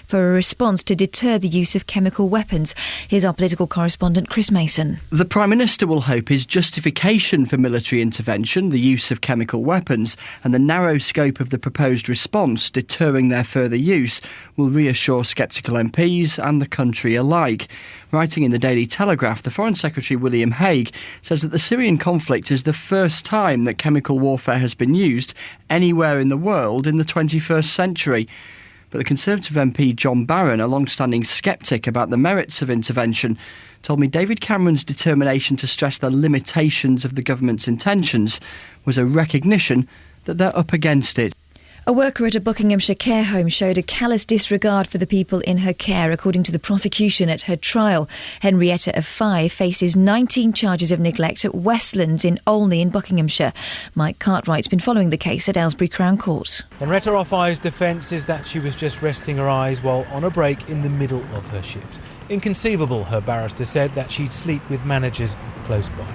for a response to deter the use of chemical weapons. Here's our political correspondent Chris Mason. The Prime Minister will hope his justification for military intervention, the use of chemical weapons, and the narrow scope of the proposed response, deterring their further use, will reassure sceptical MPs and the country alike. Writing in the Daily Telegraph, the Foreign Secretary William Hague says that the Syrian conflict is the first time that chemical warfare has been used anywhere in the world in the 21st century. But the Conservative MP John Barron, a long-standing sceptic about the merits of intervention, told me David Cameron's determination to stress the limitations of the government's intentions was a recognition that they're up against it. A worker at a Buckinghamshire care home showed a callous disregard for the people in her care, according to the prosecution at her trial. Henrietta of 5 faces 19 charges of neglect at Westlands in Olney in Buckinghamshire. Mike Cartwright's been following the case at Aylesbury Crown Court. Henrietta of 5's defence is that she was just resting her eyes while on a break in the middle of her shift. Inconceivable, her barrister said, that she'd sleep with managers close by.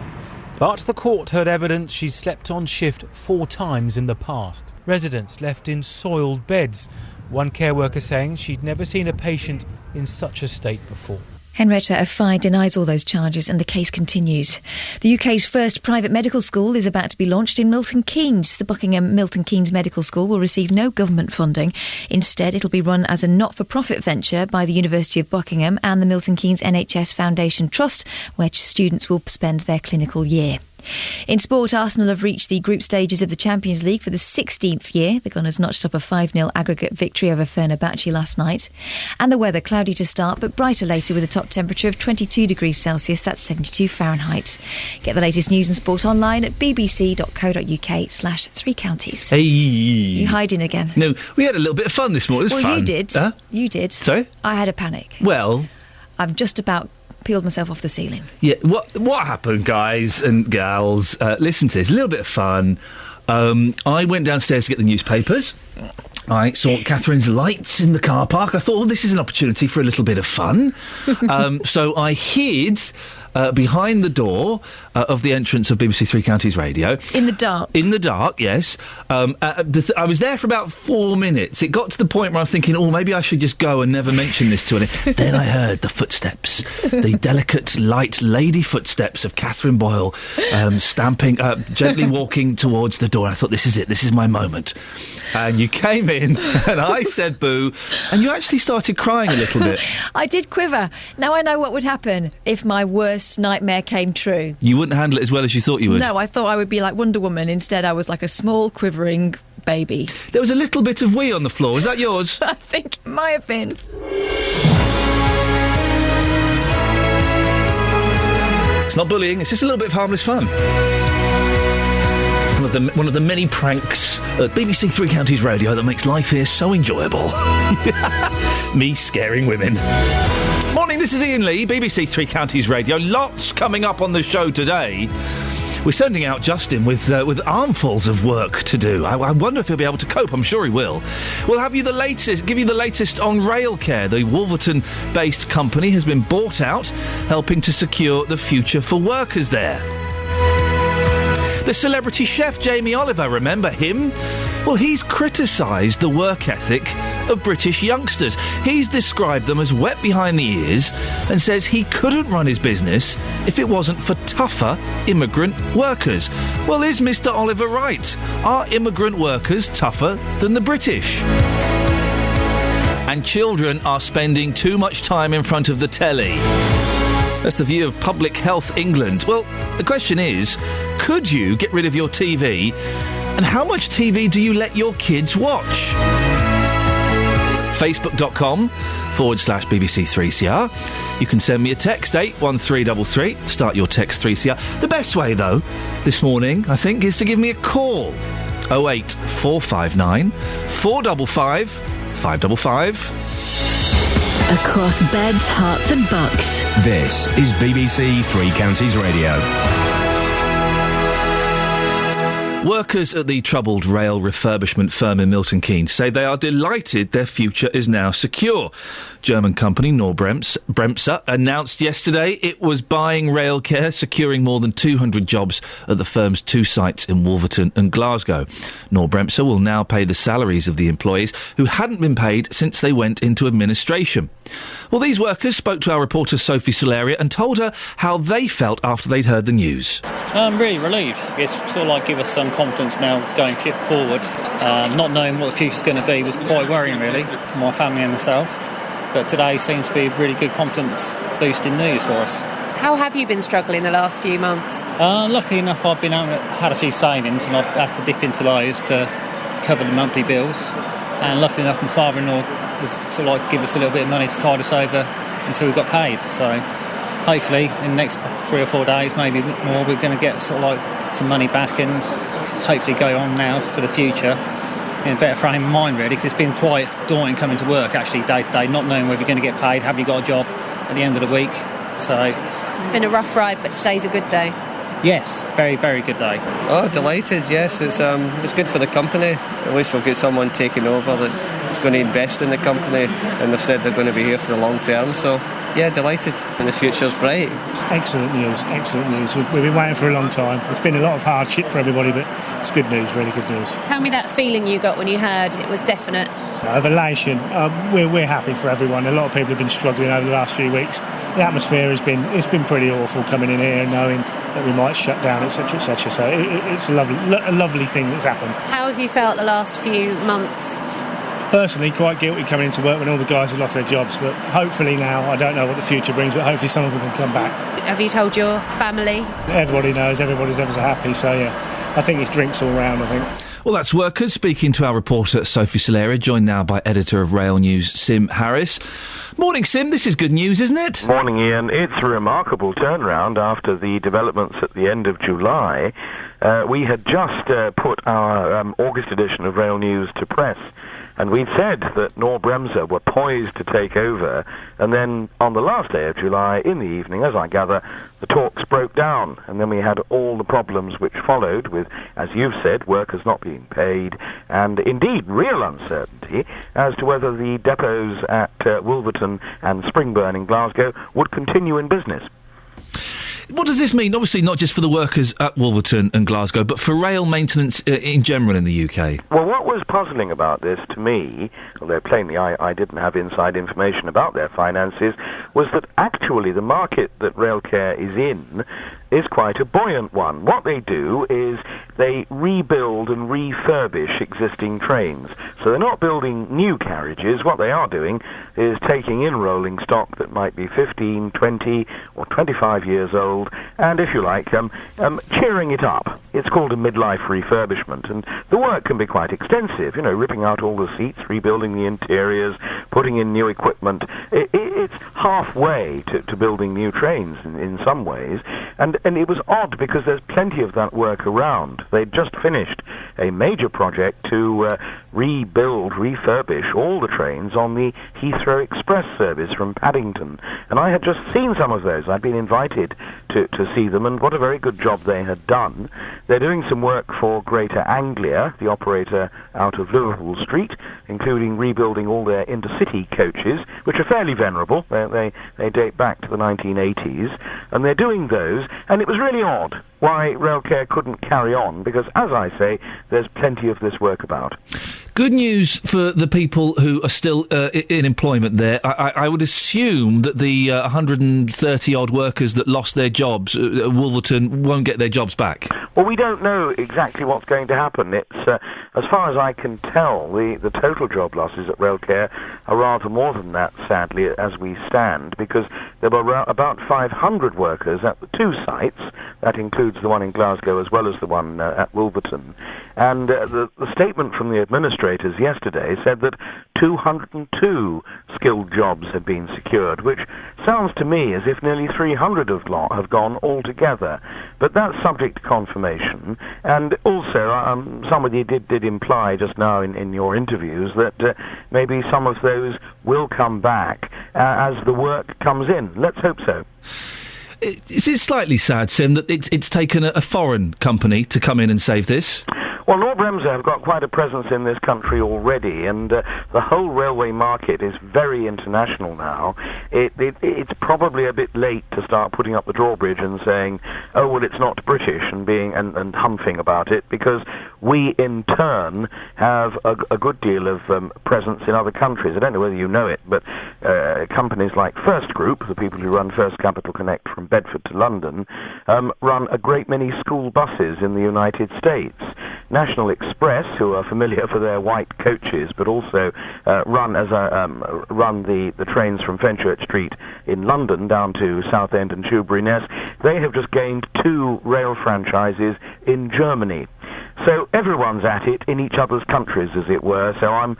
But the court heard evidence she'd slept on shift 4 times in the past. Residents left in soiled beds. One care worker saying she'd never seen a patient in such a state before. Henrietta of 5 denies all those charges and the case continues. The UK's first private medical school is about to be launched in Milton Keynes. The Buckingham Milton Keynes Medical School will receive no government funding. Instead, it'll be run as a not-for-profit venture by the University of Buckingham and the Milton Keynes NHS Foundation Trust, where students will spend their clinical year. In sport, Arsenal have reached the group stages of the Champions League for the 16th year. The Gunners notched up a 5-0 aggregate victory over Fenerbahce last night. And the weather, cloudy to start but brighter later with a top temperature of 22 degrees Celsius, that's 72 Fahrenheit. Get the latest news and sport online at bbc.co.uk/3counties. Hey. You hiding again? No, we had a little bit of fun this morning. It was fun. You did. Huh? You did. Sorry? I had a panic. Well, I've just about peeled myself off the ceiling. Yeah, what happened, guys and gals? Listen to this, a little bit of fun. I went downstairs to get the newspapers. I saw Catherine's lights in the car park. I thought, this is an opportunity for a little bit of fun. So I hid behind the door of the entrance of BBC Three Counties Radio. In the dark? In the dark, yes. I was there for about 4 minutes. It got to the point where I was thinking, maybe I should just go and never mention this to anyone. Then I heard the footsteps, the delicate, light lady footsteps of Catherine Boyle stamping, gently walking towards the door. I thought, this is it, this is my moment. And you came in and I said boo, and you actually started crying a little bit. I did quiver. Now I know what would happen if my worst nightmare came true. You wouldn't handle it as well as you thought you would? No, I thought I would be like Wonder Woman. Instead, I was like a small, quivering baby. There was a little bit of wee on the floor. Was that yours? I think it might have been. It's not bullying, it's just a little bit of harmless fun. One of the many pranks at BBC Three Counties Radio that makes life here so enjoyable. Me scaring women. Morning, this is Iain Lee, BBC Three Counties Radio. Lots coming up on the show today. We're sending out Justin with armfuls of work to do. I wonder if he'll be able to cope. I'm sure he will. We'll give you the latest on Railcare. The Wolverton-based company has been bought out, helping to secure the future for workers there. The celebrity chef Jamie Oliver, remember him? Well, he's criticised the work ethic of British youngsters. He's described them as wet behind the ears and says he couldn't run his business if it wasn't for tougher immigrant workers. Well, is Mr. Oliver right? Are immigrant workers tougher than the British? And children are spending too much time in front of the telly. That's the view of Public Health England. Well, the question is, could you get rid of your TV? And how much TV do you let your kids watch? Facebook.com/BBC3CR. You can send me a text, 81333. Start your text 3CR. The best way, though, this morning, I think, is to give me a call. 08459 455 555. Across beds, hearts and bucks. This is BBC Three Counties Radio. Workers at the troubled rail refurbishment firm in Milton Keynes say they are delighted their future is now secure. German company Knorr-Bremse announced yesterday it was buying Railcare, securing more than 200 jobs at the firm's 2 sites in Wolverton and Glasgow. Knorr-Bremse will now pay the salaries of the employees who hadn't been paid since they went into administration. Well, these workers spoke to our reporter Sophie Solaria and told her how they felt after they'd heard the news. I'm really relieved. It's sort of like give us some confidence now going forward. Not knowing what the future's going to be was quite worrying, really, for my family and myself. But today seems to be really good confidence-boosting news for us. How have you been struggling the last few months? Luckily enough, I've had a few savings and I've had to dip into those to cover the monthly bills. And luckily enough, my father-in-law has sort of like give us a little bit of money to tide us over until we got paid. So hopefully in the next 3 or 4 days, maybe more, we're going to get sort of like some money back and hopefully go on now for the future in a better frame of mind, really, because it's been quite daunting coming to work actually day to day, not knowing whether you're going to get paid, have you got a job at the end of the week. So it's been a rough ride, but today's a good day. Yes, very, very good day. Oh, delighted, yes. It's good for the company. At least we'll get someone taking over that's going to invest in the company, and they've said they're going to be here for the long term, so yeah, delighted. And the future's bright. Excellent news, excellent news. We've been waiting for a long time. It's been a lot of hardship for everybody, but it's good news, really good news. Tell me that feeling you got when you heard it was definite. Of elation. We're happy for everyone. A lot of people have been struggling over the last few weeks. The atmosphere it's been pretty awful coming in here and knowing that we might shut down, etc., etc. So it's a lovely thing that's happened. How have you felt the last few months? Personally, quite guilty coming into work when all the guys have lost their jobs, but hopefully now, I don't know what the future brings, but hopefully some of them can come back. Have you told your family? Everybody knows, everybody's ever so happy, so yeah, I think it's drinks all round, I think. Well, that's workers speaking to our reporter Sophie Solaria, joined now by editor of Rail News, Sim Harris. Morning, Sim. This is good news, isn't it? Morning, Ian. It's a remarkable turnaround after the developments at the end of July. We had just put our August edition of Rail News to press, and we'd said that Knorr-Bremse were poised to take over, and then on the last day of July, in the evening, as I gather, the talks broke down, and then we had all the problems which followed with, as you've said, workers not being paid, and indeed real uncertainty as to whether the depots at Wolverton and Springburn in Glasgow would continue in business. What does this mean? Obviously not just for the workers at Wolverton and Glasgow, but for rail maintenance in general in the UK. Well, what was puzzling about this to me, although plainly I didn't have inside information about their finances, was that actually the market that Railcare is in is quite a buoyant one. What they do is they rebuild and refurbish existing trains. So they're not building new carriages. What they are doing is taking in rolling stock that might be 15, 20 or 25 years old and, if you like, cheering it up. It's called a midlife refurbishment, and the work can be quite extensive, you know, ripping out all the seats, rebuilding the interiors, putting in new equipment. It's halfway to building new trains in some ways, and it was odd because there's plenty of that work around. They'd just finished a major project to rebuild, refurbish all the trains on the Heathrow Express service from Paddington, and I had just seen some of those. I'd been invited to see them, and what a very good job they had done. They're doing some work for Greater Anglia, the operator out of Liverpool Street, including rebuilding all their intercity coaches, which are fairly venerable. They date back to the 1980s, and they're doing those, and it was really odd why Railcare couldn't carry on, because, as I say, there's plenty of this work about. Good news for the people who are still in employment there. I would assume that the 130-odd workers that lost their jobs at Wolverton won't get their jobs back. Well, we don't know exactly what's going to happen. It's, as far as I can tell, the total job losses at Railcare are rather more than that, sadly, as we stand, because there were about 500 workers at the 2 sites. That includes the one in Glasgow as well as the one at Wolverton. And the statement from the administrators yesterday said that 202 skilled jobs had been secured, which sounds to me as if nearly 300 have gone altogether. But that's subject to confirmation. And also, somebody did imply just now in your interviews that maybe some of those will come back as the work comes in. Let's hope so. It's slightly sad, Sim, that it's taken a foreign company to come in and save this. Well, Knorr-Bremse have got quite a presence in this country already, and the whole railway market is very international now. It's probably a bit late to start putting up the drawbridge and saying, oh, well, it's not British, and humping about it, because we, in turn, have a good deal of presence in other countries. I don't know whether you know it, but companies like First Group, the people who run First Capital Connect from Bedford to London, run a great many school buses in the United States. National Express, who are familiar for their white coaches, but also run the trains from Fenchurch Street in London down to Southend and Shoebury Ness. They have just gained 2 rail franchises in Germany. So everyone's at it in each other's countries, as it were, so I'm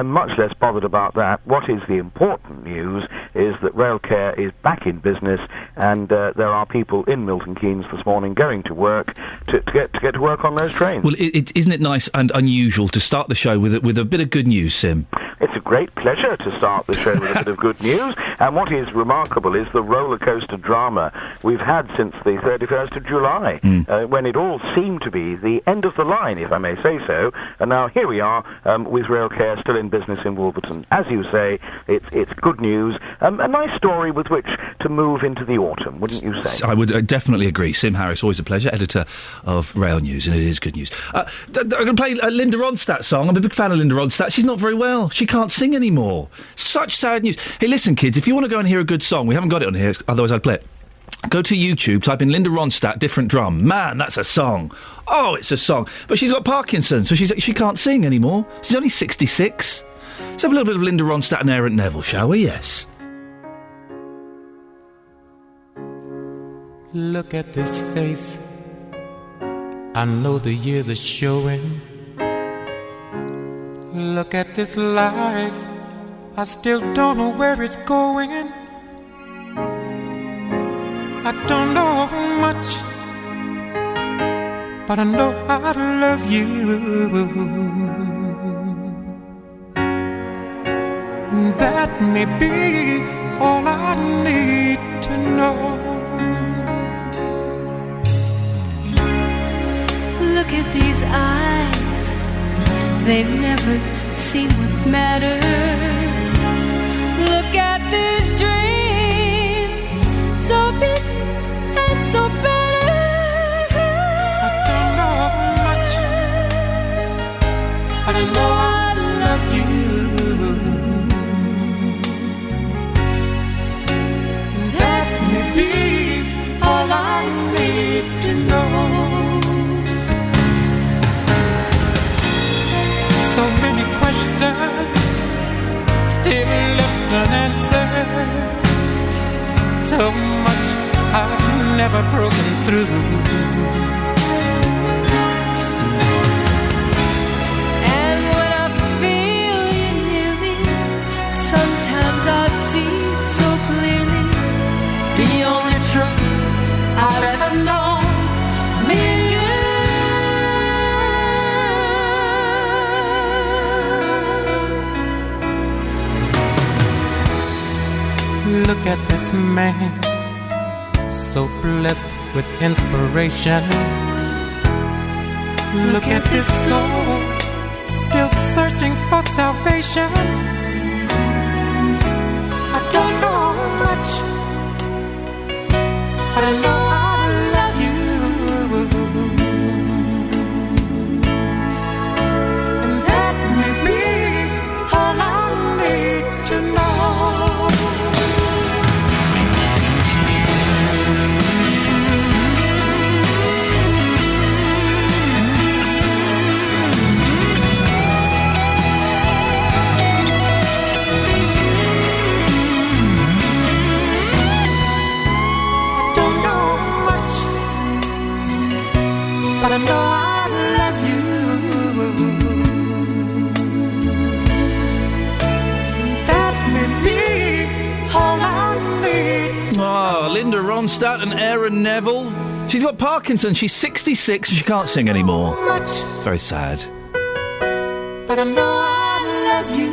much less bothered about that. What is the important news is that Railcare is back in business, and there are people in Milton Keynes this morning going to work to get to work on those trains. Well, isn't it nice and unusual to start the show with a bit of good news, Sim? It's a great pleasure to start the show with a bit of good news, and what is remarkable is the roller coaster drama we've had since the 31st of July, when it all seemed to be the end of the line, if I may say so, and now here we are with Railcare still in business in Wolverton. As you say, it's good news, a nice story with which to move into the autumn, wouldn't you say? I would definitely agree. Sim Harris, always a pleasure, editor of Rail News, and it is good news. I'm going to play a Linda Ronstadt song. I'm a big fan of Linda Ronstadt. She's not very well. She can't sing anymore. Such sad news. Hey, listen, kids, if you want to go and hear a good song, we haven't got it on here, otherwise I'd play it. Go to YouTube, type in Linda Ronstadt, different drum. Man, that's a song. Oh, it's a song. But she's got Parkinson's, so she can't sing anymore. She's only 66. Let's have a little bit of Linda Ronstadt and Aaron Neville, shall we? Yes. Look at this face. I know the years are showing. Look at this life. I still don't know where it's going. I don't know much, but I know I love you. And that may be all I need to know. Look at these eyes, they've never seen what matters. Look at these dreams, so big and so better. I don't know much, but I know I love you. And that may be all I need to know. So many questions still left unanswered. So much I've never broken through. And when I feel you near me, sometimes I see so clearly the only truth I've ever known is me and you. Look at this man, so blessed with inspiration. Look at this soul, still searching for salvation. I don't know much, but I know I love you. And that may be all I need to know. But I know I love you. That may be all I need. Oh, Linda Ronstadt and Aaron Neville. She's got Parkinson's. She's 66 and she can't sing anymore. Very sad. But I know I love you.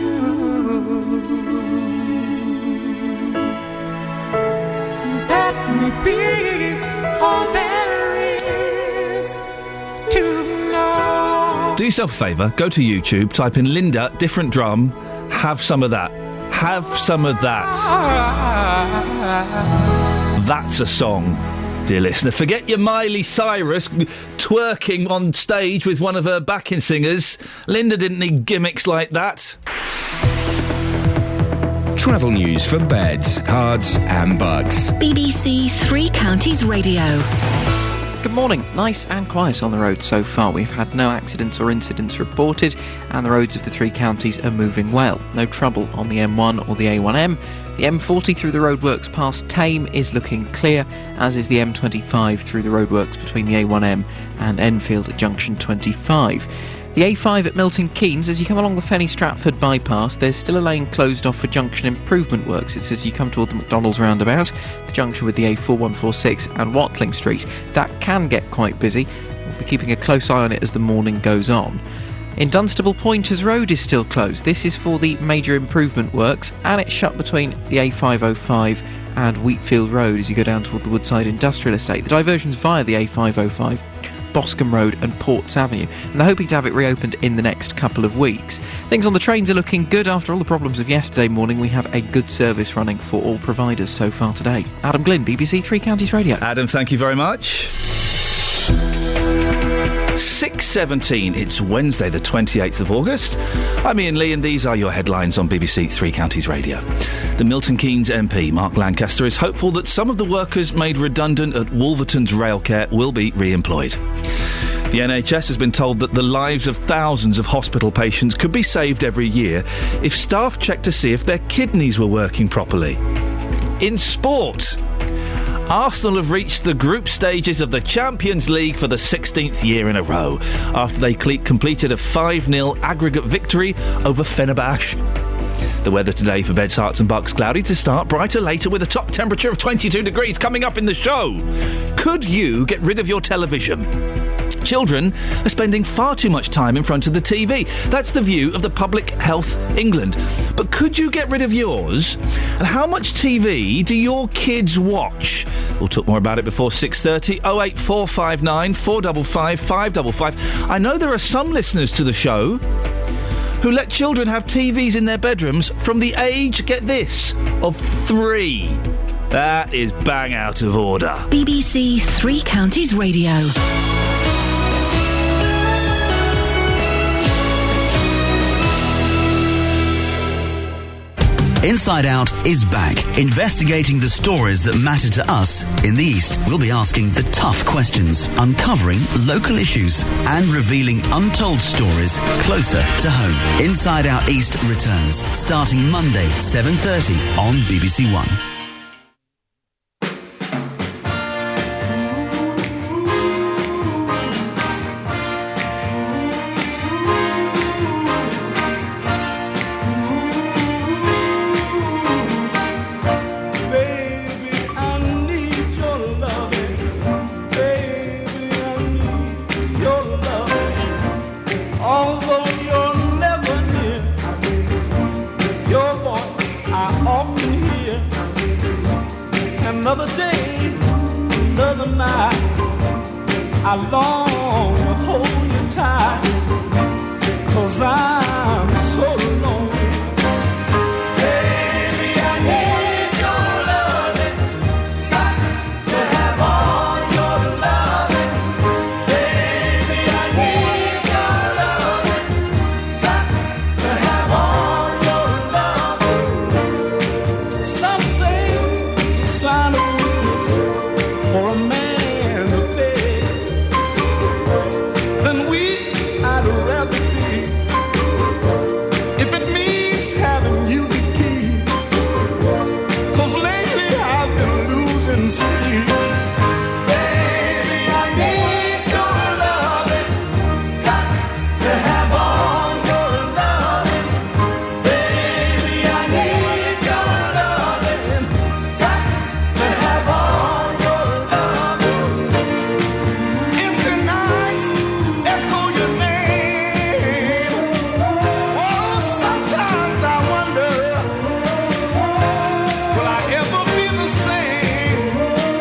That may be all there is to know. Do yourself a favour, go to YouTube, type in Linda, different drum, have some of that. Have some of that. That's a song, dear listener. Forget your Miley Cyrus twerking on stage with one of her backing singers. Linda didn't need gimmicks like that. Travel news for beds, cards and bugs. BBC Three Counties Radio. Good morning. Nice and quiet on the road so far. We've had no accidents or incidents reported, and the roads of the three counties are moving well. No trouble on the M1 or the A1M. The M40 through the roadworks past Tame is looking clear, as is the M25 through the roadworks between the A1M and Enfield at junction 25. The A5 at Milton Keynes, as you come along the Fenny Stratford bypass, there's still a lane closed off for junction improvement works. It's as you come toward the McDonald's roundabout, the junction with the A4146 and Watling Street. That can get quite busy. We'll be keeping a close eye on it as the morning goes on. In Dunstable, Pointers Road is still closed. This is for the major improvement works, and it's shut between the A505 and Wheatfield Road as you go down toward the Woodside Industrial Estate. The diversion's via the A505, Boscombe Road and Ports Avenue, and they're hoping to have it reopened in the next couple of weeks. Things on the trains are looking good. After all the problems of yesterday morning, we have a good service running for all providers so far today. Adam Glynn, BBC Three Counties Radio. Adam, thank you very much. 6:17, it's Wednesday the 28th of August. I'm Iain Lee and these are your headlines on BBC Three Counties Radio. The Milton Keynes MP, Mark Lancaster, is hopeful that some of the workers made redundant at Wolverton's Railcare will be re-employed. The NHS has been told that the lives of thousands of hospital patients could be saved every year if staff checked to see if their kidneys were working properly. In sport, Arsenal have reached the group stages of the Champions League for the 16th year in a row after they completed a 5-0 aggregate victory over Fenerbahce. The weather today for Beds, Herts and Bucks, cloudy to start, brighter later with a top temperature of 22 degrees coming up in the show. Could you get rid of your television? Children are spending far too much time in front of the TV. That's the view of the Public Health England. But could you get rid of yours? And how much TV do your kids watch? We'll talk more about it before 6:30. 08459 455 555. I know there are some listeners to the show who let children have TVs in their bedrooms from the age, get this, of 3. That is bang out of order. BBC Three Counties Radio. Inside Out is back, investigating the stories that matter to us in the East. We'll be asking the tough questions, uncovering local issues, and revealing untold stories closer to home. Inside Out East returns, starting Monday, 7:30 on BBC One. Another day, another night, I long to hold you tight, 'cause I'm so lonely. Baby, I need your loving, got to have all your loving. Baby, I need your loving, got to have all your loving. Some say it's a sign of weakness for a man to beg. Then weak I'd rather be, if it means having you to keep. 'Cause lately I've been losing sleep. Baby, I need your loving, got to have all your loving. Baby, I need your loving, got to have all your loving. Empty nights echo your name. Oh, sometimes I wonder, will I ever be the same?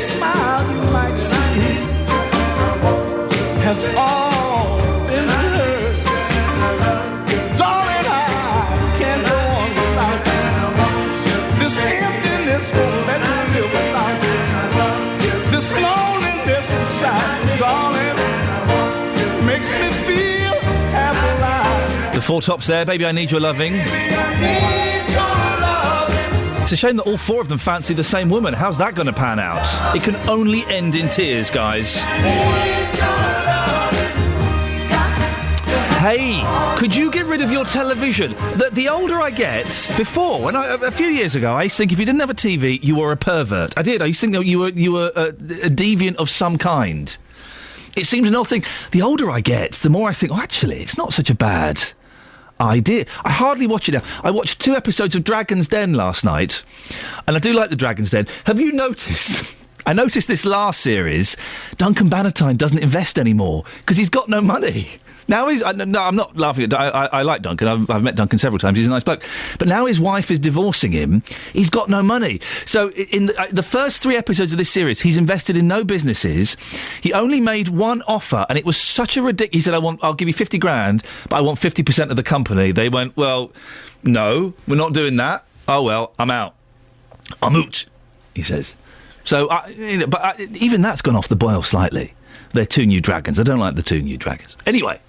smile you might see has all been hers. Darling, I can't go on without you. This emptiness won't let me live without you. This loneliness inside, darling, makes me feel half alive. The Four Tops there, Baby I Need Your Loving. It's a shame that all four of them fancy the same woman. How's that going to pan out? It can only end in tears, guys. Hey, could you get rid of your television? The older I get, before, a few years ago, I used to think if you didn't have a TV, you were a pervert. I did. I used to think that you were a deviant of some kind. It seems an odd thing. The older I get, the more I think, oh, actually, it's not such a bad idea. I hardly watch it now. I watched 2 episodes of Dragon's Den last night, and I do like the Dragon's Den. Have you noticed? I noticed this last series, Duncan Bannatyne doesn't invest anymore because he's got no money. Now he's... No, I'm not laughing at... I like Duncan. I've met Duncan several times. He's a nice bloke. But now his wife is divorcing him. He's got no money. So in the first 3 episodes of this series, he's invested in no businesses. He only made one offer, and it was such a ridiculous... He said, I'll give you 50 grand, but I want 50% of the company. They went, well, no, we're not doing that. Oh, well, I'm out. I'm out, he says. So, even that's gone off the boil slightly. They're 2 new dragons. I don't like the 2 new dragons. Anyway,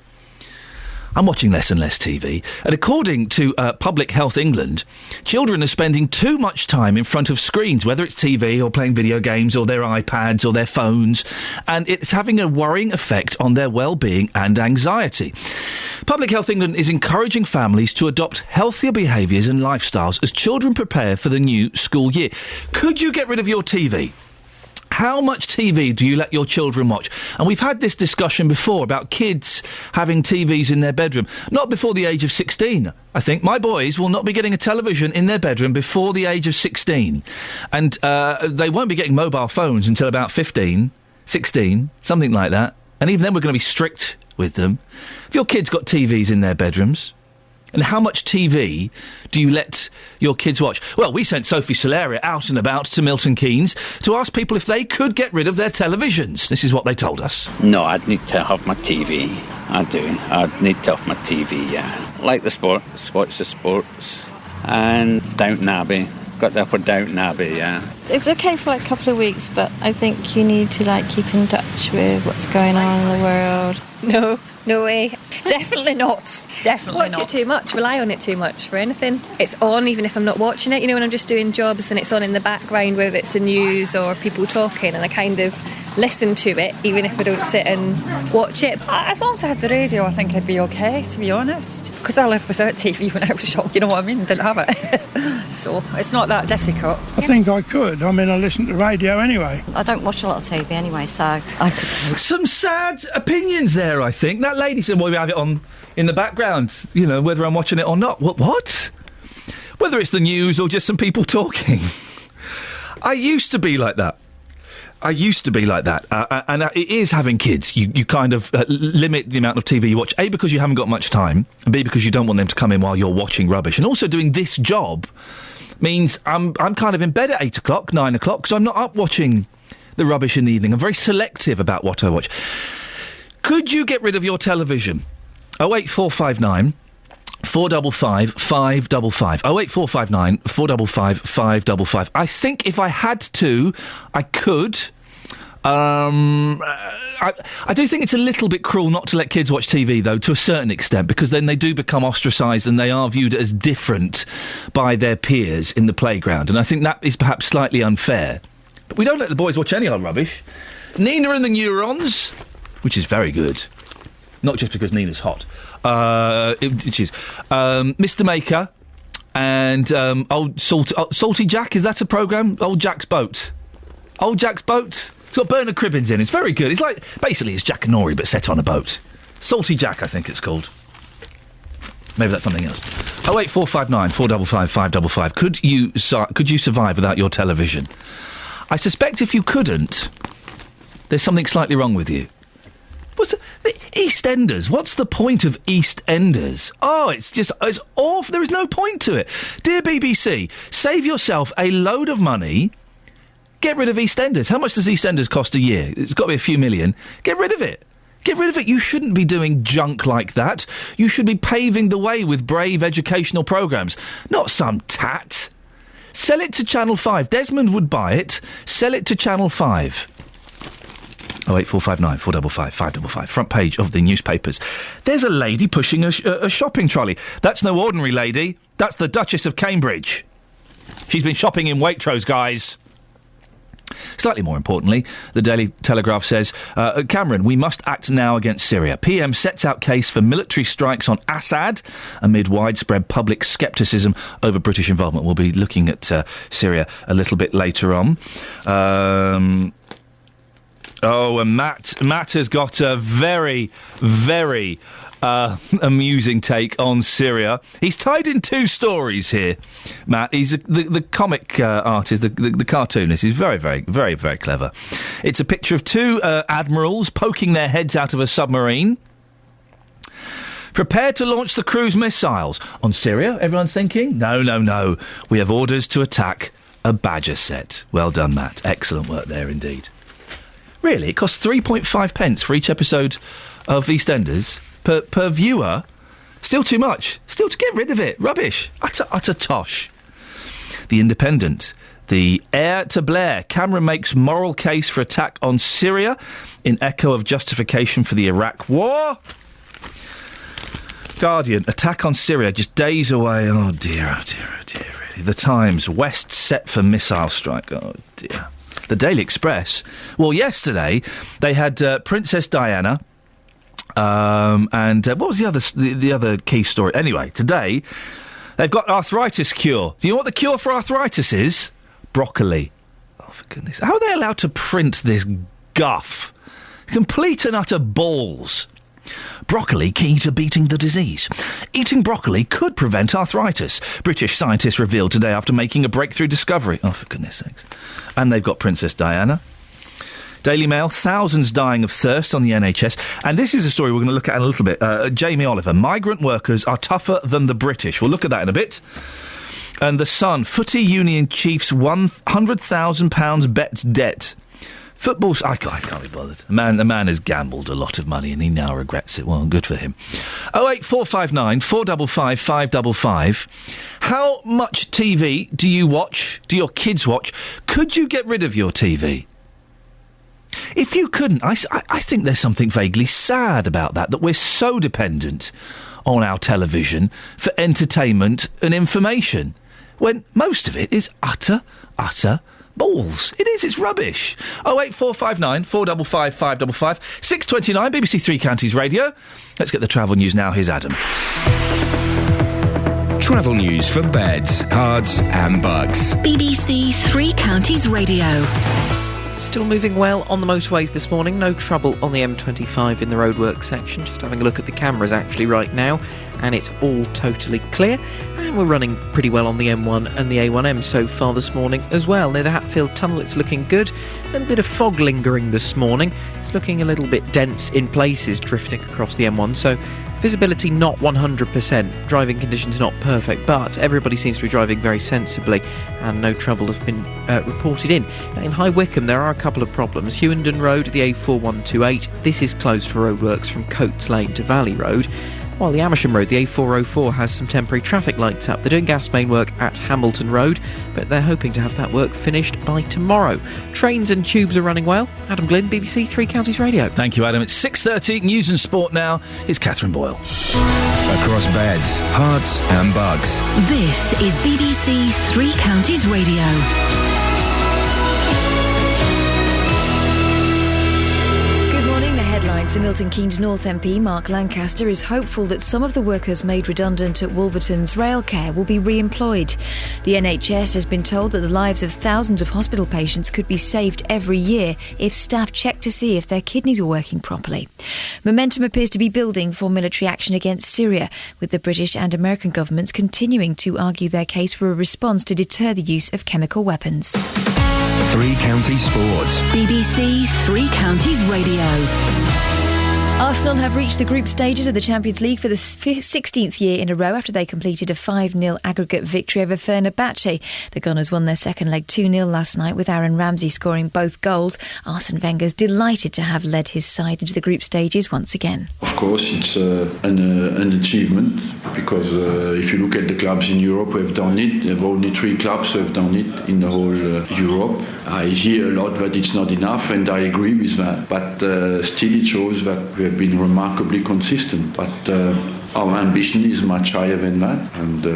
I'm watching less and less TV. And according to Public Health England, children are spending too much time in front of screens, whether it's TV or playing video games or their iPads or their phones. And it's having a worrying effect on their well-being and anxiety. Public Health England is encouraging families to adopt healthier behaviours and lifestyles as children prepare for the new school year. Could you get rid of your TV? How much TV do you let your children watch? And we've had this discussion before about kids having TVs in their bedroom. Not before the age of 16, I think. My boys will not be getting a television in their bedroom before the age of 16. And they won't be getting mobile phones until about 15, 16, something like that. And even then we're going to be strict with them. Have your kids got TVs in their bedrooms? And how much TV do you let your kids watch? Well, we sent Sophie Solaria out and about to Milton Keynes to ask people if they could get rid of their televisions. This is what they told us. No, I'd need to have my TV. I do. I'd need to have my TV, yeah. Like the sports, watch the sports. And Downton Abbey. Got that for Downton Abbey, yeah. It's okay for like a couple of weeks, but I think you need to like keep in touch with what's going on in the world. No way. Definitely not. Definitely not. Watch it too much, rely on it too much for anything. It's on even if I'm not watching it, you know, when I'm just doing jobs and it's on in the background, whether it's the news or people talking, and I kind of listen to it even if I don't sit and watch it. As long as I had the radio, I think I'd be okay, to be honest. Because I lived without TV when I was young, you know what I mean? Didn't have it. So it's not that difficult. I think I could. I mean, I listen to the radio anyway. I don't watch a lot of TV anyway, so I could. Some sad opinions there, I think. That lady said, well, we have it on in the background, you know, whether I'm watching it or not. What? Whether it's the news or just some people talking. I used to be like that. And it is having kids. You kind of limit the amount of TV you watch, A, because you haven't got much time, and B, because you don't want them to come in while you're watching rubbish. And also doing this job means I'm kind of in bed at 8 o'clock, 9 o'clock, because I'm not up watching the rubbish in the evening. I'm very selective about what I watch. Could you get rid of your television? 08459 455 555. 08459 455 555. I think if I had to, I could. I do think it's a little bit cruel not to let kids watch TV, though, to a certain extent, because then they do become ostracised and they are viewed as different by their peers in the playground. And I think that is perhaps slightly unfair. But we don't let the boys watch any old rubbish. Nina and the Neurons, which is very good. Not just because Nina's hot. Which is Mr. Maker and Old Salty Jack. Is that a programme? Old Jack's Boat. Old Jack's Boat. It's got Bernard Cribbins in. It's very good. It's like, basically, it's Jack and Nori, but set on a boat. Salty Jack, I think it's called. Maybe that's something else. 08459 455 555. Could you survive without your television? I suspect if you couldn't, there's something slightly wrong with you. What's the EastEnders? What's the point of EastEnders? Oh, it's awful. There is no point to it. Dear BBC, save yourself a load of money Get rid of EastEnders. How much does EastEnders cost a year? It's got to be a few million. Get rid of it. Get rid of it. You shouldn't be doing junk like that. You should be paving the way with brave educational programmes, not some tat. Sell it to Channel 5. Desmond would buy it. Sell it to Channel 5. 08459 455 555. Front page of the newspapers. There's a lady pushing a shopping trolley. That's no ordinary lady. That's the Duchess of Cambridge. She's been shopping in Waitrose, guys. Slightly more importantly, the Daily Telegraph says, Cameron, we must act now against Syria. PM sets out case for military strikes on Assad amid widespread public scepticism over British involvement. We'll be looking at Syria a little bit later on. And Matt has got a very, very amusing take on Syria. He's tied in two stories here, Matt. He's the comic artist, the cartoonist. He's very, very, very, very clever. It's a picture of two admirals poking their heads out of a submarine, prepared to launch the cruise missiles on Syria. Everyone's thinking, no. We have orders to attack a Badger set. Well done, Matt. Excellent work there indeed. Really, it costs 3.5 pence for each episode of EastEnders per viewer. Still too much. Still to get rid of it. Rubbish. Utter tosh. The Independent. The heir to Blair. Cameron makes moral case for attack on Syria in echo of justification for the Iraq War. Guardian. Attack on Syria just days away. Oh dear. Really. The Times. West set for missile strike. Oh dear. The Daily Express. Well, yesterday they had Princess Diana. And what was the other key story? Anyway, today they've got arthritis cure. Do you know what the cure for arthritis is? Broccoli. Oh, for goodness. How are they allowed to print this guff? Complete and utter balls. Broccoli key to beating the disease. Eating broccoli could prevent arthritis. British scientists revealed today after making a breakthrough discovery. Oh, for goodness sakes. And they've got Princess Diana. Daily Mail, thousands dying of thirst on the NHS. And this is a story we're going to look at in a little bit. Jamie Oliver, migrant workers are tougher than the British. We'll look at that in a bit. And The Sun, footy union chiefs £100,000 bets debt. Football's... I can't be bothered. A man has gambled a lot of money and he now regrets it. Well, good for him. 08459 455 555. How much TV do you watch? Do your kids watch? Could you get rid of your TV? If you couldn't, I think there's something vaguely sad about that we're so dependent on our television for entertainment and information, when most of it is utter balls. It is, it's rubbish. 08459 455 555. 6:29, BBC Three Counties Radio. Let's get the travel news now. Here's Adam. Travel news for beds, cards and bugs. BBC Three Counties Radio. Still moving well on the motorways this morning. No trouble on the M25 in the roadworks section. Just having a look at the cameras actually right now, and it's all totally clear. And we're running pretty well on the M1 and the A1M so far this morning as well. Near the Hatfield Tunnel, it's looking good. A little bit of fog lingering this morning. It's looking a little bit dense in places, drifting across the M1. So visibility not 100%, driving conditions not perfect, but everybody seems to be driving very sensibly and no trouble has been reported in. Now, in High Wycombe there are a couple of problems. Hewenden Road, the A4128, this is closed for roadworks from Coates Lane to Valley Road. While the Amersham Road, the A404, has some temporary traffic lights up. They're doing gas main work at Hamilton Road, but they're hoping to have that work finished by tomorrow. Trains and tubes are running well. Adam Glynn, BBC Three Counties Radio. Thank you, Adam. It's 6:30, News and Sport now. Here's Catherine Boyle. Across beds, hearts and bugs. This is BBC Three Counties Radio. Headlines. The Milton Keynes North MP, Mark Lancaster, is hopeful that some of the workers made redundant at Wolverton's Railcare will be re-employed. The NHS has been told that the lives of thousands of hospital patients could be saved every year if staff check to see if their kidneys are working properly. Momentum appears to be building for military action against Syria, with the British and American governments continuing to argue their case for a response to deter the use of chemical weapons. Three Counties Sports. BBC Three Counties Radio. Arsenal have reached the group stages of the Champions League for the 16th year in a row after they completed a 5-0 aggregate victory over Fenerbahce. The Gunners won their second leg 2-0 last night with Aaron Ramsey scoring both goals. Arsene Wenger's delighted to have led his side into the group stages once again. Of course, it's an achievement because if you look at the clubs in Europe who have done it, there are only 3 clubs who have done it in the whole Europe. I hear a lot that it's not enough, and I agree with that. But still, it shows that we have been remarkably consistent. But our ambition is much higher than that, and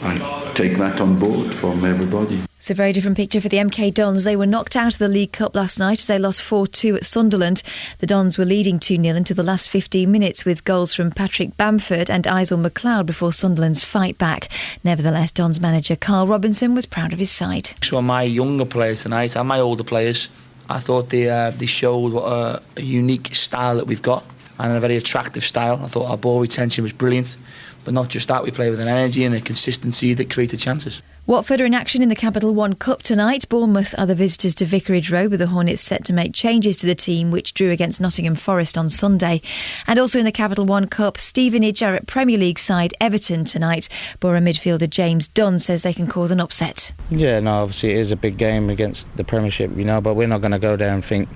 I take that on board from everybody. It's a very different picture for the MK Dons. They were knocked out of the League Cup last night as they lost 4-2 at Sunderland. The Dons were leading 2-0 until the last 15 minutes with goals from Patrick Bamford and Isel McLeod before Sunderland's fight back. Nevertheless, Dons manager Carl Robinson was proud of his side. So my younger players tonight and my older players, I thought they showed what a unique style that we've got, and a very attractive style. I thought our ball retention was brilliant, but not just that, we play with an energy and a consistency that created chances. Watford are in action in the Capital One Cup tonight. Bournemouth are the visitors to Vicarage Road, with the Hornets set to make changes to the team, which drew against Nottingham Forest on Sunday. And also in the Capital One Cup, Stevenage are at Premier League side Everton tonight. Borough midfielder James Dunn says they can cause an upset. Yeah, no, obviously it is a big game against the Premiership, but we're not going to go there and think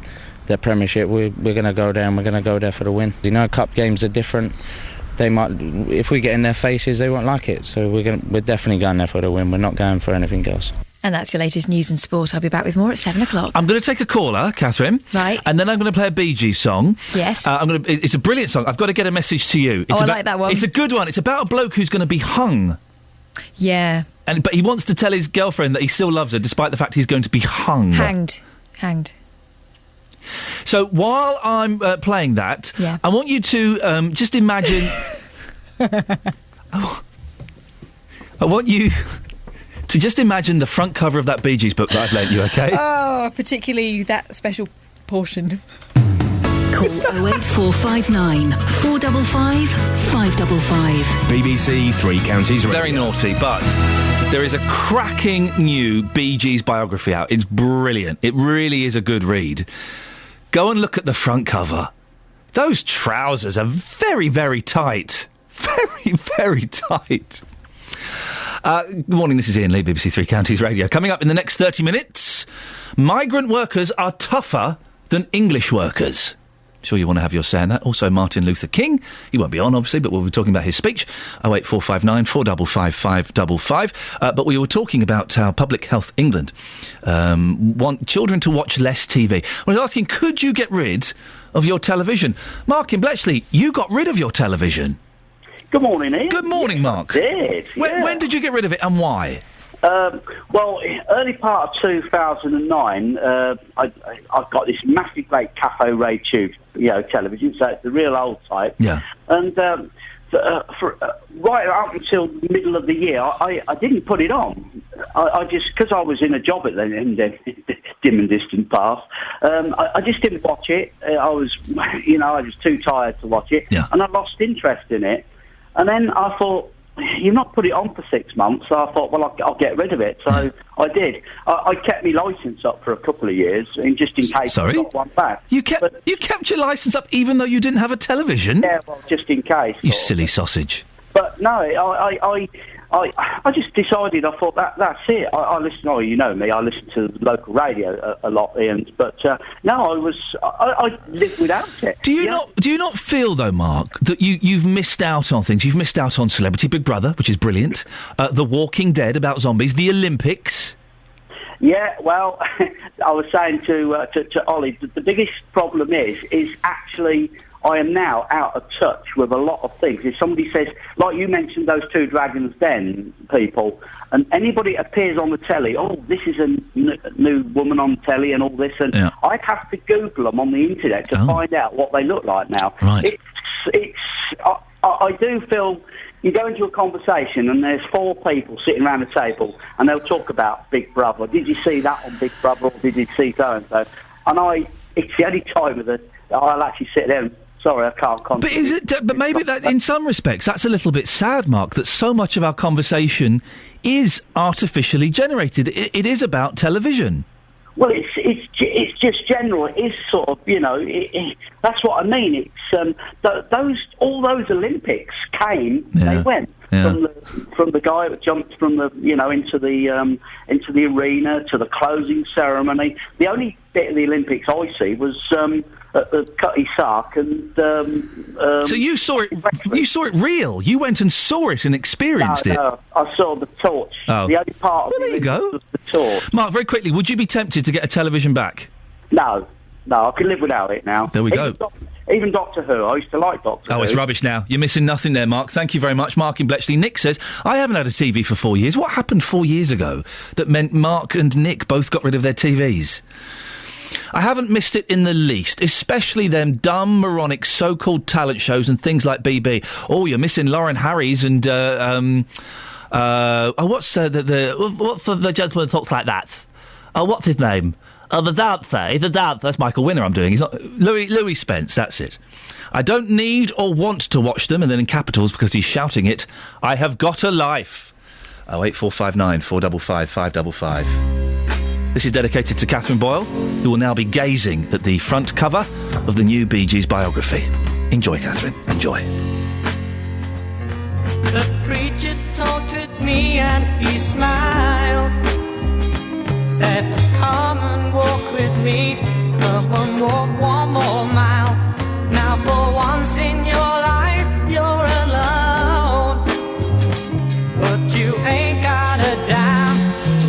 the Premiership, we're going to go there and we're going to go there for the win. Cup games are different. They might, if we get in their faces, they won't like it. So we're definitely going there for the win. We're not going for anything else. And that's your latest news and sport. I'll be back with more at 7 o'clock. I'm going to take a caller, Catherine. Right. And then I'm going to play a Bee Gees song. Yes. It's a brilliant song. I've got to get a message to you. I like that one. It's a good one. It's about a bloke who's going to be hung. Yeah. But he wants to tell his girlfriend that he still loves her, despite the fact he's going to be hung. Hanged. So while I'm playing that, I want you to just imagine... I want you to just imagine the front cover of that Bee Gees book that I've lent you, OK? Oh, particularly that special portion. Call 08459 455 555. BBC Three Counties Radio. Very naughty, but there is a cracking new Bee Gees biography out. It's brilliant. It really is a good read. Go and look at the front cover. Those trousers are very, very tight. Very, very tight. Good morning, this is Iain Lee, BBC Three Counties Radio. Coming up in the next 30 minutes, migrant workers are tougher than English workers. Sure you want to have your say in that. Also, Martin Luther King. He won't be on, obviously, but we'll be talking about his speech. 08459 455 555. But we were talking about how Public Health England want children to watch less TV. I was asking, could you get rid of your television? Mark in Bletchley, you got rid of your television. Good morning, Ian. Good morning, Mark. I did, yeah. When did you get rid of it and why? Well, early part of 2009, I got this massive, great Cafe Ray Tube, television, so it's the real old type. Yeah. And right up until the middle of the year, I didn't put it on. I just, because I was in a job at the dim and distant past, I just didn't watch it. I was too tired to watch it, and I lost interest in it. And then I thought, you've not put it on for 6 months, so I thought, well, I'll get rid of it. So I did. I kept my licence up for a couple of years, just in case I got one back. You kept your licence up even though you didn't have a television? Yeah, well, just in case. You silly sausage. But no, I just decided, I thought, that's it. I listen, you know me, I listen to local radio a lot, Ian, but no, I lived without it. Do you not feel, though, Mark, that you've missed out on things? You've missed out on Celebrity Big Brother, which is brilliant, The Walking Dead about zombies, the Olympics. Yeah, well, I was saying to Ollie, the biggest problem is actually I am now out of touch with a lot of things. If somebody says, like you mentioned those two Dragons Den people, and anybody appears on the telly, this is a new woman on telly and all this, and I'd have to Google them on the internet to find out what they look like now. Right. I do feel you go into a conversation and there's 4 people sitting around the table and they'll talk about Big Brother. Did you see that on Big Brother, or did you see so-and-so? And it's the only time that I'll actually sit there and, sorry, I can't concentrate. But maybe that, in some respects, that's a little bit sad, Mark, that so much of our conversation is artificially generated. It is about television. Well, it's just general. It is sort of, that's what I mean. It's all those Olympics came, they went from the guy that jumped from the into the arena to the closing ceremony. The only bit of the Olympics I see was at the Cutty Sark and. So you saw it? You saw it real? You went and saw it and experienced it? No, I saw the torch. Oh. The only part of there you go. was the torch. Mark, very quickly, would you be tempted to get a television back? No, I can live without it now. There we go. Even Doctor Who, I used to like Doctor Who. Oh, it's rubbish now. You're missing nothing there, Mark. Thank you very much. Mark in Bletchley. Nick says, I haven't had a TV for 4 years. What happened 4 years ago that meant Mark and Nick both got rid of their TVs? I haven't missed it in the least, especially them dumb, moronic, so-called talent shows and things like BB. Oh, you're missing Lauren Harries and, what's the gentleman that talks like that? Oh, what's his name? The dancer, that's Michael Winner I'm doing. He's not Louis Spence, that's it. I don't need or want to watch them, and then in capitals because he's shouting it, I have got a life. 08459 455 555. This is dedicated to Catherine Boyle, who will now be gazing at the front cover of the new Bee Gees biography. Enjoy, Catherine. Enjoy. The preacher taunted me and he smiled. Said, come and walk with me. Come and walk one more mile. Now for once in your life you're alone. But you ain't got a dime.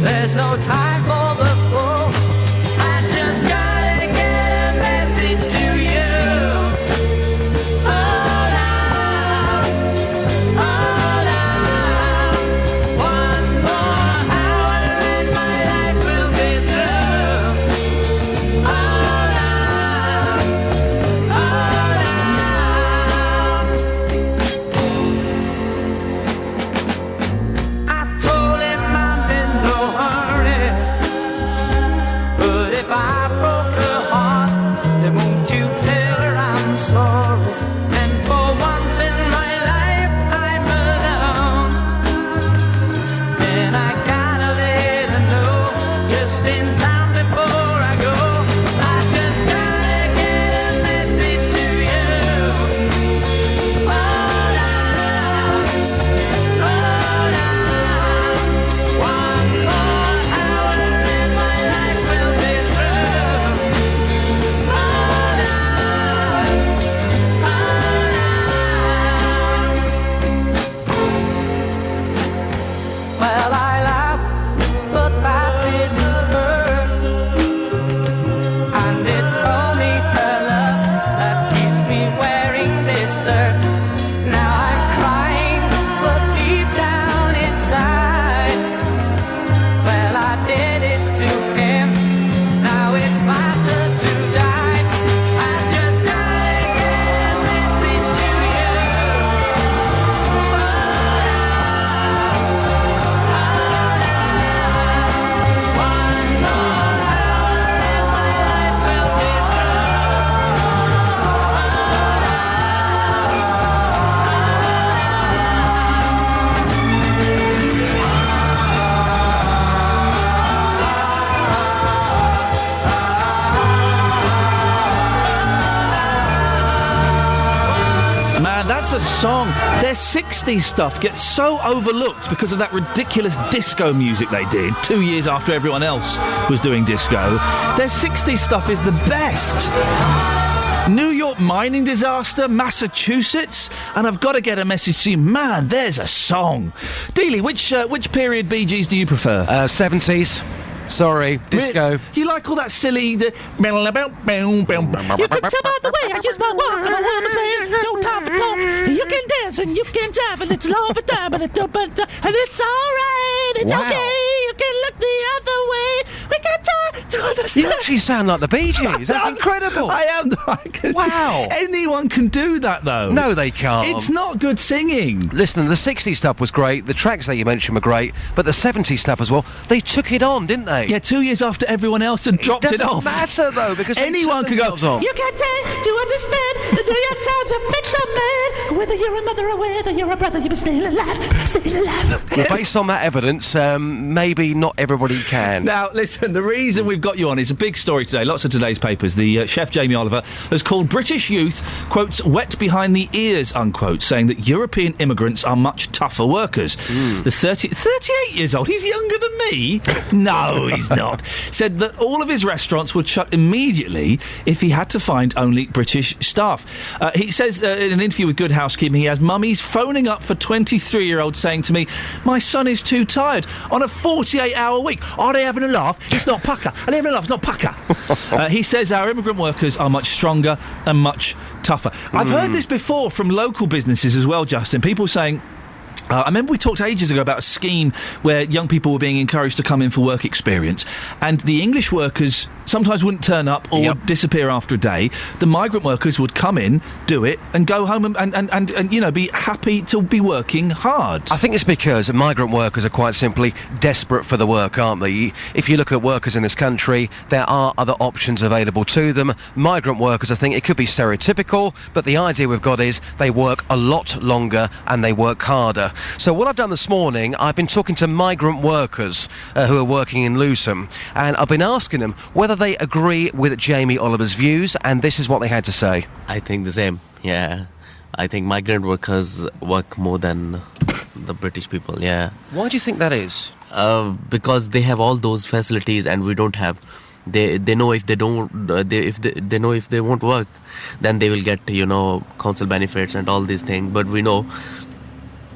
There's no time for the fool. I just gotta get a message to you. Hold on, hold on. One more hour and my life will be through. Hold on, hold on. I told him I'm in no hurry, but if I broke her heart, then won't you tell her I'm sorry? And for once in my life I'm alone, and I gotta let her know just in time before I go. I just gotta get a message to you. Hold on, hold on. One more hour and my life will be through. Hold on, well, I laughed, but that didn't hurt. And it's only her love that keeps me wearing this dirt. Now I'm crying, but deep down inside, well, I did it to him. Now it's my turn to die. I just gotta get a message to you. One more hour and my life will be Man, that's a song. Their 60s stuff gets so overlooked because of that ridiculous disco music they did 2 years after everyone else was doing disco. Their 60s stuff is the best. New York mining disaster, Massachusetts, and I've got to get a message to you. Man, there's a song. Dealey, which period Bee Gees do you prefer? 70s. Sorry, disco. You like all that silly... You can tell by the way I use my walk, I'm a woman's man. No time for talk. You can dance and you can jive and it's love and time and it's alright. It's Wow. okay. You can look the other way. We can try to understand. You actually sound like the Bee Gees. That's incredible. I am. Wow. Anyone can do that, though. No, they can't. It's not good singing. Listen, the 60s stuff was great. The tracks that you mentioned were great. But the 70s stuff as well, they took it on, didn't they? Yeah, 2 years after everyone else had dropped it off. It doesn't matter, though, because anyone they could took go, themselves on. you can tell to understand the New York Times have fixed a man. Whether you're a mother or whether you're a brother, you're still alive. Still alive. Well, based on that evidence, maybe not everybody can. Now, listen, the reason we've we've got you on is a big story today. Lots of today's papers. The chef Jamie Oliver has called British youth, quotes, wet behind the ears, unquote, saying that European immigrants are much tougher workers. The 38 years old, he's younger than me. No, he's not. Said that all of his restaurants would shut immediately if he had to find only British staff. He says in an interview with Good Housekeeping, he has mummies phoning up for 23-year-olds saying to me, my son is too tired on a 48-hour week. Are they having a laugh? It's not pucker. Are they having a laugh? It's not pucker. He says our immigrant workers are much stronger and much tougher. I've heard this before from local businesses as well, Justin. People saying, I remember we talked ages ago about a scheme where young people were being encouraged to come in for work experience, and the English workers sometimes wouldn't turn up or would disappear after a day. The migrant workers would come in, do it, and go home and you know, be happy to be working hard. I think it's because migrant workers are quite simply desperate for the work, aren't they? If you look at workers in this country, there are other options available to them. Migrant workers, I think it could be stereotypical, but the idea we've got is they work a lot longer and they work harder. So what I've done this morning, I've been talking to migrant workers who are working in Lewisham, and I've been asking them whether they agree with Jamie Oliver's views, and this is what they had to say. I think the same, yeah. I think migrant workers work more than the British people, yeah. Why do you think that is? Because they have all those facilities and we don't have. They know if they don't they know if they won't work, then they will get, you know, council benefits and all these things. But we know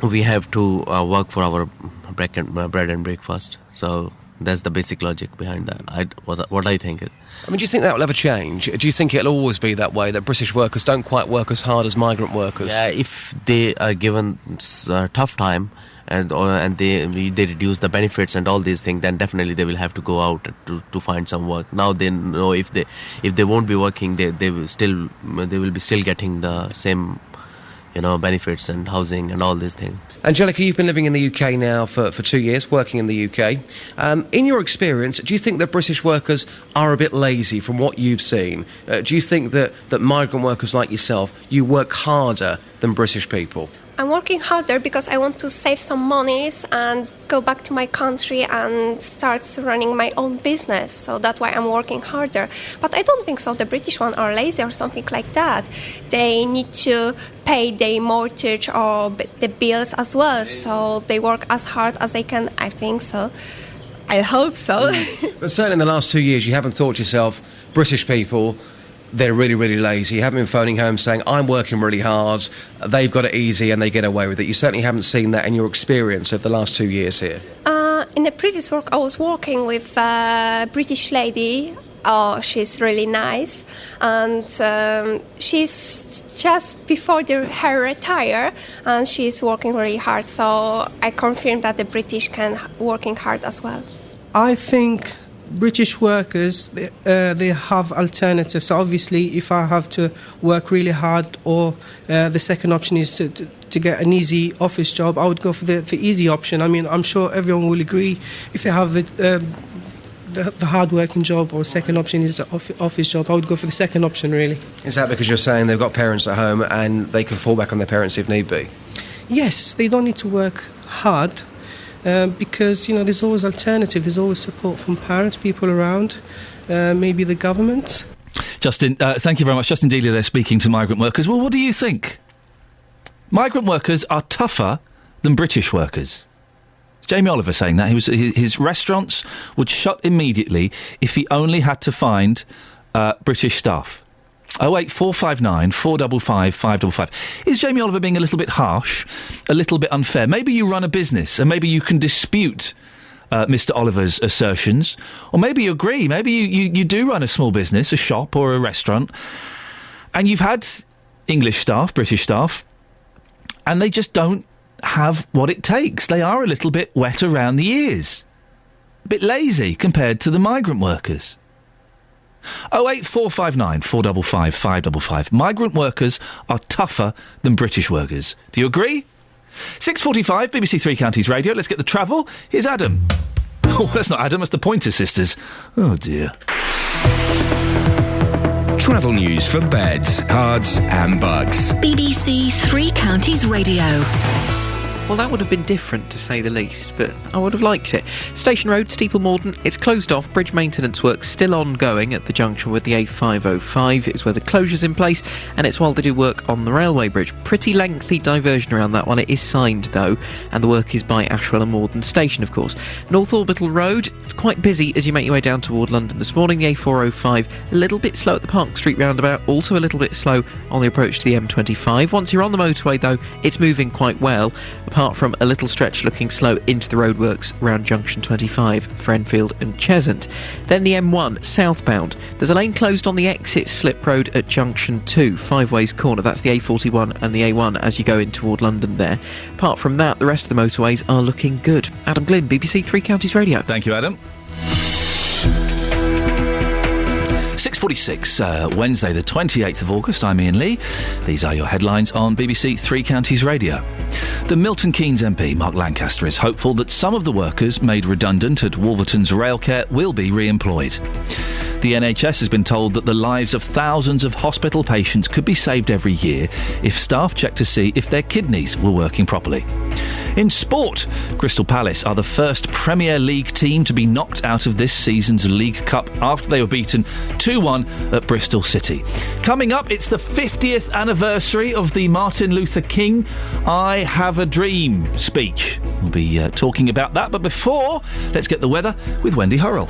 we have to work for our bread and breakfast. So that's the basic logic behind that. What I think is. I mean, do you think that will ever change? Do you think it'll always be that way, that British workers don't quite work as hard as migrant workers? Yeah, if they are given a tough time and they reduce the benefits and all these things, then definitely they will have to go out to find some work. Now they know if they won't be working, they will be still getting the same, you know, benefits and housing and all these things. Angelica, you've been living in the UK now for 2 years, working in the UK. In your experience, do you think that British workers are a bit lazy from what you've seen? Do you think that migrant workers like yourself, you work harder than British people? I'm working harder because I want to save some monies and go back to my country and start running my own business. So that's why I'm working harder. But I don't think so. The British one are lazy or something like that. They need to pay their mortgage or the bills as well. So they work as hard as they can. I think so. I hope so. But certainly in the last 2 years, you haven't thought to yourself, British people, they're really, really lazy. You haven't been phoning home saying, I'm working really hard, they've got it easy and they get away with it. You certainly haven't seen that in your experience of the last 2 years here. In the previous work, I was working with a British lady. Oh, she's really nice. And she's just before her retire, and she's working really hard. So I confirm that the British can working hard as well. I think British workers, they have alternatives. So obviously, if I have to work really hard, or the second option is to get an easy office job, I would go for the easy option. I mean, I'm sure everyone will agree if they have the hard-working job, or second option is an office job, I would go for the second option, really. Is that because you're saying they've got parents at home and they can fall back on their parents if need be? Yes, they don't need to work hard. Because, you know, there's always alternative, there's always support from parents, people around, maybe the government. Justin, thank you very much. Justin Dealey there speaking to migrant workers. Well, what do you think? Migrant workers are tougher than British workers. Jamie Oliver saying that. His restaurants would shut immediately if he only had to find British staff. 08459 455 555. Is Jamie Oliver being a little bit harsh, a little bit unfair? Maybe you run a business and maybe you can dispute Mr. Oliver's assertions, or maybe you agree. Maybe you do run a small business, a shop or a restaurant, and you've had English staff, British staff, and they just don't have what it takes. They are a little bit wet around the ears, a bit lazy compared to the migrant workers. 08459 455 555. Migrant workers are tougher than British workers. Do you agree? 6:45, BBC Three Counties Radio. Let's get the travel. Here's Adam. Oh, that's not Adam, it's the Pointer Sisters. Oh, dear. Travel news for beds, cards and bugs. BBC Three Counties Radio. Well, that would have been different, to say the least, but I would have liked it. Station Road, Steeple Morden, it's closed off. Bridge maintenance work still ongoing at the junction with the A505 is where the closure's in place, and it's while they do work on the railway bridge. Pretty lengthy diversion around that one. It is signed, though, and the work is by Ashwell and Morden Station, of course. North Orbital Road, it's quite busy as you make your way down toward London this morning. The A405, a little bit slow at the Park Street roundabout, also a little bit slow on the approach to the M25. Once you're on the motorway, though, it's moving quite well, apart from a little stretch looking slow into the roadworks around Junction 25 for Enfield and Cheshunt. Then the M1 southbound. There's a lane closed on the exit slip road at Junction 2, Five Ways Corner. That's the A41 and the A1 as you go in toward London there. Apart from that, the rest of the motorways are looking good. Adam Glynn, BBC Three Counties Radio. Thank you, Adam. 6:46, Wednesday the 28th of August. I'm Iain Lee. These are your headlines on BBC Three Counties Radio. The Milton Keynes MP, Mark Lancaster, is hopeful that some of the workers made redundant at Wolverton's Railcare will be re-employed. The NHS has been told that the lives of thousands of hospital patients could be saved every year if staff check to see if their kidneys were working properly. In sport, Crystal Palace are the first Premier League team to be knocked out of this season's League Cup after they were beaten 2-1 at Bristol City. Coming up, it's the 50th anniversary of the Martin Luther King I Have a Dream speech. We'll be talking about that, but before, let's get the weather with Wendy Hurrell.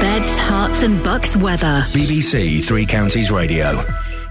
Beds, Herts and Bucks weather. BBC Three Counties Radio.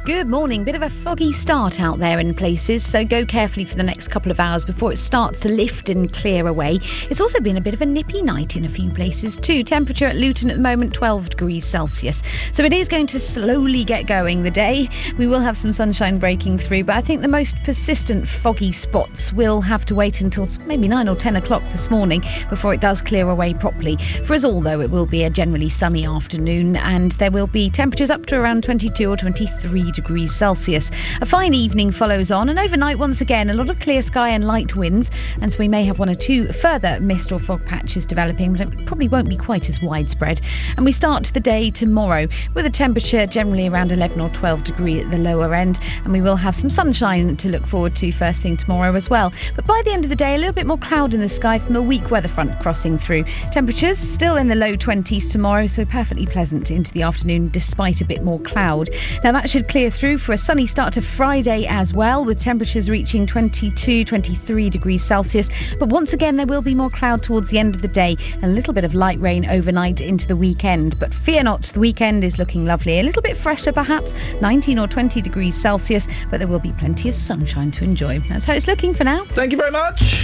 Good morning. Bit of a foggy start out there in places, so go carefully for the next couple of hours before it starts to lift and clear away. It's also been a bit of a nippy night in a few places too. Temperature at Luton at the moment 12 degrees Celsius. So it is going to slowly get going the day. We will have some sunshine breaking through, but I think the most persistent foggy spots will have to wait until maybe 9 or 10 o'clock this morning before it does clear away properly. For us all, though, it will be a generally sunny afternoon, and there will be temperatures up to around 22 or 23 degrees Celsius. A fine evening follows on, and overnight once again a lot of clear sky and light winds, and so we may have one or two further mist or fog patches developing, but it probably won't be quite as widespread. And we start the day tomorrow with a temperature generally around 11 or 12 degrees at the lower end, and we will have some sunshine to look forward to first thing tomorrow as well. But by the end of the day, a little bit more cloud in the sky from a weak weather front crossing through. Temperatures still in the low 20s tomorrow, so perfectly pleasant into the afternoon despite a bit more cloud. Now that should clear through for a sunny start to Friday as well, with temperatures reaching 22, 23 degrees Celsius. But once again, there will be more cloud towards the end of the day and a little bit of light rain overnight into the weekend. But fear not, the weekend is looking lovely. A little bit fresher perhaps, 19 or 20 degrees Celsius, but there will be plenty of sunshine to enjoy. That's how it's looking for now. Thank you very much.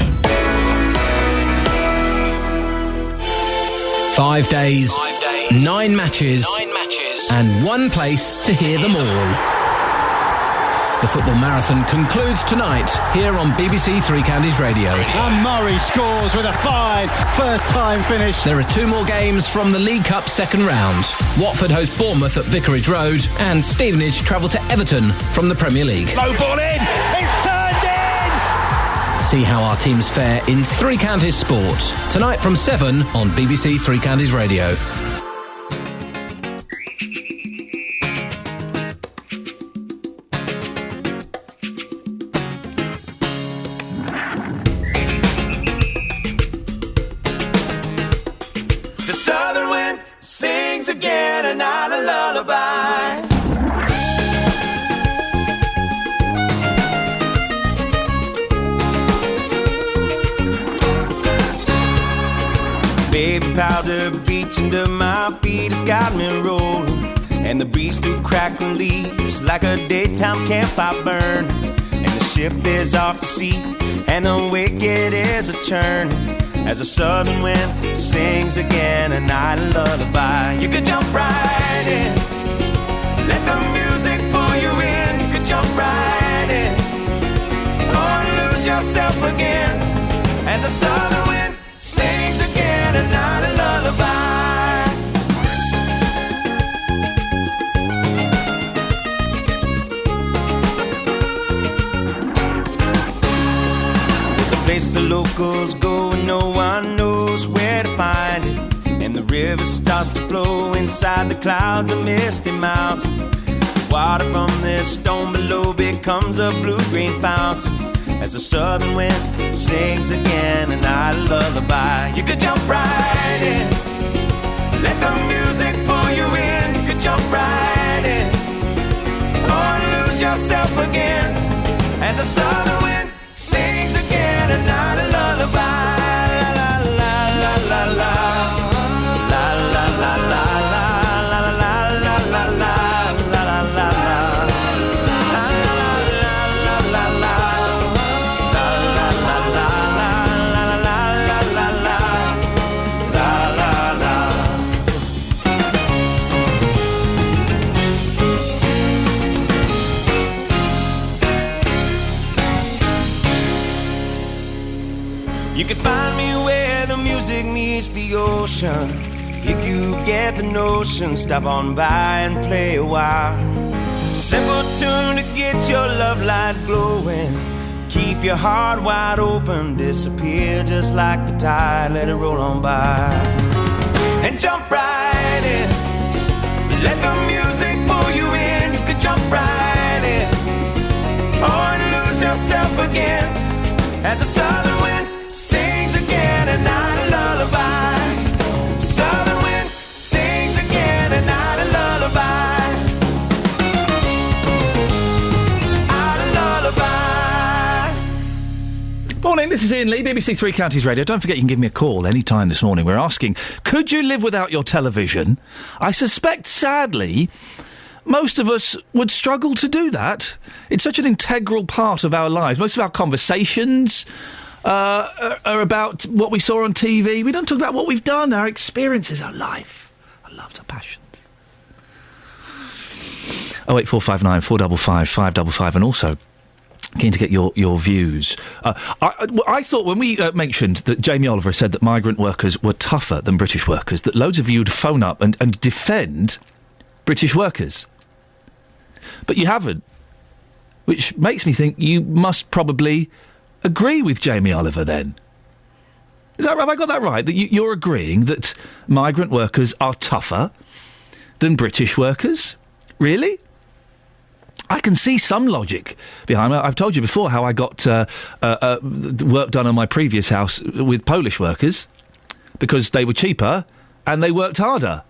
5 days, 9 matches, and one place to hear them all. The football marathon concludes tonight here on BBC Three Counties Radio. And Murray scores with a fine first-time finish. There are 2 more games from the League Cup second round. Watford host Bournemouth at Vicarage Road, and Stevenage travel to Everton from the Premier League. Low ball in, it's turned in! See how our teams fare in Three Counties Sport. Tonight from 7 on BBC Three Counties Radio. Again, and not a lullaby. Baby powder beach under my feet has got me rolling, and the breeze through crackling leaves like a daytime campfire burn. And the ship is off to sea, and the wicked is a churn. As the southern wind sings again a night lullaby. You could jump right in, let the music pull you in. You could jump right in, or lose yourself again. As the southern wind sings again a night lullaby. There's a place the locals go and no one knows where to find it. And the river starts to flow inside the clouds of misty mountain. The water from this stone below becomes a blue-green fountain. as the southern wind sings again a night lullaby. You could jump right in, let the music pull you in. You could jump right in, or lose yourself again as the southern wind sings again a night a lullaby. La la la la la la la la la la la la la la la la la la. You can find me where the music meets the ocean. If you get the notion, stop on by and play a while. Simple tune to get your love light glowing. Keep your heart wide open, disappear just like the tide, let it roll on by. And jump right in, let the music pull you in. You can jump right in, or lose yourself again as the southern wind sings again a night a lullaby. Southern wind sings again a night a lullaby. Morning, this is Iain Lee, BBC Three Counties Radio. Don't forget you can give me a call any time this morning. We're asking, could you live without your television? I suspect, sadly, most of us would struggle to do that. It's such an integral part of our lives. Most of our conversations are about what we saw on TV. We don't talk about what we've done, our experiences, our life, our loves, our passions. 08459 455 555, and also keen to get your views. I thought when we mentioned that Jamie Oliver said that migrant workers were tougher than British workers, that loads of you would phone up and defend British workers. But you haven't, which makes me think you must probably agree with Jamie Oliver then. Have I got that right? That you're agreeing that migrant workers are tougher than British workers? Really? I can see some logic behind it. I've told you before how I got work done on my previous house with Polish workers because they were cheaper and they worked harder.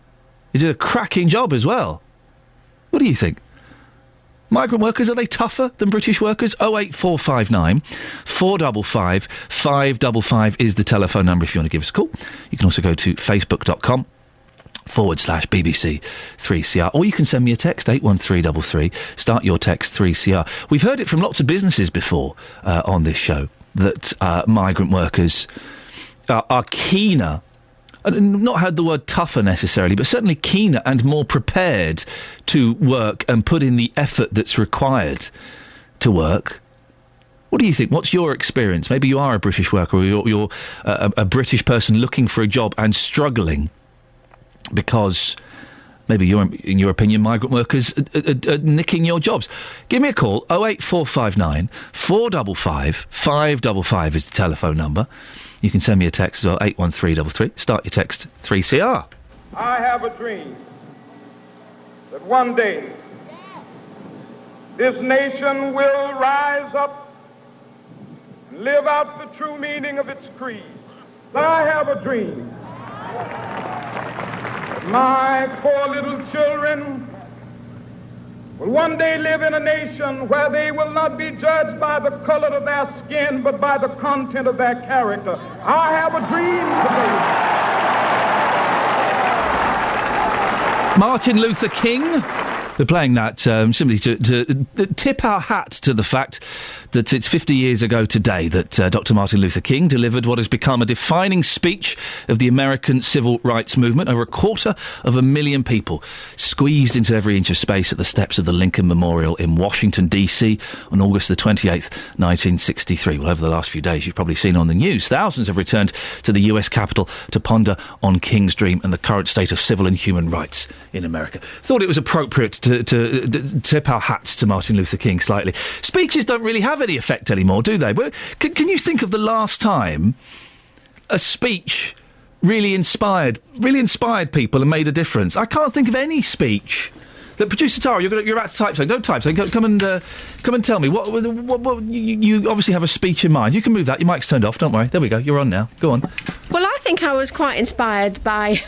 They did a cracking job as well. What do you think? Migrant workers, are they tougher than British workers? 08459 455 555 is the telephone number if you want to give us a call. You can also go to facebook.com/BBC 3CR, or you can send me a text 81333. Start your text 3CR. We've heard it from lots of businesses before on this show that migrant workers are keener. I've not heard the word tougher necessarily, but certainly keener and more prepared to work and put in the effort that's required to work. What do you think? What's your experience? Maybe you are a British worker, or you're a British person looking for a job and struggling because maybe in your opinion, migrant workers are nicking your jobs. Give me a call, 08459 455 555 is the telephone number. You can send me a text as well, 81333. Start your text 3CR. I have a dream that one day this nation will rise up and live out the true meaning of its creed. I have a dream that my poor little children will one day live in a nation where they will not be judged by the color of their skin, but by the content of their character. I have a dream today. Martin Luther King. We're playing that simply to tip our hat to the fact that it's 50 years ago today that Dr. Martin Luther King delivered what has become a defining speech of the American civil rights movement. Over 250,000 people squeezed into every inch of space at the steps of the Lincoln Memorial in Washington, D.C. on August the 28th, 1963. Well, over the last few days, you've probably seen on the news, thousands have returned to the US Capitol to ponder on King's dream and the current state of civil and human rights in America. Thought it was appropriate to tip our hats to Martin Luther King slightly. Speeches don't really have any effect anymore, do they? Can you think of the last time a speech really inspired people and made a difference? I can't think of any speech Producer Tara, you're about to type something. Don't type something. Come and tell me. What you obviously have a speech in mind. You can move that. Your mic's turned off. Don't worry. There we go. You're on now. Go on. Well, I think I was quite inspired by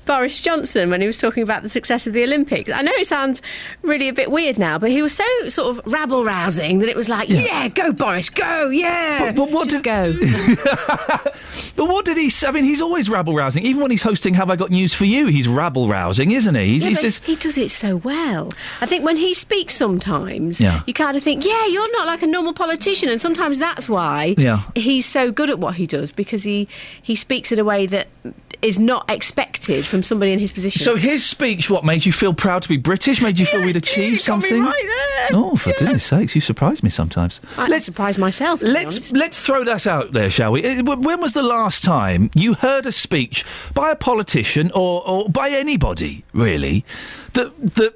Boris Johnson when he was talking about the success of the Olympics. I know it sounds really a bit weird now, but he was so sort of rabble-rousing that it was like, yeah go Boris, go, yeah, but what just go. But what did he say? I mean, he's always rabble-rousing. Even when he's hosting Have I Got News For You, he's rabble-rousing, isn't he? He does it so well. I think when he speaks sometimes, you kind of think, yeah, you're not like a normal politician, and sometimes that's why he's so good at what he does, because he speaks in a way that is not expected from somebody in his position. So his speech, what, made you feel proud to be British? Made you feel we'd achieved something? Right there. Oh, for goodness sakes, you surprise me sometimes. Let's surprise myself. Let's throw that out there, shall we? When was the last time you heard a speech by a politician or by anybody, really, that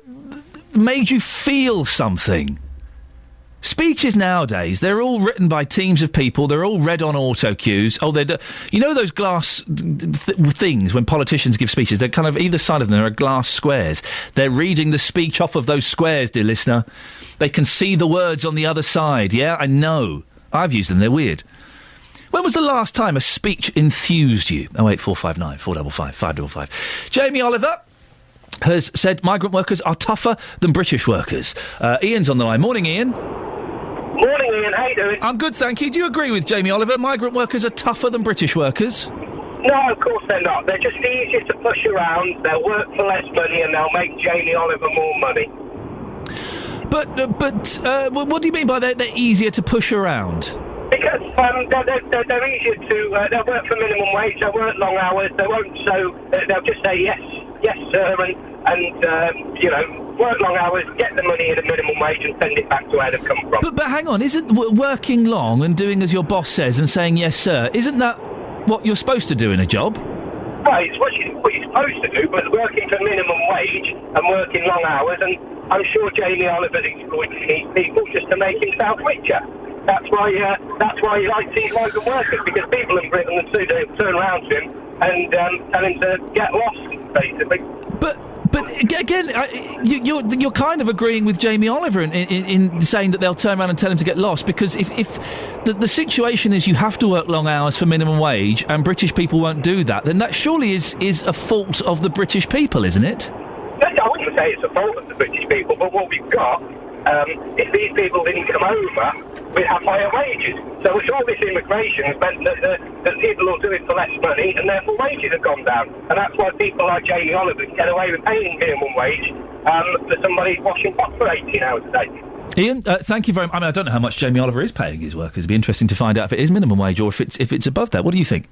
made you feel something? Speeches nowadays, they're all written by teams of people. They're all read on auto cues. Oh, you know those glass things when politicians give speeches? They're kind of either side of them. There are glass squares. They're reading the speech off of those squares, dear listener. They can see the words on the other side. Yeah, I know. I've used them. They're weird. When was the last time a speech enthused you? 08459 455 555. Jamie Oliver has said migrant workers are tougher than British workers. Ian's on the line. Morning, Ian. Morning, Ian. How you doing? I'm good, thank you. Do you agree with Jamie Oliver? Migrant workers are tougher than British workers? No, of course they're not. They're just easier to push around. They'll work for less money and they'll make Jamie Oliver more money. But what do you mean by they're easier to push around? Because they're easier to... they'll work for minimum wage, they'll work long hours, they won't they'll just say yes, sir, and work long hours, get the money at a minimum wage and send it back to where they've come from. But hang on, isn't working long and doing as your boss says and saying yes, sir, isn't that what you're supposed to do in a job? Well, it's what you're supposed to do, but working for minimum wage and working long hours, and I'm sure Jamie Oliver's exploiting these people just to make himself richer. That's why he likes these migrant workers, because people in Britain will turn around to him and tell him to get lost, basically. But again, you're kind of agreeing with Jamie Oliver in saying that they'll turn around and tell him to get lost, because if the situation is you have to work long hours for minimum wage and British people won't do that, then that surely is a fault of the British people, isn't it? I wouldn't say it's a fault of the British people, but what we've got, if these people didn't come over, we'd have higher wages. So all this immigration has meant that people will do it for less money, and therefore wages have gone down. And that's why people like Jamie Oliver get away with paying minimum wage for somebody washing pots for 18 hours a day. Ian, thank you very much. I mean, I don't know how much Jamie Oliver is paying his workers. It'd be interesting to find out if it is minimum wage or if it's above that. What do you think?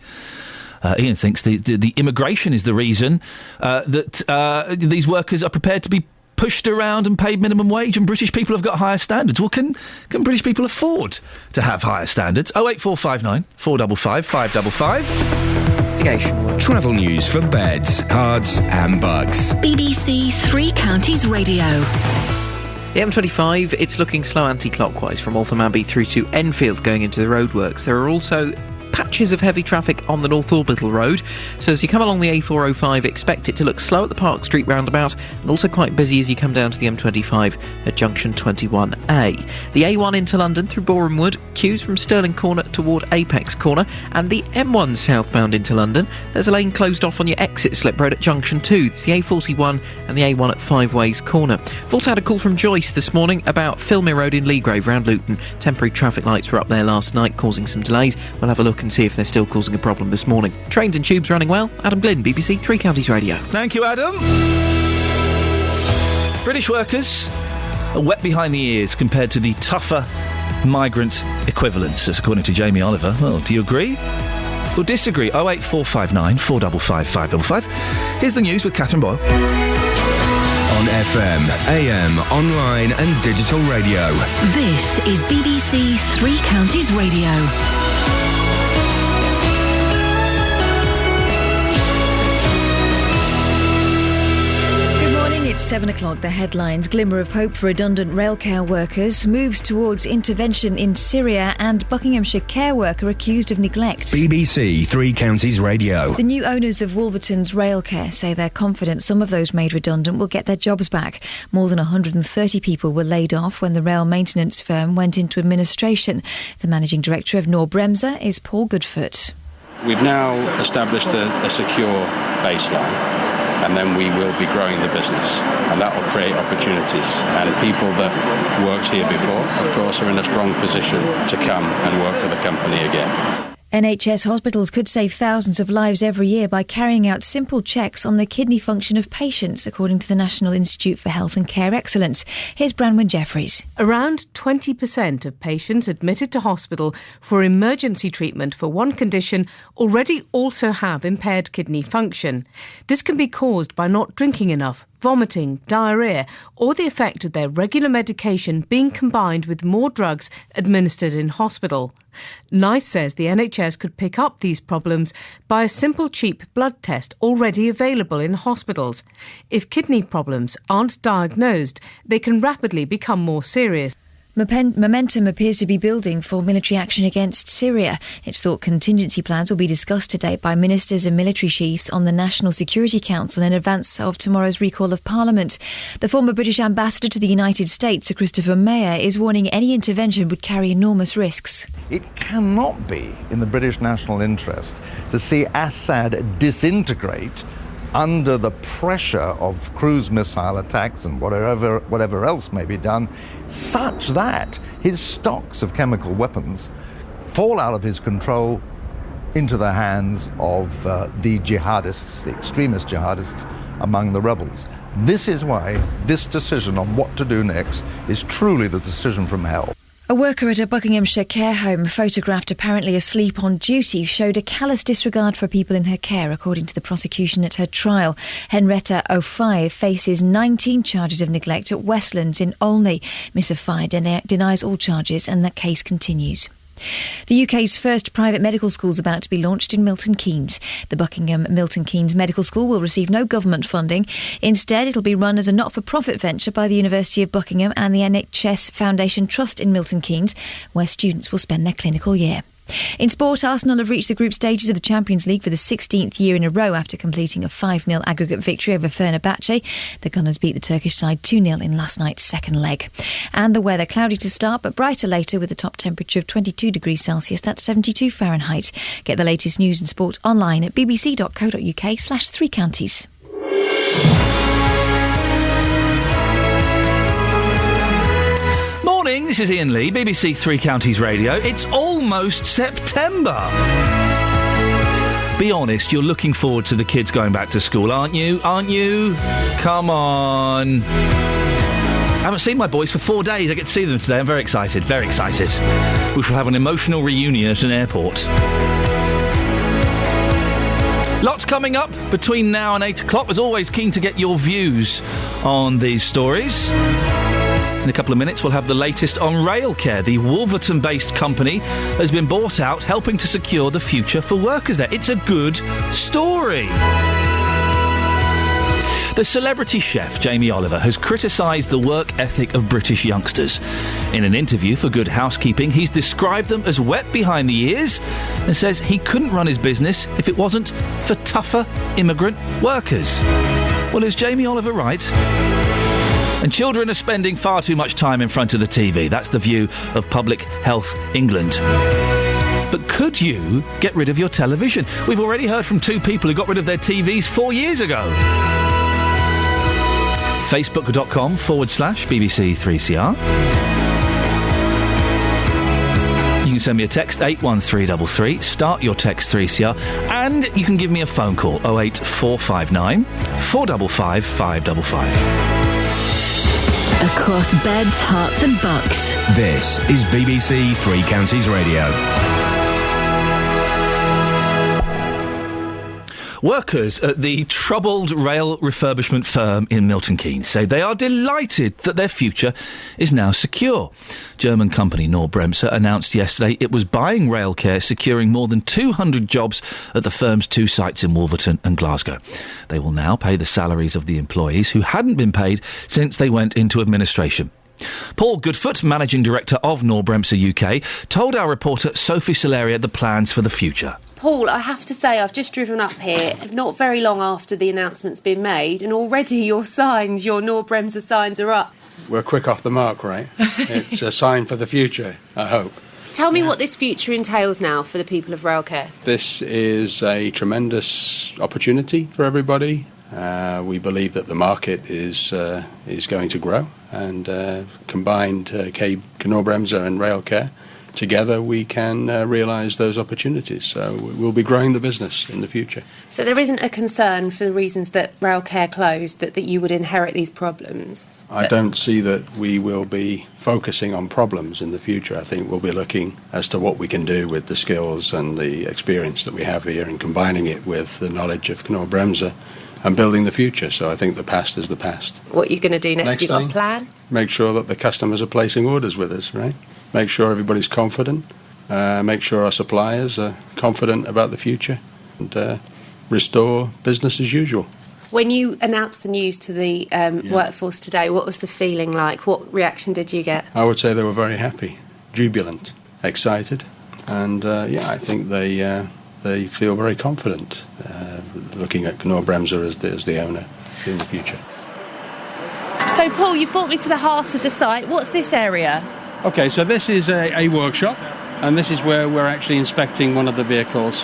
Ian thinks the immigration is the reason that these workers are prepared to be pushed around and paid minimum wage, and British people have got higher standards. Well, can British people afford to have higher standards? 08459 455 555. Travel news for beds, cards and bugs. BBC Three Counties Radio. The M25, it's looking slow anti-clockwise from Waltham Abbey through to Enfield going into the roadworks. There are also patches of heavy traffic on the North Orbital Road, so as you come along the A405, expect it to look slow at the Park Street roundabout and also quite busy as you come down to the M25 at junction 21A. The A1 into London through Boreham Wood, queues from Stirling Corner toward Apex Corner, and the M1 southbound into London, there's a lane closed off on your exit slip road at junction 2. It's the A41 and the A1 at Five Ways Corner. We've also had a call from Joyce this morning about Filmere Road in Leagrave round Luton. Temporary traffic lights were up there last night causing some delays. We'll have a look and see if they're still causing a problem this morning. Trains and tubes running well. Adam Glynn, BBC Three Counties Radio. Thank you, Adam. British workers are wet behind the ears compared to the tougher migrant equivalents, as according to Jamie Oliver. Well, do you agree or disagree? 08459 455 555. Here's the news with Catherine Boyle. On FM, AM, online and digital radio. This is BBC Three Counties Radio. It's 7 o'clock, the headlines. Glimmer of hope for redundant railcare workers, moves towards intervention in Syria, and Buckinghamshire care worker accused of neglect. BBC Three Counties Radio. The new owners of Wolverton's Railcare say they're confident some of those made redundant will get their jobs back. More than 130 people were laid off when the rail maintenance firm went into administration. The managing director of Nor Bremser is Paul Goodfoot. We've now established a secure baseline, and then we will be growing the business, and that will create opportunities. And people that worked here before, of course, are in a strong position to come and work for the company again. NHS hospitals could save thousands of lives every year by carrying out simple checks on the kidney function of patients, according to the National Institute for Health and Care Excellence. Here's Branwen Jeffries. Around 20% of patients admitted to hospital for emergency treatment for one condition already also have impaired kidney function. This can be caused by not drinking enough, vomiting, diarrhoea, or the effect of their regular medication being combined with more drugs administered in hospital. NICE says the NHS could pick up these problems by a simple, cheap blood test already available in hospitals. If kidney problems aren't diagnosed, they can rapidly become more serious. Momentum appears to be building for military action against Syria. It's thought contingency plans will be discussed today by ministers and military chiefs on the National Security Council in advance of tomorrow's recall of Parliament. The former British ambassador to the United States, Sir Christopher Mayer, is warning any intervention would carry enormous risks. It cannot be in the British national interest to see Assad disintegrate under the pressure of cruise missile attacks and whatever else may be done, such that his stocks of chemical weapons fall out of his control into the hands of the jihadists, the extremist jihadists among the rebels. This is why this decision on what to do next is truly the decision from hell. A worker at a Buckinghamshire care home, photographed apparently asleep on duty, showed a callous disregard for people in her care, according to the prosecution at her trial. Henrietta O'Fire faces 19 charges of neglect at Westlands in Olney. Miss O'Fire denies all charges, and that case continues. The UK's first private medical school is about to be launched in Milton Keynes. The Buckingham Milton Keynes Medical School will receive no government funding. Instead, it'll be run as a not-for-profit venture by the University of Buckingham and the NHS Foundation Trust in Milton Keynes, where students will spend their clinical year. In sport, Arsenal have reached the group stages of the Champions League for the 16th year in a row after completing a 5-0 aggregate victory over Fenerbahce. The Gunners beat the Turkish side 2-0 in last night's second leg. And the weather, cloudy to start but brighter later with a top temperature of 22 degrees Celsius, that's 72 Fahrenheit. Get the latest news and sport online at bbc.co.uk/3 counties. Morning, this is Iain Lee, BBC Three Counties Radio. It's almost September. Be honest, you're looking forward to the kids going back to school, aren't you? Aren't you? Come on. I haven't seen my boys for 4 days. I get to see them today. I'm very excited, very excited. We shall have an emotional reunion at an airport. Lots coming up between now and 8 o'clock. As always, keen to get your views on these stories. In a couple of minutes, we'll have the latest on Railcare. The Wolverton-based company has been bought out, helping to secure the future for workers there. It's a good story. The celebrity chef Jamie Oliver has criticised the work ethic of British youngsters. In an interview for Good Housekeeping, he's described them as wet behind the ears and says he couldn't run his business if it wasn't for tougher immigrant workers. Well, is Jamie Oliver right? And children are spending far too much time in front of the TV. That's the view of Public Health England. But could you get rid of your television? We've already heard from 2 people who got rid of their TVs 4 years ago. Facebook.com/BBC3CR. You can send me a text, 81333. Start your text 3CR. And you can give me a phone call, 08459 455 555. Across beds, hearts and bucks. This is BBC Three Counties Radio. Workers at the troubled rail refurbishment firm in Milton Keynes say they are delighted that their future is now secure. German company Knorr-Bremse announced yesterday it was buying Railcare, securing more than 200 jobs at the firm's 2 sites in Wolverton and Glasgow. They will now pay the salaries of the employees who hadn't been paid since they went into administration. Paul Goodfoot, Managing Director of Knorr-Bremse UK, told our reporter Sophie Solaria the plans for the future. Paul, I have to say, I've just driven up here, not very long after the announcement's been made, and already your Knorr-Bremse signs are up. We're quick off the mark, right? It's a sign for the future, I hope. Tell me what this future entails now for the people of Railcare. This is a tremendous opportunity for everybody. We believe that the market is going to grow, and combined Knorr-Bremse and Railcare, together we can realise those opportunities. So we'll be growing the business in the future. So there isn't a concern for the reasons that Railcare closed, that you would inherit these problems? I don't see that we will be focusing on problems in the future. I think we'll be looking as to what we can do with the skills and the experience that we have here and combining it with the knowledge of Knorr-Bremse and building the future. So I think the past is the past. What are you going to do next? Have you got a thing, plan? Make sure that the customers are placing orders with us, right? Make sure everybody's confident. Make sure our suppliers are confident about the future, and restore business as usual. When you announced the news to the workforce today, what was the feeling like? What reaction did you get? I would say they were very happy, jubilant, excited, and I think they feel very confident looking at Knorr-Bremse as the owner in the future. So, Paul, you've brought me to the heart of the site. What's this area? Okay, so this is a workshop, and this is where we're actually inspecting one of the vehicles.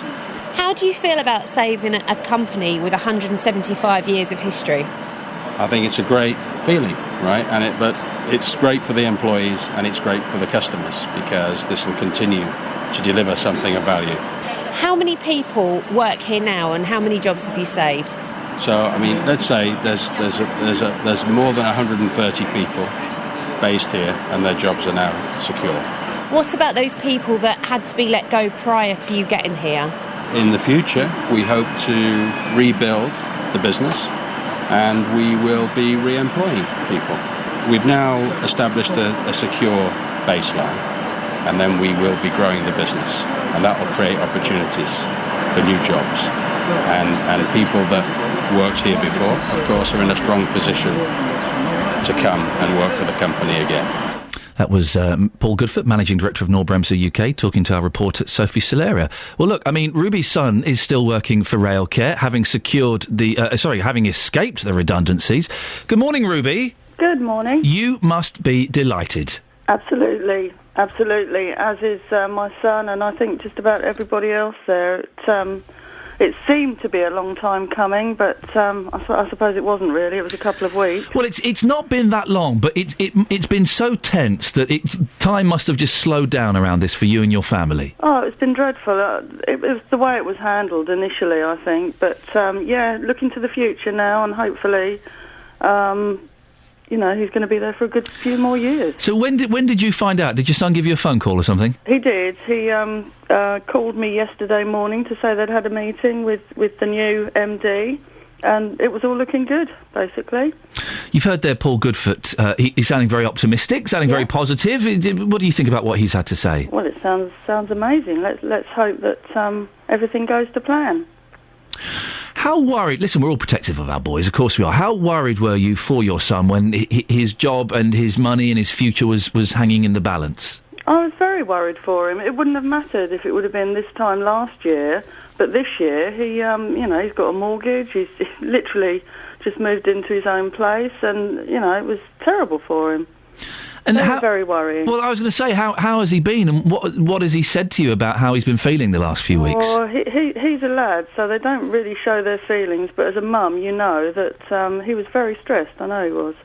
How do you feel about saving a company with 175 years of history? I think it's a great feeling, right? But it's great for the employees and it's great for the customers, because this will continue to deliver something of value. How many people work here now, and how many jobs have you saved? So, I mean, let's say there's more than 130 people based here, and their jobs are now secure. What about those people that had to be let go prior to you getting here? In the future, we hope to rebuild the business, and we will be re-employing people. We've now established a secure baseline, and then we will be growing the business, and that will create opportunities for new jobs. And people that worked here before, of course, are in a strong position to come and work for the company again. That was Paul Goodfoot, Managing Director of Knorr-Bremse UK, talking to our reporter Sophie Solaria. Well, look, I mean, Ruby's son is still working for Railcare, having having escaped the redundancies. Good morning, Ruby. Good morning. You must be delighted. Absolutely, as is my son, and I think just about everybody else there. It seemed to be a long time coming, but I suppose it wasn't really. It was a couple of weeks. Well, it's not been that long, but it's been so tense that time must have just slowed down around this for you and your family. Oh, it's been dreadful. It was the way it was handled initially, I think. But, looking to the future now, and hopefully, he's going to be there for a good few more years. So when did you find out? Did your son give you a phone call or something? He did. He called me yesterday morning to say they'd had a meeting with the new MD, and it was all looking good, basically. You've heard there Paul Goodfoot. He's sounding very optimistic, sounding very positive. What do you think about what he's had to say? Well, it sounds amazing. Let's hope that everything goes to plan. How worried... Listen, we're all protective of our boys, of course we are. How worried were you for your son when his job and his money and his future was hanging in the balance? I was very worried for him. It wouldn't have mattered if it would have been this time last year, but this year, he's got a mortgage, he's literally just moved into his own place, and, it was terrible for him. And very worrying. Well, I was going to say, how has he been, and what has he said to you about how he's been feeling the last few weeks? Oh, he's a lad, so they don't really show their feelings, but as a mum, you know that he was very stressed. I know he was.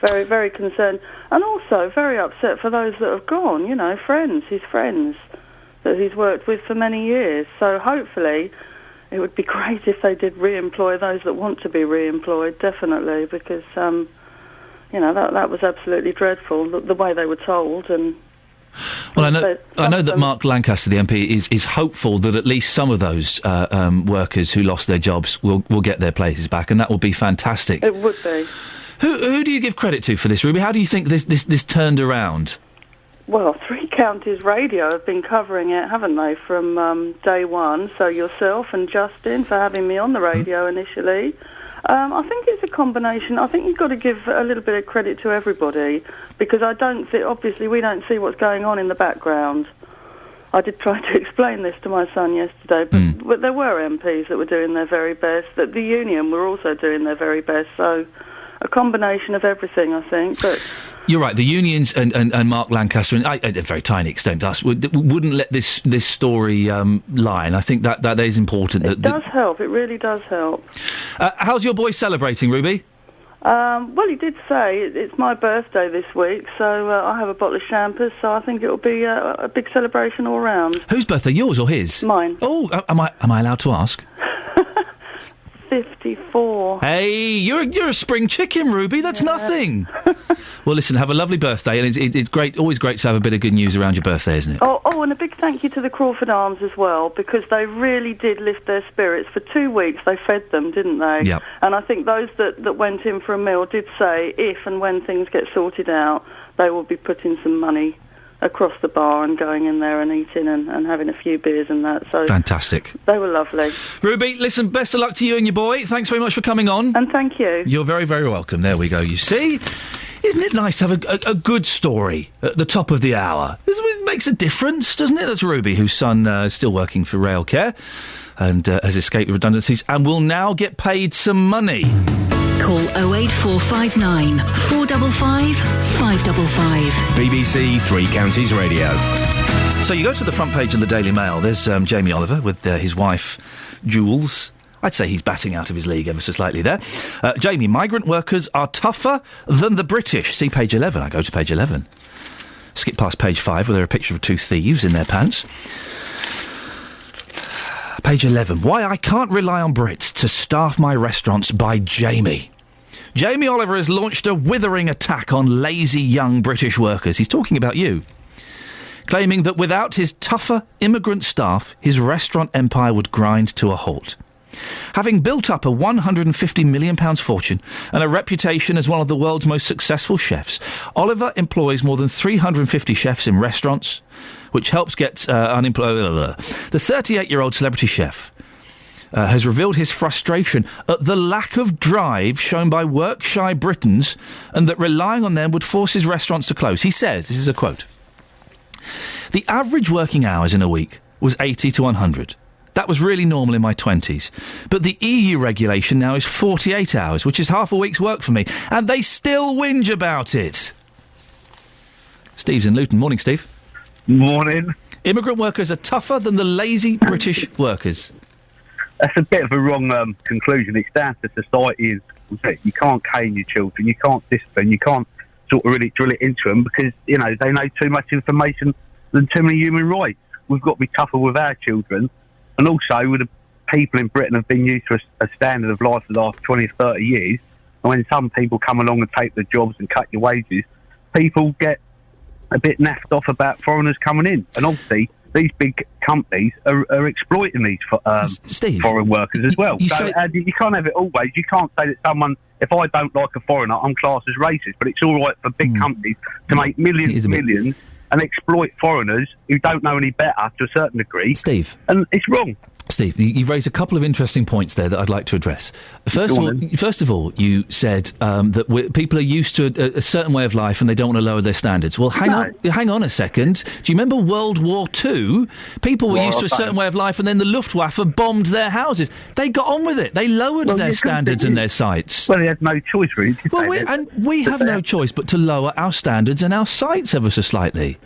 Very, very concerned. And also very upset for those that have gone, his friends that he's worked with for many years. So hopefully it would be great if they did re-employ those that want to be re-employed, definitely, because... that was absolutely dreadful, the way they were told. And Well, I know that Mark Lancaster, the MP, is hopeful that at least some of those workers who lost their jobs will get their places back, and that would be fantastic. It would be. Who do you give credit to for this, Ruby? How do you think this turned around? Well, Three Counties Radio have been covering it, haven't they, from day one? So yourself and Justin for having me on the radio initially. I think it's a combination. I think you've got to give a little bit of credit to everybody, because obviously we don't see what's going on in the background. I did try to explain this to my son yesterday, but there were MPs that were doing their very best, that the union were also doing their very best, so a combination of everything, I think. But you're right, the unions and Mark Lancaster, and at a very tiny extent us, wouldn't let this story lie, and I think that is important. It does help, it really does help. How's your boy celebrating, Ruby? Well, he did say it's my birthday this week, so I have a bottle of champagne, so I think it'll be a big celebration all round. Whose birthday, yours or his? Mine. Oh, am I allowed to ask? 54. Hey, you're a spring chicken, Ruby. That's nothing. Well, listen, have a lovely birthday, and it's great, always great to have a bit of good news around your birthday, isn't it? Oh, and a big thank you to the Crawford Arms as well, because they really did lift their spirits. For 2 weeks they fed them, didn't they? Yep. And I think those that went in for a meal did say if and when things get sorted out, they will be putting some money across the bar and going in there and eating and having a few beers and that. So fantastic. They were lovely. Ruby, listen, best of luck to you and your boy. Thanks very much for coming on. And thank you. You're very, very welcome. There we go, you see. Isn't it nice to have a good story at the top of the hour? It makes a difference, doesn't it? That's Ruby, whose son is still working for Railcare and has escaped redundancies and will now get paid some money. Call 08459 455 555. BBC Three Counties Radio. So you go to the front page of the Daily Mail. There's Jamie Oliver with his wife, Jules. I'd say he's batting out of his league ever so slightly there. Jamie, migrant workers are tougher than the British. See page 11. I go to page 11. Skip past page 5 where there are a picture of two thieves in their pants. Page 11. Why I can't rely on Brits to staff my restaurants by Jamie. Jamie Oliver has launched a withering attack on lazy young British workers. He's talking about you. Claiming that without his tougher immigrant staff, his restaurant empire would grind to a halt. Having built up a £150 million fortune and a reputation as one of the world's most successful chefs, Oliver employs more than 350 chefs in restaurants, which helps get unemployed. The 38-year-old celebrity chef has revealed his frustration at the lack of drive shown by work-shy Britons and that relying on them would force his restaurants to close. He says, this is a quote, "The average working hours in a week was 80 to 100. That was really normal in my 20s. But the EU regulation now is 48 hours, which is half a week's work for me. And they still whinge about it." Steve's in Luton. Morning, Steve. Morning. Immigrant workers are tougher than the lazy British workers. That's a bit of a wrong conclusion. It's down to society. You can't cane your children. You can't discipline. You can't sort of really drill it into them because, you know, they know too much information and too many human rights. We've got to be tougher with our children. And also, with the people in Britain have been used to a standard of life for the last 20 or 30 years, and when some people come along and take the jobs and cut your wages, people get a bit naffed off about foreigners coming in. And obviously, these big companies are exploiting these foreign workers as well. You can't have it always. You can't say that someone, if I don't like a foreigner, I'm classed as racist, but it's all right for big companies to make millions and millions and exploit foreigners who don't know any better to a certain degree. Steve. And it's wrong. Steve, you've raised a couple of interesting points there that I'd like to address. First of all, you said that people are used to a certain way of life and they don't want to lower their standards. Well, hang on a second. Do you remember World War II? People were used to a certain way of life and then the Luftwaffe bombed their houses. They got on with it. They lowered their standards and their sites. Well, they had no choice, really. We have no choice but to lower our standards and our sites ever so slightly.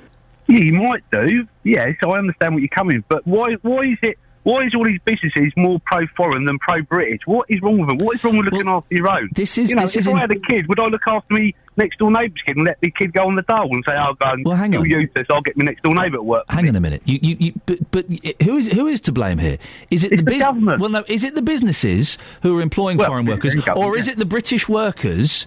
Yeah, you might do. Yes, I understand what you're coming with. But why is all these businesses more pro-foreign than pro-British? What is wrong with them? What is wrong with looking after your own? If I had a kid, would I look after me next-door neighbour's kid and let the kid go on the dole and say, "I'll go and do useless, I'll get my next-door neighbour to work"? Hang on a minute. But who is to blame here? Is it the government? Well, no. Is it the businesses who are employing foreign workers, or is it the British workers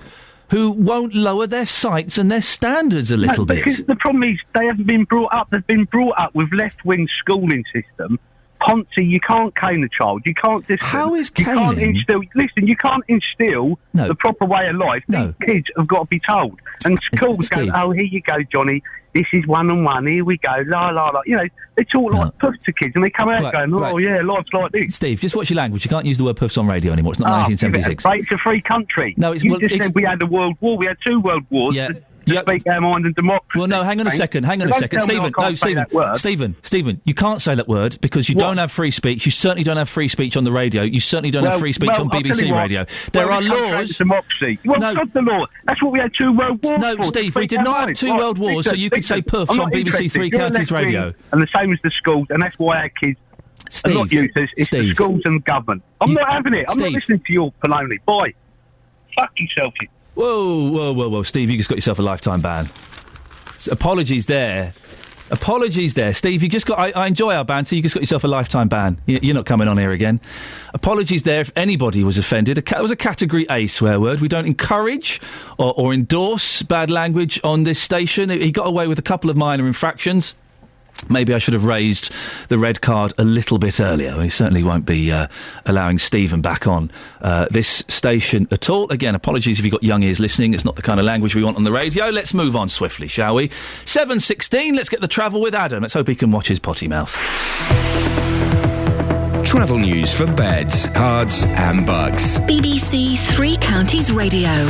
who won't lower their sights and their standards a little bit. Because the problem is they haven't been brought up. They've been brought up with left-wing schooling system. Ponty, you can't cane a child. You can't discipline. How is caning? You can't instill. Listen, you can't instill the proper way of life. No. These kids have got to be told. And schools go, "Oh, here you go, Johnny. This is 1-on-1. Here we go. La la la." You know, they talk like puffs to kids, and they come out going, "Oh yeah, life's like this." Steve, just watch your language. You can't use the word puffs on radio anymore. It's not 1976. It's a free country. No, it's you just said we had a world war. We had 2 world wars. Yeah. To speak our mind and democracy. Well, no, hang on a second. Stephen, you can't say that word because you don't have free speech. You certainly don't have free speech on the radio. You certainly don't have free speech on BBC radio. There are laws. Democracy. Well, stop the law. That's what we had 2 world wars. No, Steve, we did not have 2 world wars, so you could say puffs on BBC Three Counties radio. And the same as the schools, and that's why our kids are not useless. It's the schools and government. I'm not having it. I'm not listening to your baloney. Bye. Fuck yourself, you. Whoa, Steve, you just got yourself a lifetime ban. Apologies there, Steve. You just got. I enjoy our banter. You just got yourself a lifetime ban. You're not coming on here again. Apologies there if anybody was offended. It was a Category A swear word. We don't encourage or endorse bad language on this station. He got away with a couple of minor infractions. Maybe I should have raised the red card a little bit earlier. We certainly won't be allowing Stephen back on this station at all. Again, apologies if you've got young ears listening. It's not the kind of language we want on the radio. Let's move on swiftly, shall we? 7:16, let's get the travel with Adam. Let's hope he can watch his potty mouth. Travel news for beds, cards and bugs. BBC Three Counties Radio.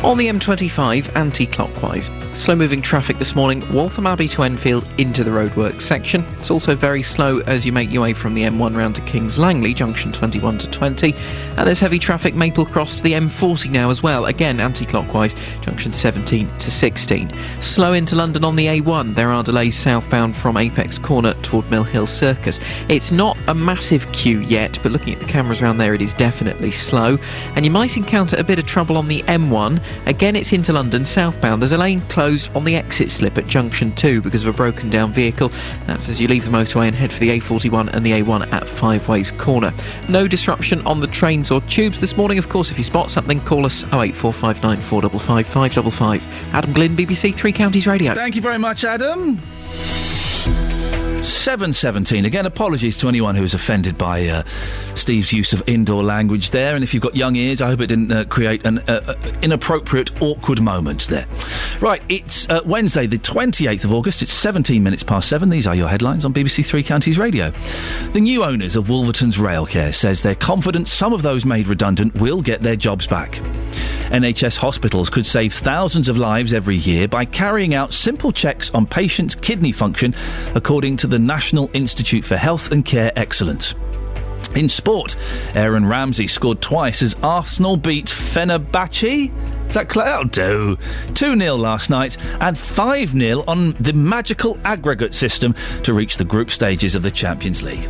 On the M25, anti-clockwise. Slow-moving traffic this morning, Waltham Abbey to Enfield into the roadworks section. It's also very slow as you make your way from the M1 round to Kings Langley, junction 21 to 20. And there's heavy traffic Maple Cross to the M40 now as well. Again, anti-clockwise, junction 17 to 16. Slow into London on the A1. There are delays southbound from Apex Corner toward Mill Hill Circus. It's not a massive queue yet, but looking at the cameras around there, it is definitely slow. And you might encounter a bit of trouble on the M1. Again, it's into London southbound. There's a lane closed on the exit slip at junction 2 because of a broken down vehicle. That's as you leave the motorway and head for the A41 and the A1 at Five Ways Corner. No disruption on the trains or tubes this morning. Of course, if you spot something, call us 08459 455 555. Adam Glynn, BBC Three Counties Radio. Thank you very much, Adam. 7:17. Again, apologies to anyone who was offended by Steve's use of indoor language there. And if you've got young ears, I hope it didn't create an inappropriate, awkward moment there. Right, it's Wednesday, the 28th of August. It's 17 minutes past 7. These are your headlines on BBC Three Counties Radio. The new owners of Wolverton's Railcare says they're confident some of those made redundant will get their jobs back. NHS hospitals could save thousands of lives every year by carrying out simple checks on patients' kidney function, according to the National Institute for Health and Care Excellence. In sport, Aaron Ramsey scored twice as Arsenal beat Fenerbahce. Is that clear? That'll do. 2-0 last night and 5-0 on the magical aggregate system to reach the group stages of the Champions League.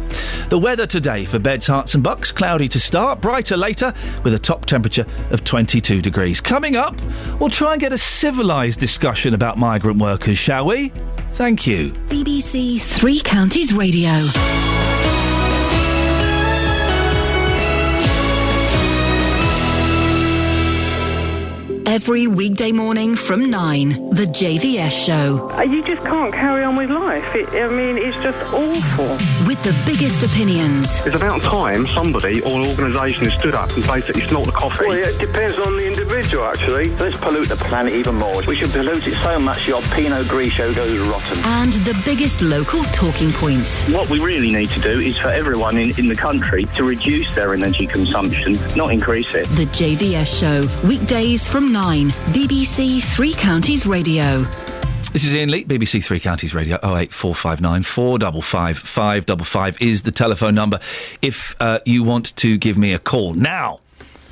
The weather today for Beds, Herts and Bucks, cloudy to start, brighter later with a top temperature of 22 degrees. Coming up, we'll try and get a civilised discussion about migrant workers, shall we? Thank you. BBC Three Counties Radio. Every weekday morning from 9, the JVS Show. You just can't carry on with life. It's just awful. With the biggest opinions. It's about time somebody or an organisation stood up and basically snort the coffee. Well, it depends on the individual, actually. Let's pollute the planet even more. We should pollute it so much your Pinot Grigio goes rotten. And the biggest local talking points. What we really need to do is for everyone in the country to reduce their energy consumption, not increase it. The JVS Show, weekdays from 9, BBC Three Counties Radio. This is Iain Lee, BBC Three Counties Radio. 08459 455 555 is the telephone number if you want to give me a call. Now,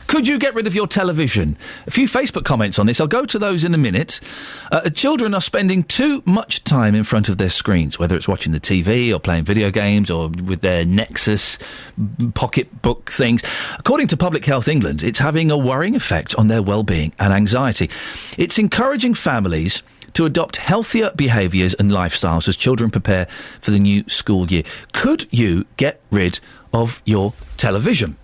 could you get rid of your television? A few Facebook comments on this. I'll go to those in a minute. Children are spending too much time in front of their screens, whether it's watching the TV or playing video games or with their Nexus pocketbook things. According to Public Health England, it's having a worrying effect on their well-being and anxiety. It's encouraging families to adopt healthier behaviours and lifestyles as children prepare for the new school year. Could you get rid of your television?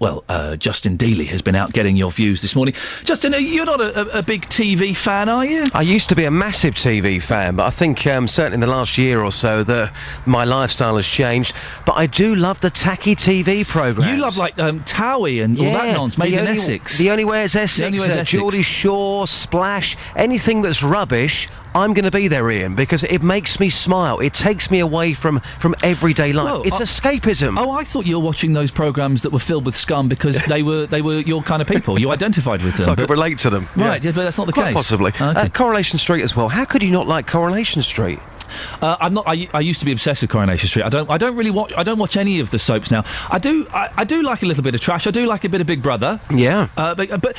Well, Justin Dealey has been out getting your views this morning. Justin, you're not a big TV fan, are you? I used to be a massive TV fan, but I think certainly in the last year or so that my lifestyle has changed. But I do love the tacky TV programmes. You love, like, Towie and all that nonsense, Made in Essex. The Only Way is Essex, The Only Way is Essex. Geordie Shore, Splash, anything that's rubbish, I'm going to be there, Ian, because it makes me smile. It takes me away from everyday life. Whoa, it's escapism. Oh, I thought you were watching those programmes that were filled with scum because they were your kind of people. You identified with them. So I could relate to them. Right, yeah, but that's not the Quite case. possibly. Okay. Coronation Street as well. How could you not like Coronation Street? I'm not. I used to be obsessed with Coronation Street. I don't really watch. I don't watch any of the soaps now. I do like a little bit of trash. I do like a bit of Big Brother. Yeah. But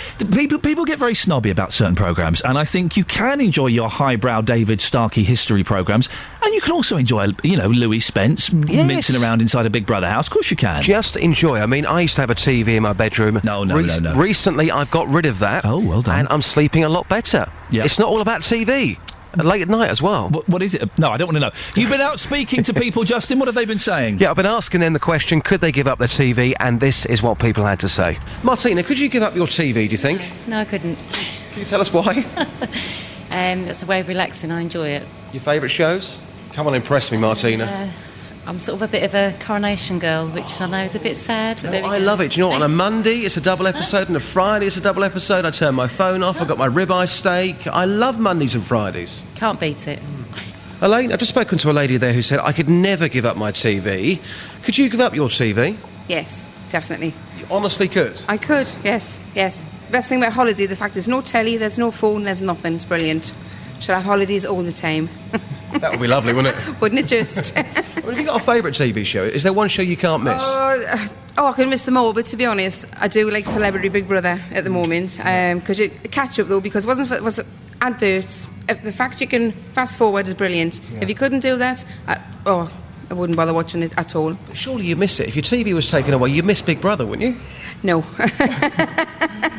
people get very snobby about certain programmes, and I think you can enjoy your highbrow David Starkey history programmes, and you can also enjoy, Louis Spence mincing around inside a Big Brother house. Of course you can. Just enjoy. I mean, I used to have a TV in my bedroom. No. Recently, I've got rid of that. Oh, well done. And I'm sleeping a lot better. Yeah. It's not all about TV. Late at night as well. What is it? No, I don't want to know. You've been out speaking to people, Justin. What have they been saying? Yeah, I've been asking them the question, could they give up their TV? And this is what people had to say. Martina, could you give up your TV, do you think? No, I couldn't. Can you tell us why? That's a way of relaxing. I enjoy it. Your favourite shows? Come on, impress me, Martina. I'm sort of a bit of a Coronation girl, which I know is a bit sad. But I love it. Do you know what? On a Monday, it's a double episode, and a Friday, it's a double episode. I turn my phone off. I've got my ribeye steak. I love Mondays and Fridays. Can't beat it. Elaine, I've just spoken to a lady there who said, I could never give up my TV. Could you give up your TV? Yes, definitely. You honestly could? I could, yes. Best thing about holiday, the fact there's no telly, there's no phone, there's nothing. It's brilliant. Should have holidays all the time. That would be lovely, wouldn't it? Wouldn't it just? Have you got a favourite TV show? Is there one show you can't miss? I can miss them all, but to be honest, I do like Celebrity Big Brother at the moment. Because you catch up, though, because it was adverts. The fact you can fast forward is brilliant. Yeah. If you couldn't do that, I wouldn't bother watching it at all. Surely you miss it. If your TV was taken away, you'd miss Big Brother, wouldn't you? No.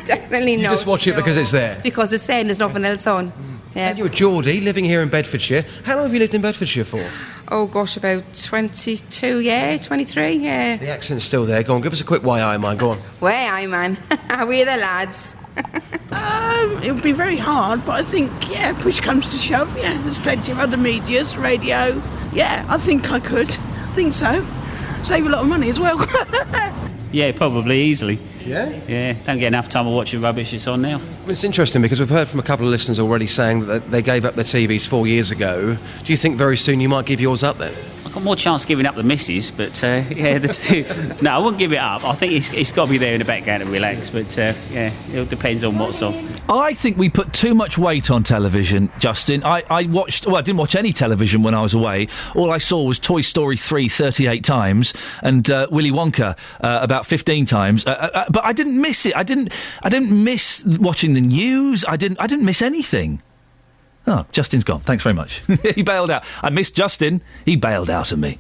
Definitely you not. Just watch it because it's there? Because it's there and there's nothing else on. Yeah. And you're a Geordie, living here in Bedfordshire. How long have you lived in Bedfordshire for? Oh, gosh, about 22, 23, yeah. The accent's still there. Go on, give us a quick why, man. Go on. Why, man? We're the lads. It would be very hard, but I think, push comes to shove, there's plenty of other medias, radio. Yeah, I think I could. I think so. Save a lot of money as well. Yeah, probably, easily. Yeah? Yeah, don't get enough time of watching rubbish it's on now. Well, it's interesting because we've heard from a couple of listeners already saying that they gave up their TVs 4 years ago. Do you think very soon you might give yours up then? I've got more chance of giving up the missus, but the two... No, I wouldn't give it up. I think it's got to be there in the background to relax, but it depends on what's on. I think we put too much weight on television, Justin. I didn't watch any television when I was away. All I saw was Toy Story 3 38 times and Willy Wonka about 15 times. But I didn't miss it. I didn't miss watching the news. I didn't miss anything. Oh, Justin's gone. Thanks very much. He bailed out. I missed Justin. He bailed out of me.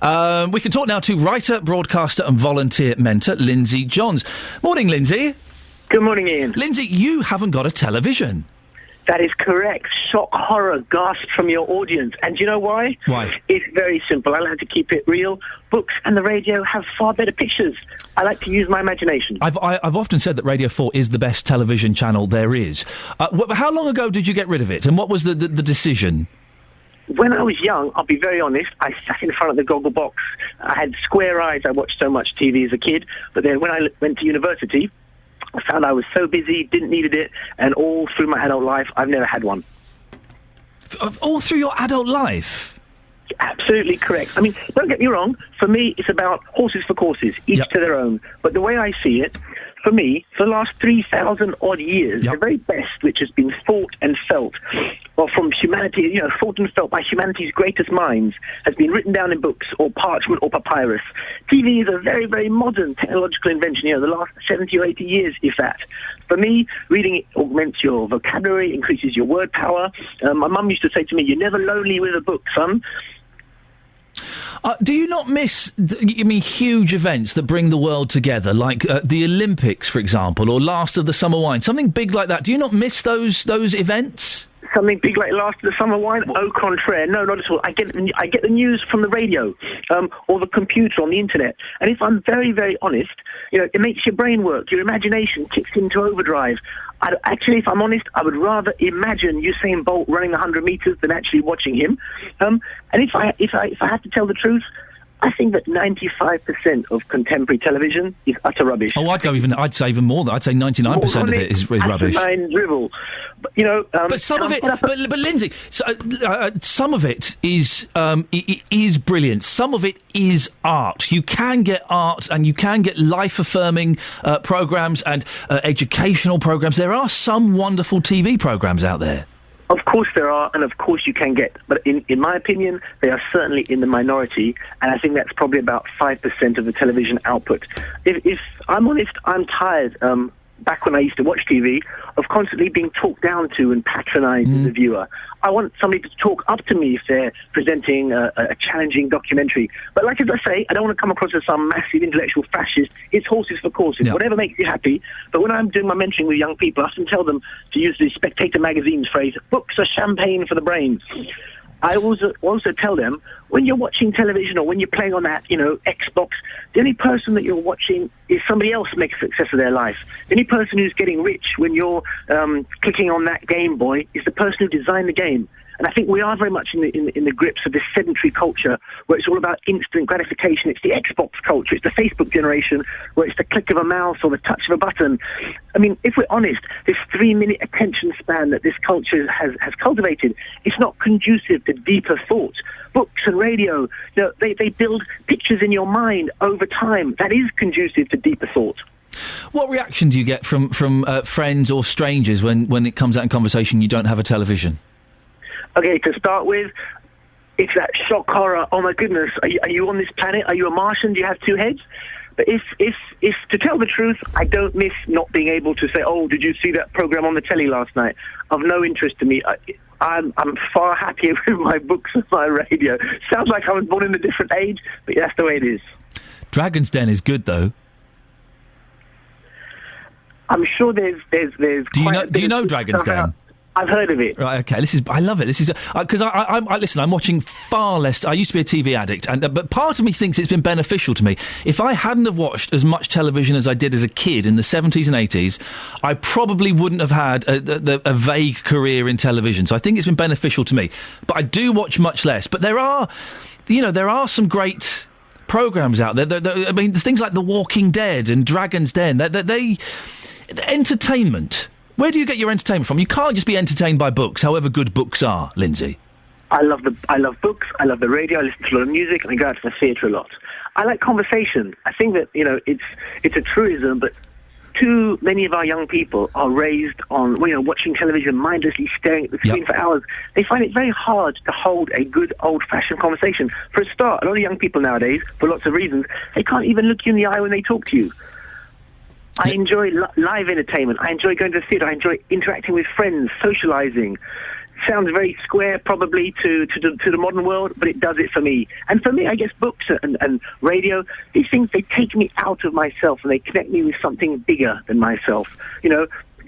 We can talk now to writer, broadcaster and volunteer mentor, Lindsay Johns. Morning, Lindsay. Good morning, Ian. Lindsay, you haven't got a television. That is correct. Shock, horror, gasp from your audience. And do you know why? Why? It's very simple. I like to keep it real. Books and the radio have far better pictures. I like to use my imagination. I've often said that Radio 4 is the best television channel there is. How long ago did you get rid of it? And what was the decision? When I was young, I'll be very honest, I sat in front of the goggle box. I had square eyes. I watched so much TV as a kid. But then when I went to university, I found I was so busy, didn't need it, and all through my adult life, I've never had one. All through your adult life? Absolutely correct. I mean, don't get me wrong. For me, it's about horses for courses, each to their own. But the way I see it, for me, for the last 3,000 odd years, the very best which has been thought and felt, or from humanity, thought and felt by humanity's greatest minds, has been written down in books or parchment or papyrus. TV is a very, very modern technological invention, the last 70 or 80 years, if that. For me, reading it augments your vocabulary, increases your word power. My mum used to say to me, "You're never lonely with a book, son." Do you not miss, huge events that bring the world together, like the Olympics, for example, or Last of the Summer Wine, something big like that? Do you not miss those events? something big like last of the summer wine? Au contraire, no, not at all. I get the news from the radio, or the computer on the internet. And if I'm very, very honest, it makes your brain work. Your imagination kicks into overdrive. Actually, if I'm honest, I would rather imagine Usain Bolt running 100 meters than actually watching him. And if I have to tell the truth, I think that 95% of contemporary television is utter rubbish. Oh, I'd say even more. I'd say 99% of it is rubbish. Drivel. But, but some of it, but Lindsay, some of it is brilliant. Some of it is art. You can get art, and you can get life-affirming programmes and educational programmes. There are some wonderful TV programmes out there. Of course there are, and of course you can get. But in my opinion, they are certainly in the minority, and I think that's probably about 5% of the television output. If I'm honest, I'm tired, back when I used to watch TV, of constantly being talked down to and patronised as a viewer. I want somebody to talk up to me if they're presenting a challenging documentary. But like as I say, I don't want to come across as some massive intellectual fascist. It's horses for courses, whatever makes you happy. But when I'm doing my mentoring with young people, I often tell them to use the Spectator magazine's phrase, books are champagne for the brain. I also tell them, when you're watching television or when you're playing on that, Xbox, the only person that you're watching is somebody else make a success of their life. The only person who's getting rich when you're clicking on that Game Boy is the person who designed the game. And I think we are very much in the grips of this sedentary culture where it's all about instant gratification. It's the Xbox culture. It's the Facebook generation where it's the click of a mouse or the touch of a button. I mean, if we're honest, this 3-minute attention span that this culture has cultivated, it's not conducive to deeper thought. Books and radio, they build pictures in your mind over time. That is conducive to deeper thought. What reaction do you get from friends or strangers when it comes out in conversation you don't have a television? Okay, to start with, it's that shock horror. Oh my goodness, are you on this planet? Are you a Martian? Do you have two heads? But if to tell the truth, I don't miss not being able to say, oh, did you see that program on the telly last night? Of no interest to me. I'm far happier with my books and my radio. Sounds like I was born in a different age, but that's the way it is. Dragon's Den is good, though. I'm sure there's. Do you know Dragon's Den? I've heard of it. Right, okay. I love it. This is because listen. I'm watching far less. I used to be a TV addict, but part of me thinks it's been beneficial to me. If I hadn't have watched as much television as I did as a kid in the 70s and 80s, I probably wouldn't have had a vague career in television. So I think it's been beneficial to me. But I do watch much less. But there are some great programmes out there. I mean, things like The Walking Dead and Dragon's Den. They entertainment. Where do you get your entertainment from? You can't just be entertained by books, however good books are, Lindsay. I love books, I love the radio, I listen to a lot of music, and I go out to the theatre a lot. I like conversation. I think that, it's a truism, but too many of our young people are raised on, watching television, mindlessly staring at the screen for hours. They find it very hard to hold a good old-fashioned conversation. For a start, a lot of young people nowadays, for lots of reasons, they can't even look you in the eye when they talk to you. I enjoy live entertainment. I enjoy going to the theatre. I enjoy interacting with friends, socialising. Sounds very square, probably, to the modern world, but it does it for me. And for me, I guess books and radio, these things, they take me out of myself and they connect me with something bigger than myself.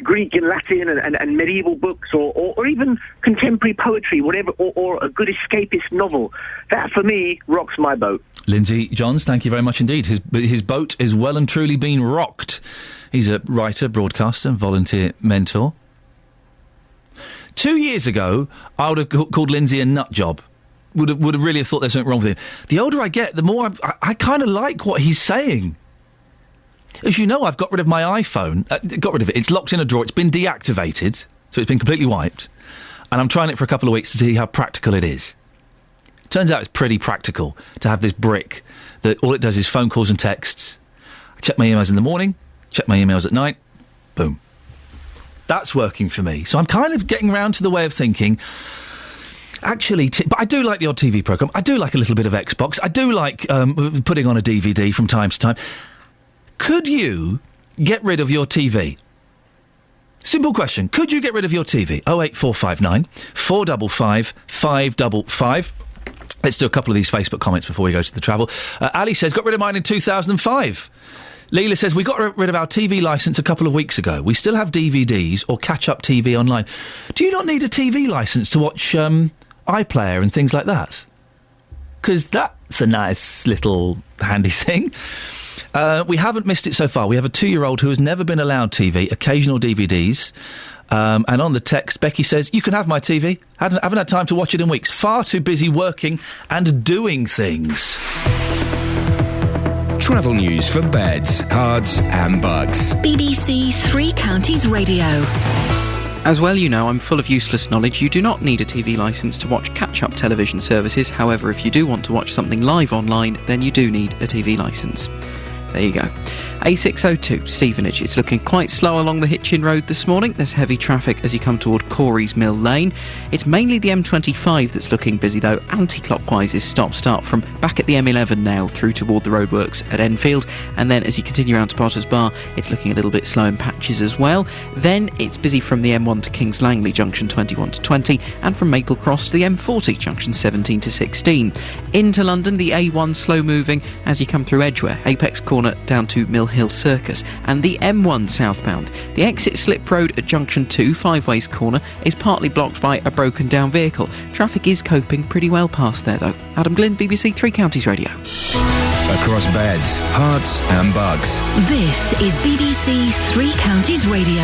Greek and Latin and medieval books or even contemporary poetry, whatever, or a good escapist novel. That, for me, rocks my boat. Lindsay Johns, thank you very much indeed. His boat is well and truly being rocked. He's a writer, broadcaster, volunteer mentor. 2 years ago, I would have called Lindsay a nut job. Would have really thought there's something wrong with him. The older I get, the more I kind of like what he's saying. As you know, I've got rid of my iPhone. Got rid of it. It's locked in a drawer. It's been deactivated, so it's been completely wiped. And I'm trying it for a couple of weeks to see how practical it is. Turns out it's pretty practical to have this brick that all it does is phone calls and texts. I check my emails in the morning, check my emails at night, boom. That's working for me. So I'm kind of getting round to the way of thinking, actually, but I do like the odd TV programme. I do like a little bit of Xbox. I do like putting on a DVD from time to time. Could you get rid of your TV? Simple question. Could you get rid of your TV? 08459 455 555. Let's do a couple of these Facebook comments before we go to the travel. Ali says, got rid of mine in 2005. Leela says, we got rid of our TV licence a couple of weeks ago. We still have DVDs or catch-up TV online. Do you not need a TV licence to watch iPlayer and things like that? Because that's a nice little handy thing. We haven't missed it so far. We have a 2-year-old who has never been allowed TV, occasional DVDs. And on the text, Becky says, you can have my TV. Haven't had time to watch it in weeks. Far too busy working and doing things. Travel news for beds, cards and bugs. BBC Three Counties Radio. As well, you know, I'm full of useless knowledge. You do not need a TV licence to watch catch-up television services. However, if you do want to watch something live online, then you do need a TV licence. There you go. A602, Stevenage. It's looking quite slow along the Hitchin Road this morning. There's heavy traffic as you come toward Corey's Mill Lane. It's mainly the M25 that's looking busy, though. Anti-clockwise is stop-start from back at the M11 now through toward the roadworks at Enfield. And then as you continue around to Potter's Bar, it's looking a little bit slow in patches as well. Then it's busy from the M1 to Kings Langley, junction 21 to 20, and from Maple Cross to the M40, junction 17 to 16. Into London, the A1 slow-moving as you come through Edgware, Apex Corner down to Mill Hill Circus, and the M1 southbound. The exit slip road at junction 2, Five Ways Corner, is partly blocked by a broken down vehicle. Traffic is coping pretty well past there though. Adam Glynn, BBC Three Counties Radio. Across beds, hearts and bugs. This is BBC Three Counties Radio.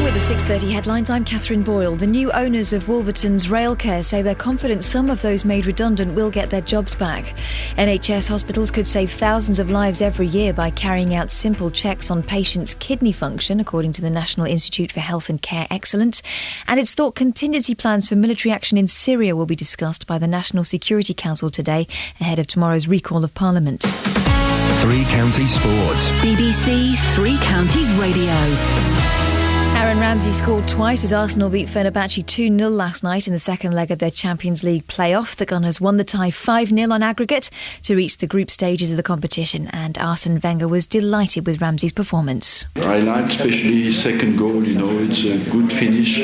With the 6:30 headlines, I'm Catherine Boyle. The new owners of Wolverton's Railcare say they're confident some of those made redundant will get their jobs back. NHS hospitals could save thousands of lives every year by carrying out simple checks on patients' kidney function, according to the National Institute for Health and Care Excellence. And it's thought contingency plans for military action in Syria will be discussed by the National Security Council today, ahead of tomorrow's recall of Parliament. Three Counties Sports. BBC Three Counties Radio. Aaron Ramsey scored twice as Arsenal beat Fenerbahce 2-0 last night in the second leg of their Champions League playoff. The Gunners won the tie 5-0 on aggregate to reach the group stages of the competition, and Arsene Wenger was delighted with Ramsey's performance. I liked especially his second goal, it's a good finish,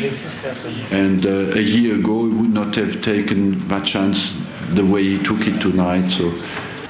and a year ago he would not have taken that chance the way he took it tonight, so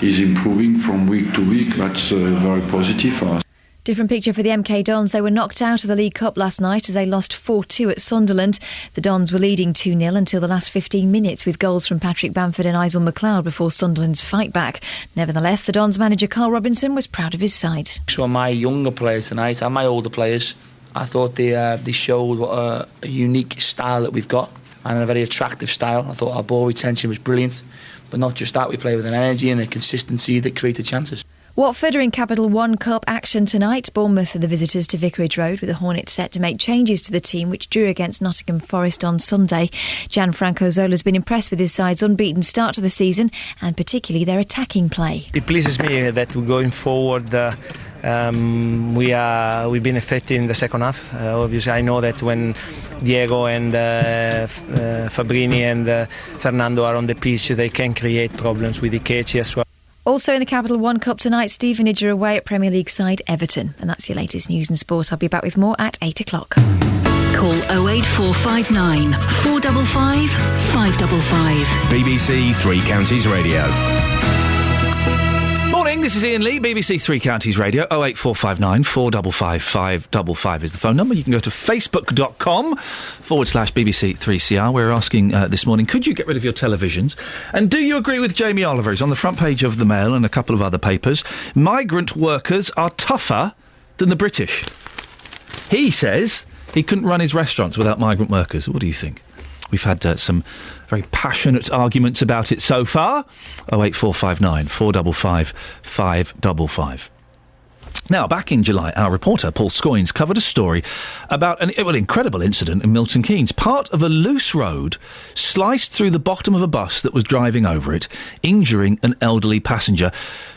he's improving from week to week. That's very positive for us. Different picture for the MK Dons. They were knocked out of the League Cup last night as they lost 4-2 at Sunderland. The Dons were leading 2-0 until the last 15 minutes with goals from Patrick Bamford and Isel McLeod before Sunderland's fight back. Nevertheless, the Dons manager Carl Robinson was proud of his side. So my younger players tonight and my older players, I thought they showed what a unique style that we've got, and a very attractive style. I thought our ball retention was brilliant, but not just that, we play with an energy and a consistency that created chances. Watford are in Capital One Cup action tonight. Bournemouth are the visitors to Vicarage Road, with the Hornets set to make changes to the team, which drew against Nottingham Forest on Sunday. Gianfranco Zola's been impressed with his side's unbeaten start to the season, and particularly their attacking play. It pleases me that we're going forward. We've been effective in the second half. Obviously, I know that when Diego and Fabrini and Fernando are on the pitch, they can create problems with Ikechi as well. Also in the Capital One Cup tonight, Stevenage are away at Premier League side Everton. And that's your latest news and sport. I'll be back with more at 8 o'clock. Call 08459 455 555. BBC Three Counties Radio. Morning, this is Iain Lee, BBC Three Counties Radio. 08459 455 555 is the phone number. You can go to facebook.com/BBC 3CR. We're asking this morning, could you get rid of your televisions? And do you agree with Jamie Oliver? He's on the front page of the Mail and a couple of other papers. Migrant workers are tougher than the British. He says he couldn't run his restaurants without migrant workers. What do you think? We've had some very passionate arguments about it so far. 08459 455 555. Now, back in July, our reporter, Paul Scoynes, covered a story about an incredible incident in Milton Keynes. Part of a loose road sliced through the bottom of a bus that was driving over it, injuring an elderly passenger,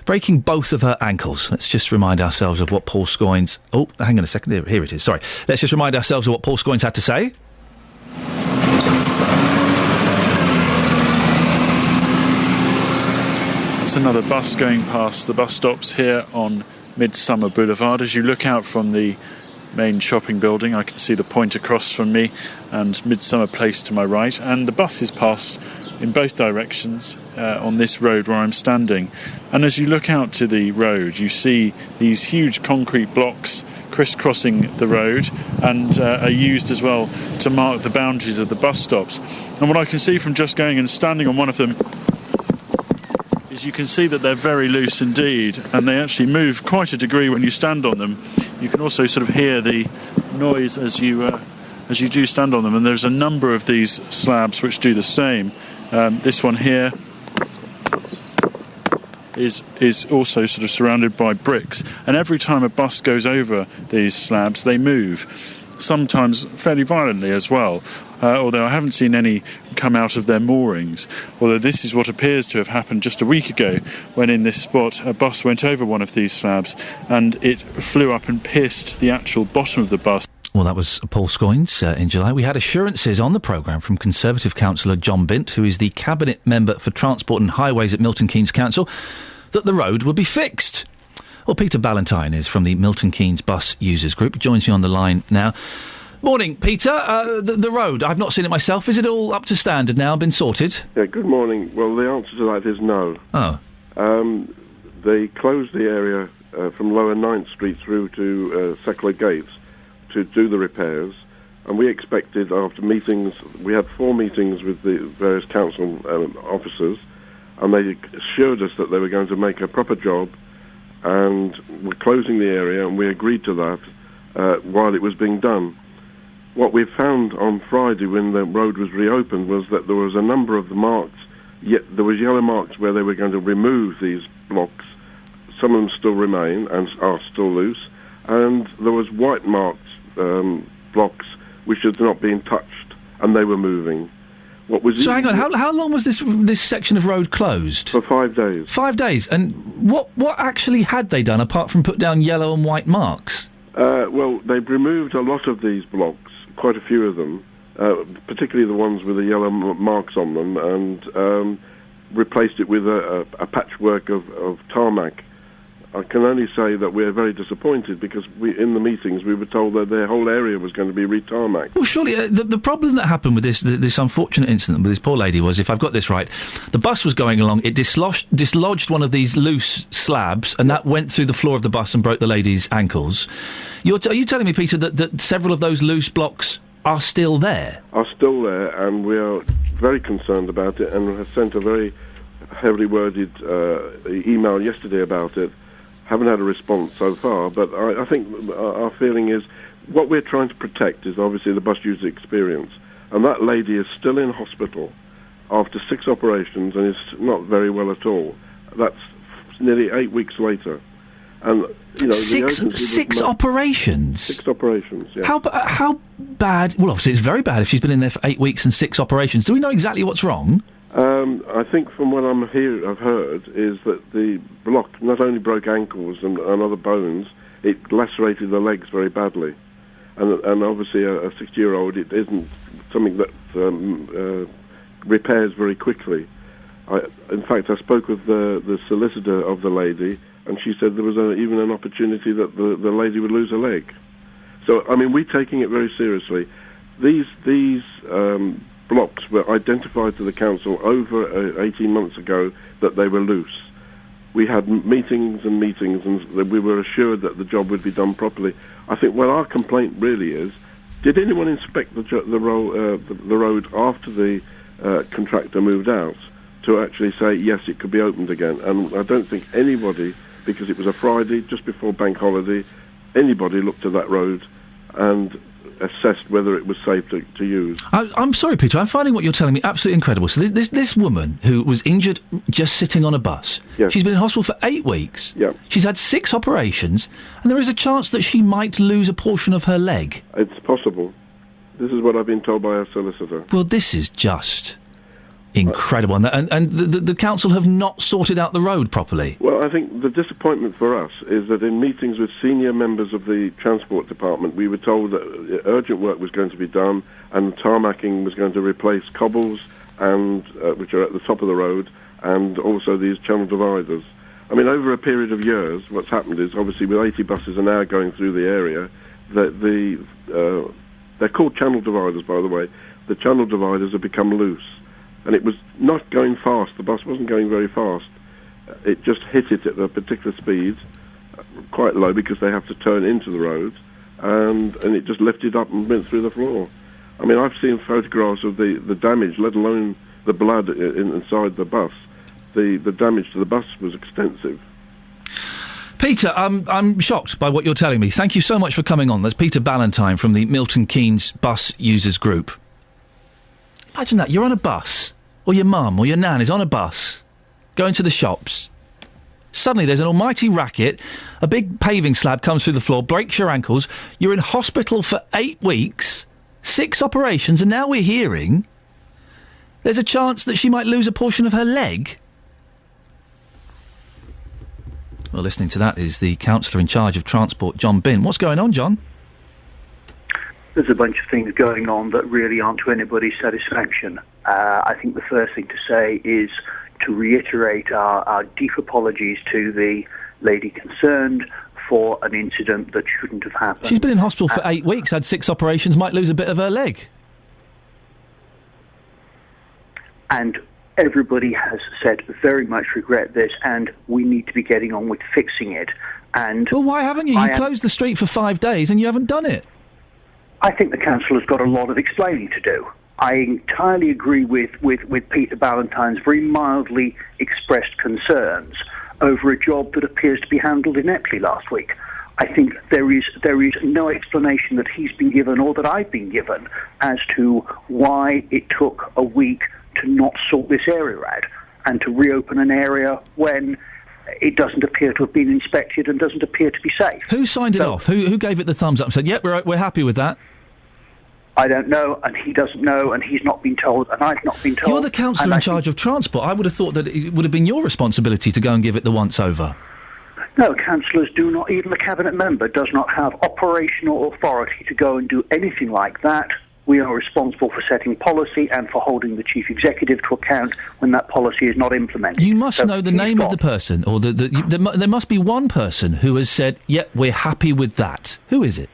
breaking both of her ankles. Let's just remind ourselves of what Paul Scoynes... Oh, hang on a second. Here it is. Sorry. Let's just remind ourselves of what Paul Scoynes had to say. It's another bus going past the bus stops here on Midsummer Boulevard. As you look out from the main shopping building, I can see the point across from me and Midsummer Place to my right, and the bus is passed in both directions on this road where I'm standing. And as you look out to the road, you see these huge concrete blocks crisscrossing the road and are used as well to mark the boundaries of the bus stops. And what I can see from just going and standing on one of them is you can see that they're very loose indeed, and they actually move quite a degree when you stand on them. You can also sort of hear the noise as you do stand on them, and there's a number of these slabs which do the same. This one here is also sort of surrounded by bricks, and every time a bus goes over these slabs they move, sometimes fairly violently as well, although I haven't seen any come out of their moorings, although this is what appears to have happened just a week ago when in this spot a bus went over one of these slabs and it flew up and pierced the actual bottom of the bus. Well, that was Paul Scoynes in July. We had assurances on the programme from Conservative councillor John Bint, who is the Cabinet Member for Transport and Highways at Milton Keynes Council, that the road would be fixed. Well, Peter Ballantyne is from the Milton Keynes Bus Users Group. He joins me on the line now. Morning, Peter. The road, I've not seen it myself. Is it all up to standard now, been sorted? Yeah, good morning. Well, the answer to that is no. Oh. They closed the area from Lower 9th Street through to Seckler Gates to do the repairs, and we expected after meetings, we had 4 meetings with the various council officers, and they assured us that they were going to make a proper job and were closing the area, and we agreed to that while it was being done. What we found on Friday when the road was reopened was that there was a number of the marks, yet there was yellow marks where they were going to remove these blocks. Some of them still remain and are still loose, and there was white marked blocks which had not been touched, and they were moving. What was so hang on, how long was this section of road closed? For 5 days. 5 days, and what actually had they done apart from put down yellow and white marks? Well, they've removed a lot of these blocks, quite a few of them, particularly the ones with the yellow marks on them, and replaced it with a patchwork of tarmac. I can only say that we're very disappointed because in the meetings we were told that their whole area was going to be re-tarmacked. Well, surely the problem that happened with this unfortunate incident with this poor lady was, if I've got this right, the bus was going along, it dislodged one of these loose slabs, and that went through the floor of the bus and broke the lady's ankles. Are you telling me, Peter, that several of those loose blocks are still there? Are still there, and we are very concerned about it, and have sent a very heavily worded email yesterday about it. Haven't had a response so far, but I think our feeling is what we're trying to protect is obviously the bus user experience, and that lady is still in hospital after 6 operations and is not very well at all. That's nearly 8 weeks later, and you know, six operations. 6 operations. Yeah. How bad? Well, obviously it's very bad if she's been in there for 8 weeks and 6 operations. Do we know exactly what's wrong? I think from what I've heard is that the block not only broke ankles and other bones, it lacerated the legs very badly. And obviously a 60-year-old, it isn't something that repairs very quickly. In fact, I spoke with the solicitor of the lady, and she said there was even an opportunity that the lady would lose a leg. So, I mean, we're taking it very seriously. These blocks were identified to the council over 18 months ago that they were loose. We had meetings and we were assured that the job would be done properly. I think what our complaint really is, did anyone inspect the road after the contractor moved out to actually say, yes, it could be opened again? And I don't think anybody, because it was a Friday, just before bank holiday, anybody looked at that road and assessed whether it was safe to use. I'm sorry, Peter, I'm finding what you're telling me absolutely incredible. So this woman who was injured just sitting on a bus, yes. She's been in hospital for 8 weeks, yeah. She's had 6 operations, and there is a chance that she might lose a portion of her leg. It's possible. This is what I've been told by our solicitor. Well, this is just incredible, and the council have not sorted out the road properly. Well, I think the disappointment for us is that in meetings with senior members of the Transport Department, we were told that urgent work was going to be done, and tarmacking was going to replace cobbles, and which are at the top of the road, and also these channel dividers. I mean, over a period of years, what's happened is, obviously, with 80 buses an hour going through the area, they're called channel dividers, by the way. The channel dividers have become loose. and it was not going fast. The bus wasn't going very fast. It just hit it at a particular speed, quite low because they have to turn into the road, and it just lifted up and went through the floor. I mean, I've seen photographs of the damage, let alone the blood inside the bus. The damage to the bus was extensive. Peter, I'm shocked by what you're telling me. Thank you so much for coming on. There's Peter Ballantyne from the Milton Keynes Bus Users Group. Imagine that. You're on a bus, or your mum or your nan is on a bus, going to the shops. Suddenly there's an almighty racket, a big paving slab comes through the floor, breaks your ankles, you're in hospital for 8 weeks, 6 operations, and now we're hearing there's a chance that she might lose a portion of her leg. Well, listening to that is the councillor in charge of transport, John Bin. What's going on, John? There's a bunch of things going on that really aren't to anybody's satisfaction. I think the first thing to say is to reiterate our deep apologies to the lady concerned for an incident that shouldn't have happened. She's been in hospital for 8 weeks, had 6 operations, might lose a bit of her leg. And everybody has said very much regret this, and we need to be getting on with fixing it. And well, why haven't you? You closed the street for 5 days and you haven't done it. I think the council has got a lot of explaining to do. I entirely agree with Peter Ballantyne's very mildly expressed concerns over a job that appears to be handled ineptly last week. I think there is no explanation that he's been given or that I've been given as to why it took a week to not sort this area out and to reopen an area when it doesn't appear to have been inspected and doesn't appear to be safe. Who signed it off? Who gave it the thumbs up and said, yep, we're happy with that? I don't know, and he doesn't know, and he's not been told, and I've not been told. You're the councillor in charge of transport. I would have thought that it would have been your responsibility to go and give it the once-over. No, councillors do not, even the cabinet member does not have operational authority to go and do anything like that. We are responsible for setting policy and for holding the chief executive to account when that policy is not implemented. You must know the name of the person, or there must be one person who has said, yep, we're happy with that. Who is it?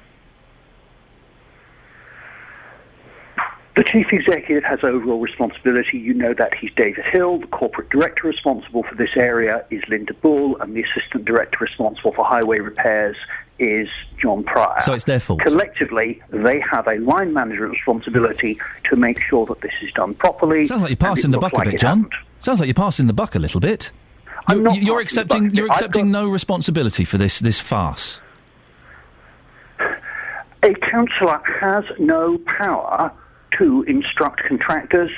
The chief executive has overall responsibility. You know that he's David Hill. The corporate director responsible for this area is Linda Bull, and the assistant director responsible for highway repairs is John Pryor. So it's their fault. Collectively, they have a line management responsibility to make sure that this is done properly. Sounds like you're passing the buck a bit, John. Sounds like you're passing the buck a little bit. You're accepting no responsibility for this farce. A councillor has no power to instruct contractors,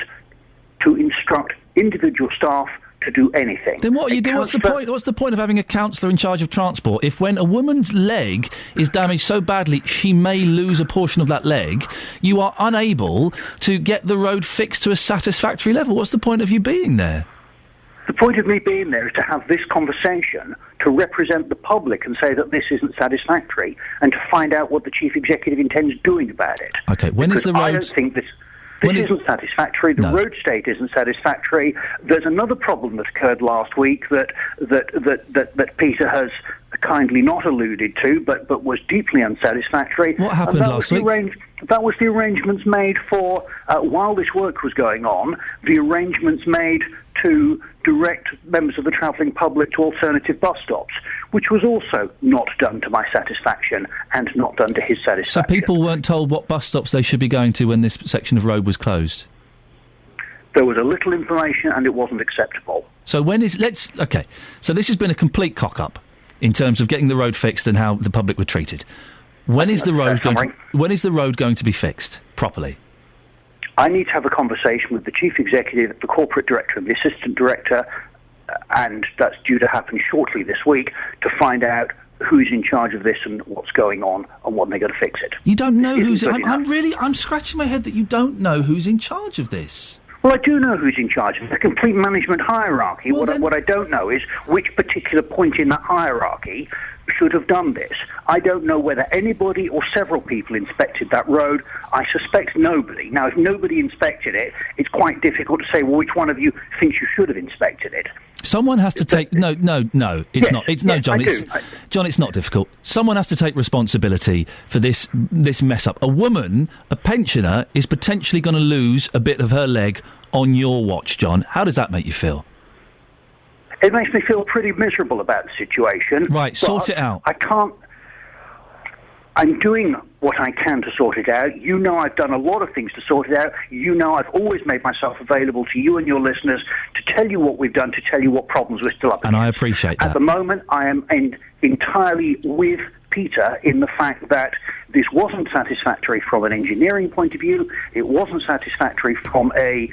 to instruct individual staff to do anything. Then what are you doing? What's the point? What's the point of having a councillor in charge of transport if when a woman's leg is damaged so badly she may lose a portion of that leg, you are unable to get the road fixed to a satisfactory level? What's the point of you being there? The point of me being there is to have this conversation, to represent the public and say that this isn't satisfactory, and to find out what the chief executive intends doing about it. Okay, when is the road... I don't think this isn't satisfactory. The road state isn't satisfactory. There's another problem that occurred last week that Peter has kindly not alluded to, but was deeply unsatisfactory. What happened last week? That was the arrangements made for, while this work was going on, the arrangements made to direct members of the travelling public to alternative bus stops, which was also not done to my satisfaction and not done to his satisfaction. So people weren't told what bus stops they should be going to when this section of road was closed? There was a little information and it wasn't acceptable. So so this has been a complete cock-up in terms of getting the road fixed and how the public were treated. When is the road going to be fixed properly? I need to have a conversation with the chief executive, the corporate director and the assistant director, and that's due to happen shortly this week, to find out who's in charge of this and what's going on and when they're going to fix it. You don't know who's... I'm scratching my head that you don't know who's in charge of this. Well, I do know who's in charge. It's a complete management hierarchy. What I don't know is which particular point in that hierarchy should have done this. I don't know whether anybody or several people inspected that road. I suspect nobody. Now, if nobody inspected it, it's quite difficult to say, well, which one of you thinks you should have inspected it? Someone has to take... No, it's not. John, John, it's not difficult. Someone has to take responsibility for this mess up. A woman, a pensioner, is potentially going to lose a bit of her leg on your watch, John. How does that make you feel? It makes me feel pretty miserable about the situation. Right, sort it out. I can't... I'm doing what I can to sort it out. You know I've done a lot of things to sort it out. You know I've always made myself available to you and your listeners to tell you what we've done, to tell you what problems we're still up against. And I appreciate that. At the moment, I am entirely with Peter in the fact that this wasn't satisfactory from an engineering point of view. It wasn't satisfactory from a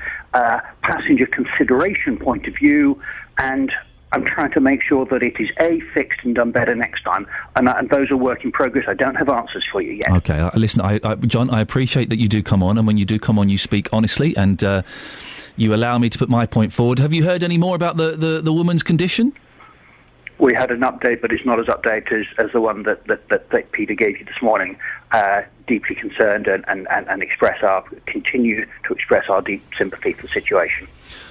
passenger consideration point of view. And I'm trying to make sure that it is, A, fixed and done better next time. And those are work in progress. I don't have answers for you yet. OK, listen, John, I appreciate that you do come on, and when you do come on, you speak honestly, and you allow me to put my point forward. Have you heard any more about the woman's condition? We had an update, but it's not as updated as the one that Peter gave you this morning. Deeply concerned and continue to express our deep sympathy for the situation.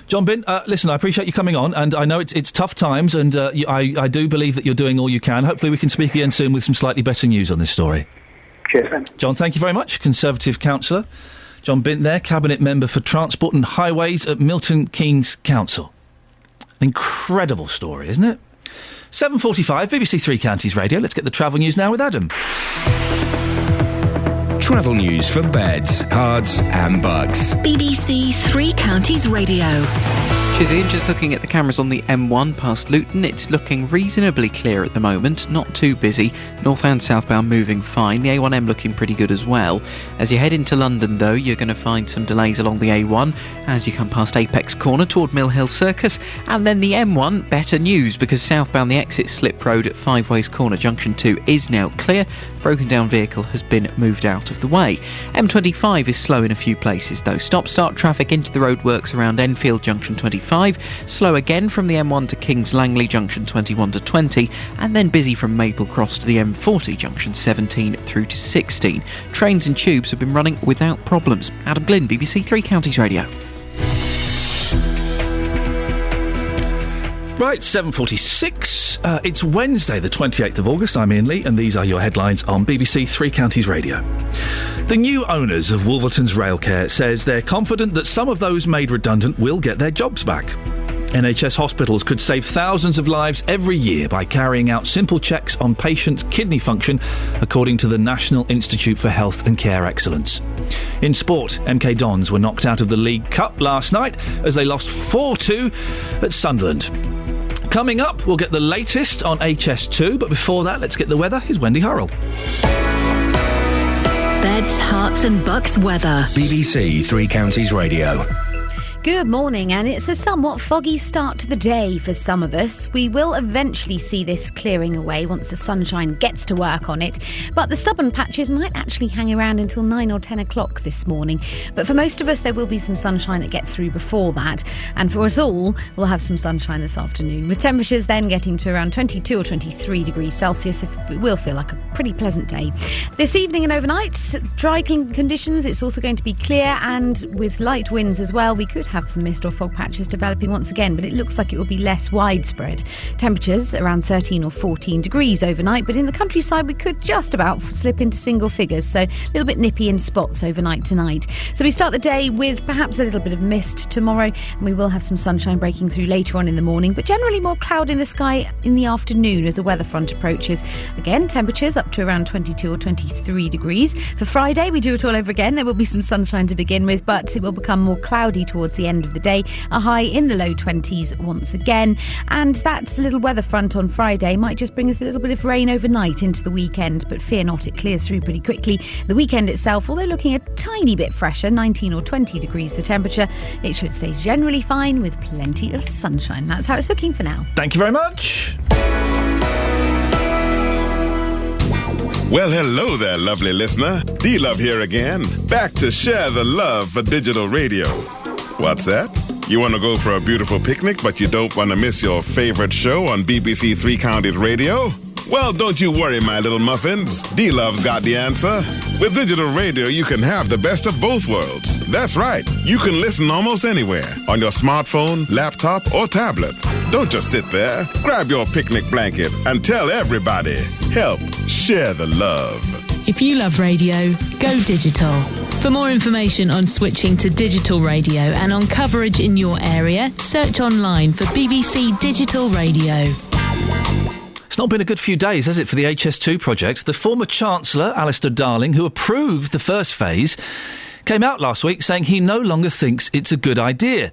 John Bint, listen, I appreciate you coming on, and I know it's tough times, and I do believe that you're doing all you can. Hopefully we can speak again soon with some slightly better news on this story. Cheers, then. John, thank you very much. Conservative councillor John Bint there, Cabinet Member for Transport and Highways at Milton Keynes Council. An incredible story, isn't it? 7:45, BBC Three Counties Radio. Let's get the travel news now with Adam. Travel news for beds, cards and bugs. BBC Three Counties Radio. Cheers, Ian. Just looking at the cameras on the M1 past Luton, it's looking reasonably clear at the moment, not too busy. North and southbound moving fine. The A1M looking pretty good as well. As you head into London, though, you're going to find some delays along the A1 as you come past Apex Corner toward Mill Hill Circus. And then the M1, better news, because southbound the exit slip road at Five Ways Corner Junction 2 is now clear. Broken down vehicle has been moved out of the way. M25 is slow in a few places, though. Stop-start traffic into the roadworks around Enfield Junction 25. Slow again from the M1 to Kings Langley Junction 21 to 20, and then busy from Maple Cross to the M40 Junction 17 through to 16. Trains and tubes have been running without problems. Adam Glynn, BBC Three Counties Radio. Right, 7:46. It's Wednesday, the 28th of August. I'm Iain Lee, and these are your headlines on BBC Three Counties Radio. The new owners of Wolverton's Railcare says they're confident that some of those made redundant will get their jobs back. NHS hospitals could save thousands of lives every year by carrying out simple checks on patients' kidney function, according to the National Institute for Health and Care Excellence. In sport, MK Dons were knocked out of the League Cup last night as they lost 4-2 at Sunderland. Coming up, we'll get the latest on HS2, but before that, let's get the weather. Here's Wendy Hurrell. Beds, Herts and Bucks weather. BBC Three Counties Radio. Good morning, and it's a somewhat foggy start to the day for some of us. We will eventually see this clearing away once the sunshine gets to work on it, but the stubborn patches might actually hang around until 9 or 10 o'clock this morning. But for most of us, there will be some sunshine that gets through before that, and for us all, we'll have some sunshine this afternoon, with temperatures then getting to around 22 or 23 degrees Celsius. It will feel like a pretty pleasant day. This evening and overnight, dry conditions. It's also going to be clear, and with light winds as well, we could have some mist or fog patches developing once again, but it looks like it will be less widespread. Temperatures around 13 or 14 degrees overnight, but in the countryside we could just about slip into single figures, so a little bit nippy in spots overnight tonight. So we start the day with perhaps a little bit of mist tomorrow, and we will have some sunshine breaking through later on in the morning, but generally more cloud in the sky in the afternoon as a weather front approaches. Again, temperatures up to around 22 or 23 degrees. For Friday, we do it all over again. There will be some sunshine to begin with, but it will become more cloudy towards the end of the day. A high in the low 20s once again. And that little weather front on Friday might just bring us a little bit of rain overnight into the weekend, but fear not, it clears through pretty quickly. The weekend itself, although looking a tiny bit fresher, 19 or 20 degrees the temperature, it should stay generally fine with plenty of sunshine. That's how it's looking for now. Thank you very much. Well, hello there, lovely listener. D-Love here again, back to share the love for digital radio. What's that? You want to go for a beautiful picnic, but you don't want to miss your favorite show on BBC Three Counties Radio? Well, don't you worry, my little muffins. D-Love's got the answer. With digital radio, you can have the best of both worlds. That's right. You can listen almost anywhere, on your smartphone, laptop, or tablet. Don't just sit there. Grab your picnic blanket and tell everybody. Help share the love. If you love radio, go digital. For more information on switching to digital radio and on coverage in your area, search online for BBC Digital Radio. It's not been a good few days, has it, for the HS2 project? The former Chancellor, Alistair Darling, who approved the first phase, came out last week saying he no longer thinks it's a good idea.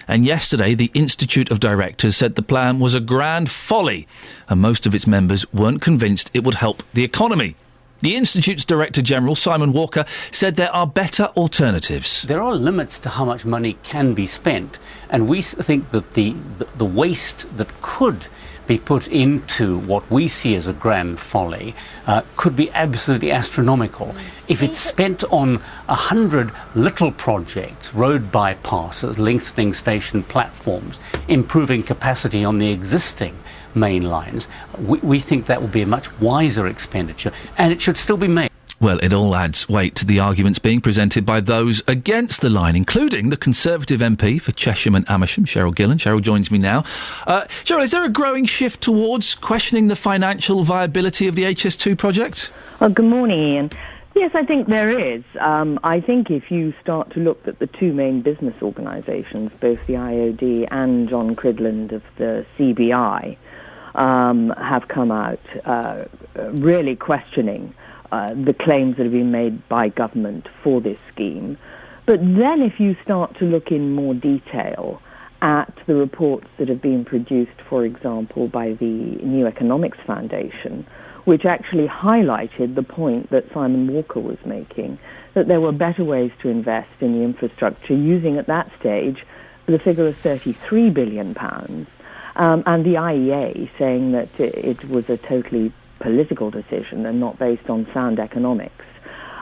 And yesterday, the Institute of Directors said the plan was a grand folly, and most of its members weren't convinced it would help the economy. The Institute's Director General, Simon Walker, said there are better alternatives. There are limits to how much money can be spent, and we think that the waste that could be put into what we see as a grand folly could be absolutely astronomical. If it's spent on 100 little projects, road bypasses, lengthening station platforms, improving capacity on the existing main lines, we think that would be a much wiser expenditure, and it should still be made. Well, it all adds weight to the arguments being presented by those against the line, including the Conservative MP for Chesham and Amersham, Cheryl Gillan. Cheryl joins me now. Cheryl, is there a growing shift towards questioning the financial viability of the HS2 project? Well, good morning, Ian. Yes, I think there is. I think if you start to look at the two main business organisations, both the IOD and John Cridland of the CBI, have come out really questioning the claims that have been made by government for this scheme. But then if you start to look in more detail at the reports that have been produced, for example, by the New Economics Foundation, which actually highlighted the point that Simon Walker was making, that there were better ways to invest in the infrastructure, using at that stage the figure of £33 billion, and the IEA saying that it was a totally political decision and not based on sound economics.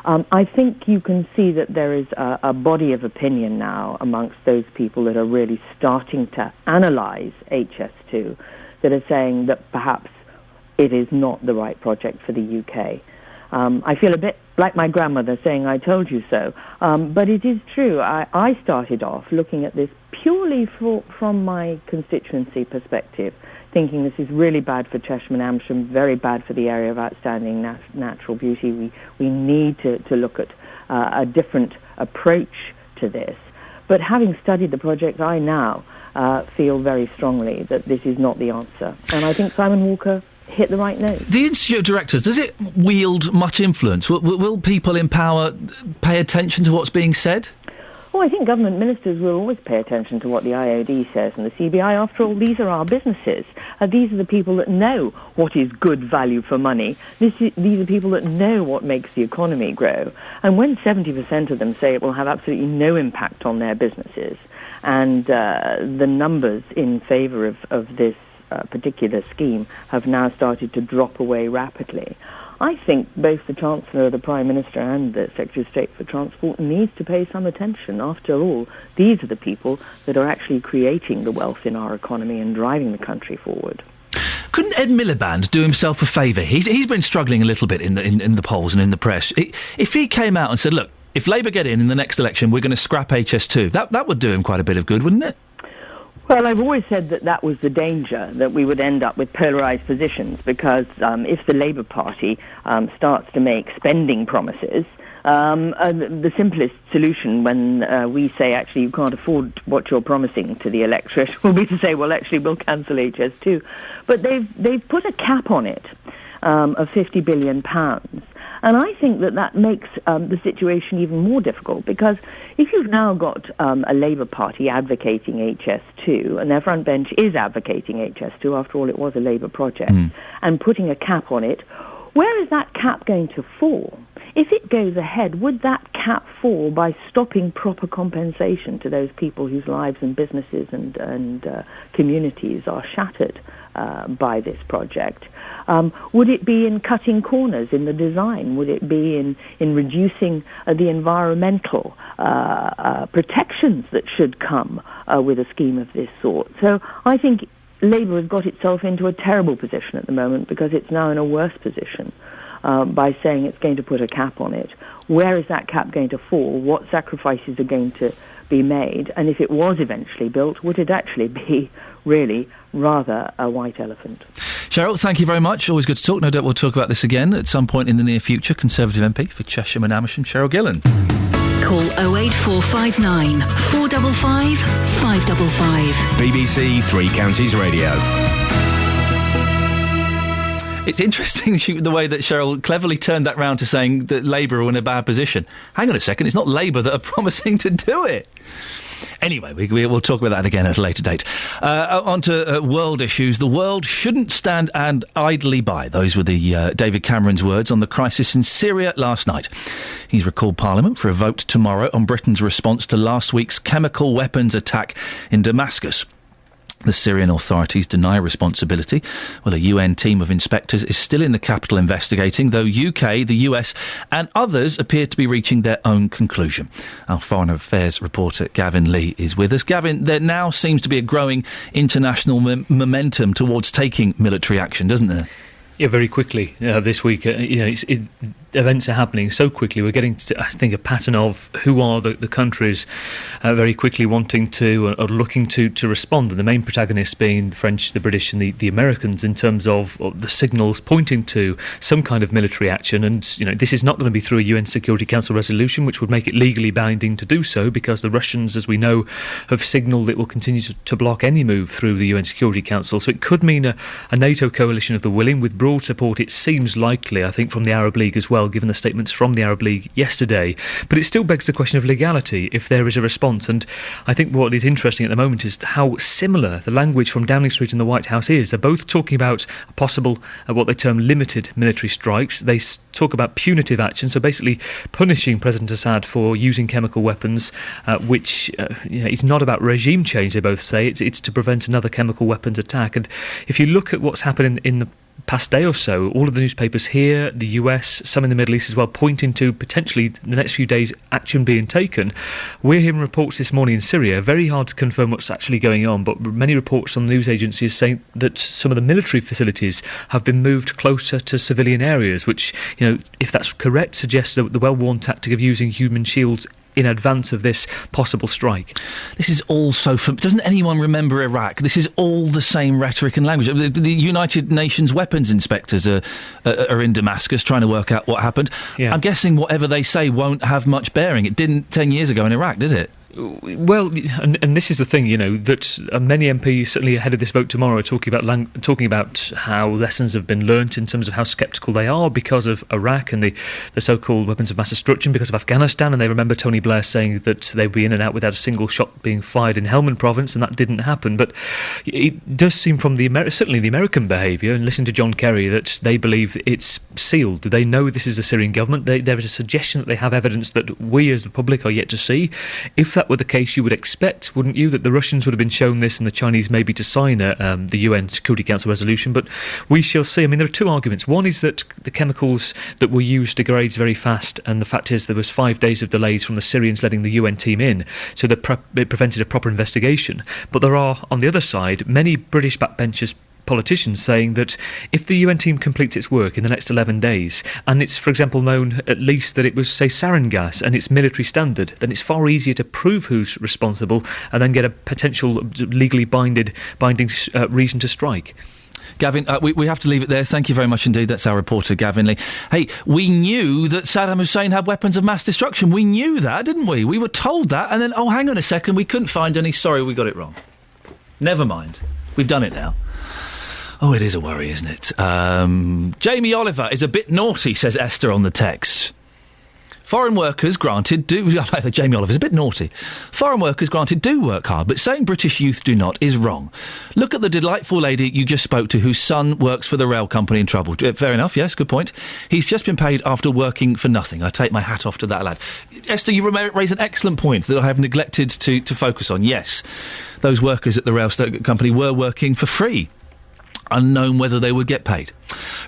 I think you can see that there is a body of opinion now amongst those people that are really starting to analyse HS2 that are saying that perhaps it is not the right project for the UK. I feel a bit like my grandmother saying, "I told you so." But it is true. I started off looking at this purely from my constituency perspective, thinking this is really bad for Chesham and Amersham, very bad for the area of outstanding natural beauty. We need to look at a different approach to this. But having studied the project, I now feel very strongly that this is not the answer. And I think Simon Walker hit the right note. The Institute of Directors, does it wield much influence? Will people in power pay attention to what's being said? Oh, I think government ministers will always pay attention to what the IOD says and the CBI. After all, these are our businesses. These are the people that know what is good value for money. These are people that know what makes the economy grow. And when 70% of them say it will have absolutely no impact on their businesses, and the numbers in favour of this particular scheme have now started to drop away rapidly, I think both the Chancellor, the Prime Minister and the Secretary of State for Transport needs to pay some attention. After all, these are the people that are actually creating the wealth in our economy and driving the country forward. Couldn't Ed Miliband do himself a favour? He's been struggling a little bit in the polls and in the press. If he came out and said, look, if Labour get in the next election, we're going to scrap HS2, that would do him quite a bit of good, wouldn't it? Well, I've always said that was the danger, that we would end up with polarised positions, because if the Labour Party starts to make spending promises, the simplest solution when we say, actually, you can't afford what you're promising to the electorate, will be to say, well, actually, we'll cancel HS2. But they've put a cap on it of £50 billion. And I think that makes the situation even more difficult, because if you've now got a Labour Party advocating HS2, and their front bench is advocating HS2, after all it was a Labour project, and putting a cap on it, where is that cap going to fall? If it goes ahead, would that cap fall by stopping proper compensation to those people whose lives and businesses and communities are shattered by this project? Would it be in cutting corners in the design? Would it be in reducing the environmental protections that should come with a scheme of this sort? So I think Labour has got itself into a terrible position at the moment because it's now in a worse position by saying it's going to put a cap on it. Where is that cap going to fall? What sacrifices are going to be made? And if it was eventually built, would it actually be really rather a white elephant? Cheryl, thank you very much. Always good to talk. No doubt we'll talk about this again at some point in the near future. Conservative MP for Cheshire and Amersham, Cheryl Gillan. Call 08459 455 555. BBC Three Counties Radio. It's interesting the way that Cheryl cleverly turned that round to saying that Labour are in a bad position. Hang on a second, it's not Labour that are promising to do it. Anyway, we'll talk about that again at a later date. On to world issues. The world shouldn't stand and idly by. Those were the David Cameron's words on the crisis in Syria last night. He's recalled Parliament for a vote tomorrow on Britain's response to last week's chemical weapons attack in Damascus. The Syrian authorities deny responsibility. Well, a UN team of inspectors is still in the capital investigating, though UK, the US and others appear to be reaching their own conclusion. Our Foreign Affairs reporter Gavin Lee is with us. Gavin, there now seems to be a growing international momentum towards taking military action, doesn't there? Yeah, very quickly this week. Events are happening so quickly. We're getting, I think, a pattern of who are the countries very quickly wanting to or looking to respond. And the main protagonists being the French, the British and the Americans in terms of the signals pointing to some kind of military action. And, this is not going to be through a UN Security Council resolution, which would make it legally binding to do so, because the Russians, as we know, have signalled it will continue to block any move through the UN Security Council. So it could mean a NATO coalition of the willing with broad support, it seems likely, I think, from the Arab League as well, given the statements from the Arab League yesterday. But it still begs the question of legality if there is a response. And I think what is interesting at the moment is how similar the language from Downing Street and the White House is. They're both talking about possible, what they term limited military strikes. They talk about punitive action, so basically punishing President Assad for using chemical weapons, which is not about regime change, they both say. It's to prevent another chemical weapons attack. And if you look at what's happened in the past day or so, all of the newspapers here, the US, some in the Middle East as well, pointing to potentially the next few days action being taken. We're hearing reports this morning in Syria, very hard to confirm what's actually going on, but many reports on the news agencies saying that some of the military facilities have been moved closer to civilian areas, which, if that's correct, suggests that the well-worn tactic of using human shields in advance of this possible strike. This is all so... Doesn't anyone remember Iraq? This is all the same rhetoric and language. The United Nations weapons inspectors are in Damascus trying to work out what happened. Yeah. I'm guessing whatever they say won't have much bearing. It didn't 10 years ago in Iraq, did it? Well, and this is the thing, that many MPs, certainly ahead of this vote tomorrow, are talking about how lessons have been learnt in terms of how sceptical they are because of Iraq and the so-called weapons of mass destruction, because of Afghanistan, and they remember Tony Blair saying that they'd be in and out without a single shot being fired in Helmand province, and that didn't happen. But it does seem from certainly the American behaviour, and listening to John Kerry, that they believe it's sealed. They know this is the Syrian government. There is a suggestion that they have evidence that we as the public are yet to see. If that were the case, you would expect, wouldn't you, that the Russians would have been shown this and the Chinese maybe to sign the UN Security Council resolution, but we shall see. I mean, there are two arguments. One is that the chemicals that were used degrades very fast, and the fact is there was 5 days of delays from the Syrians letting the UN team in, so it prevented a proper investigation. But there are, on the other side, many British backbenchers, politicians saying that if the UN team completes its work in the next 11 days, and it's, for example, known at least that it was, say, sarin gas, and it's military standard, then it's far easier to prove who's responsible and then get a potential legally binding reason to strike. Gavin, we have to leave it there. Thank you very much indeed. That's our reporter, Gavin Lee. Hey, we knew that Saddam Hussein had weapons of mass destruction. We knew that, didn't we? We were told that, and then, oh, hang on a second, we couldn't find any. Sorry, we got it wrong. Never mind. We've done it now. Oh, it is a worry, isn't it? Jamie Oliver is a bit naughty, says Esther on the text. Foreign workers, granted, do... Jamie Oliver's a bit naughty. Foreign workers, granted, do work hard, but saying British youth do not is wrong. Look at the delightful lady you just spoke to whose son works for the rail company in trouble. Fair enough, yes, good point. He's just been paid after working for nothing. I take my hat off to that lad. Esther, you raise an excellent point that I have neglected to focus on. Yes, those workers at the rail company were working for free. Unknown whether they would get paid.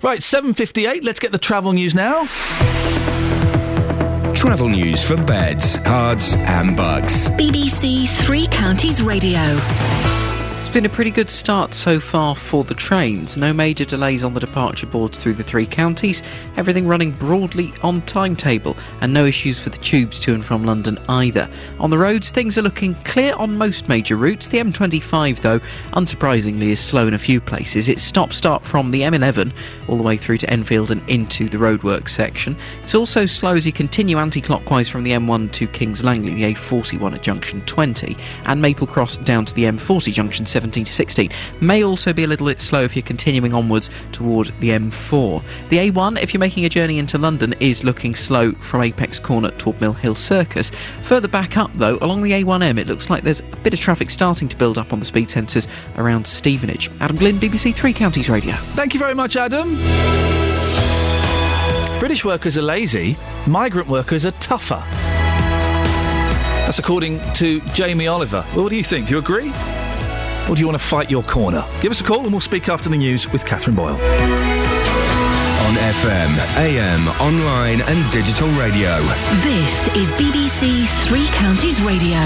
Right, 7:58, let's get the travel news now. Travel news for beds, cards and bugs. BBC Three Counties Radio. been a pretty good start so far for the trains. No major delays on the departure boards through the three counties, everything running broadly on timetable, and no issues for the tubes to and from London either. On the roads, things are looking clear on most major routes. The M25, though, unsurprisingly is slow in a few places. It's stop-start from the M11 all the way through to Enfield and into the roadworks section. It's also slow as you continue anti-clockwise from the M1 to Kings Langley, the A41 at junction 20, and Maple Cross down to the M40 junction 17 to 16. May also be a little bit slow if you're continuing onwards toward the M4. The A1, if you're making a journey into London, is looking slow from Apex Corner toward Mill Hill Circus. Further back up, though, along the A1M, it looks like there's a bit of traffic starting to build up on the speed sensors around Stevenage. Adam Glynn, BBC Three Counties Radio. Thank you very much, Adam. British workers are lazy, migrant workers are tougher. That's according to Jamie Oliver. Well, what do you think? Do you agree? Or do you want to fight your corner? Give us a call and we'll speak after the news with Catherine Boyle. On FM, AM, online and digital radio. This is BBC Three Counties Radio.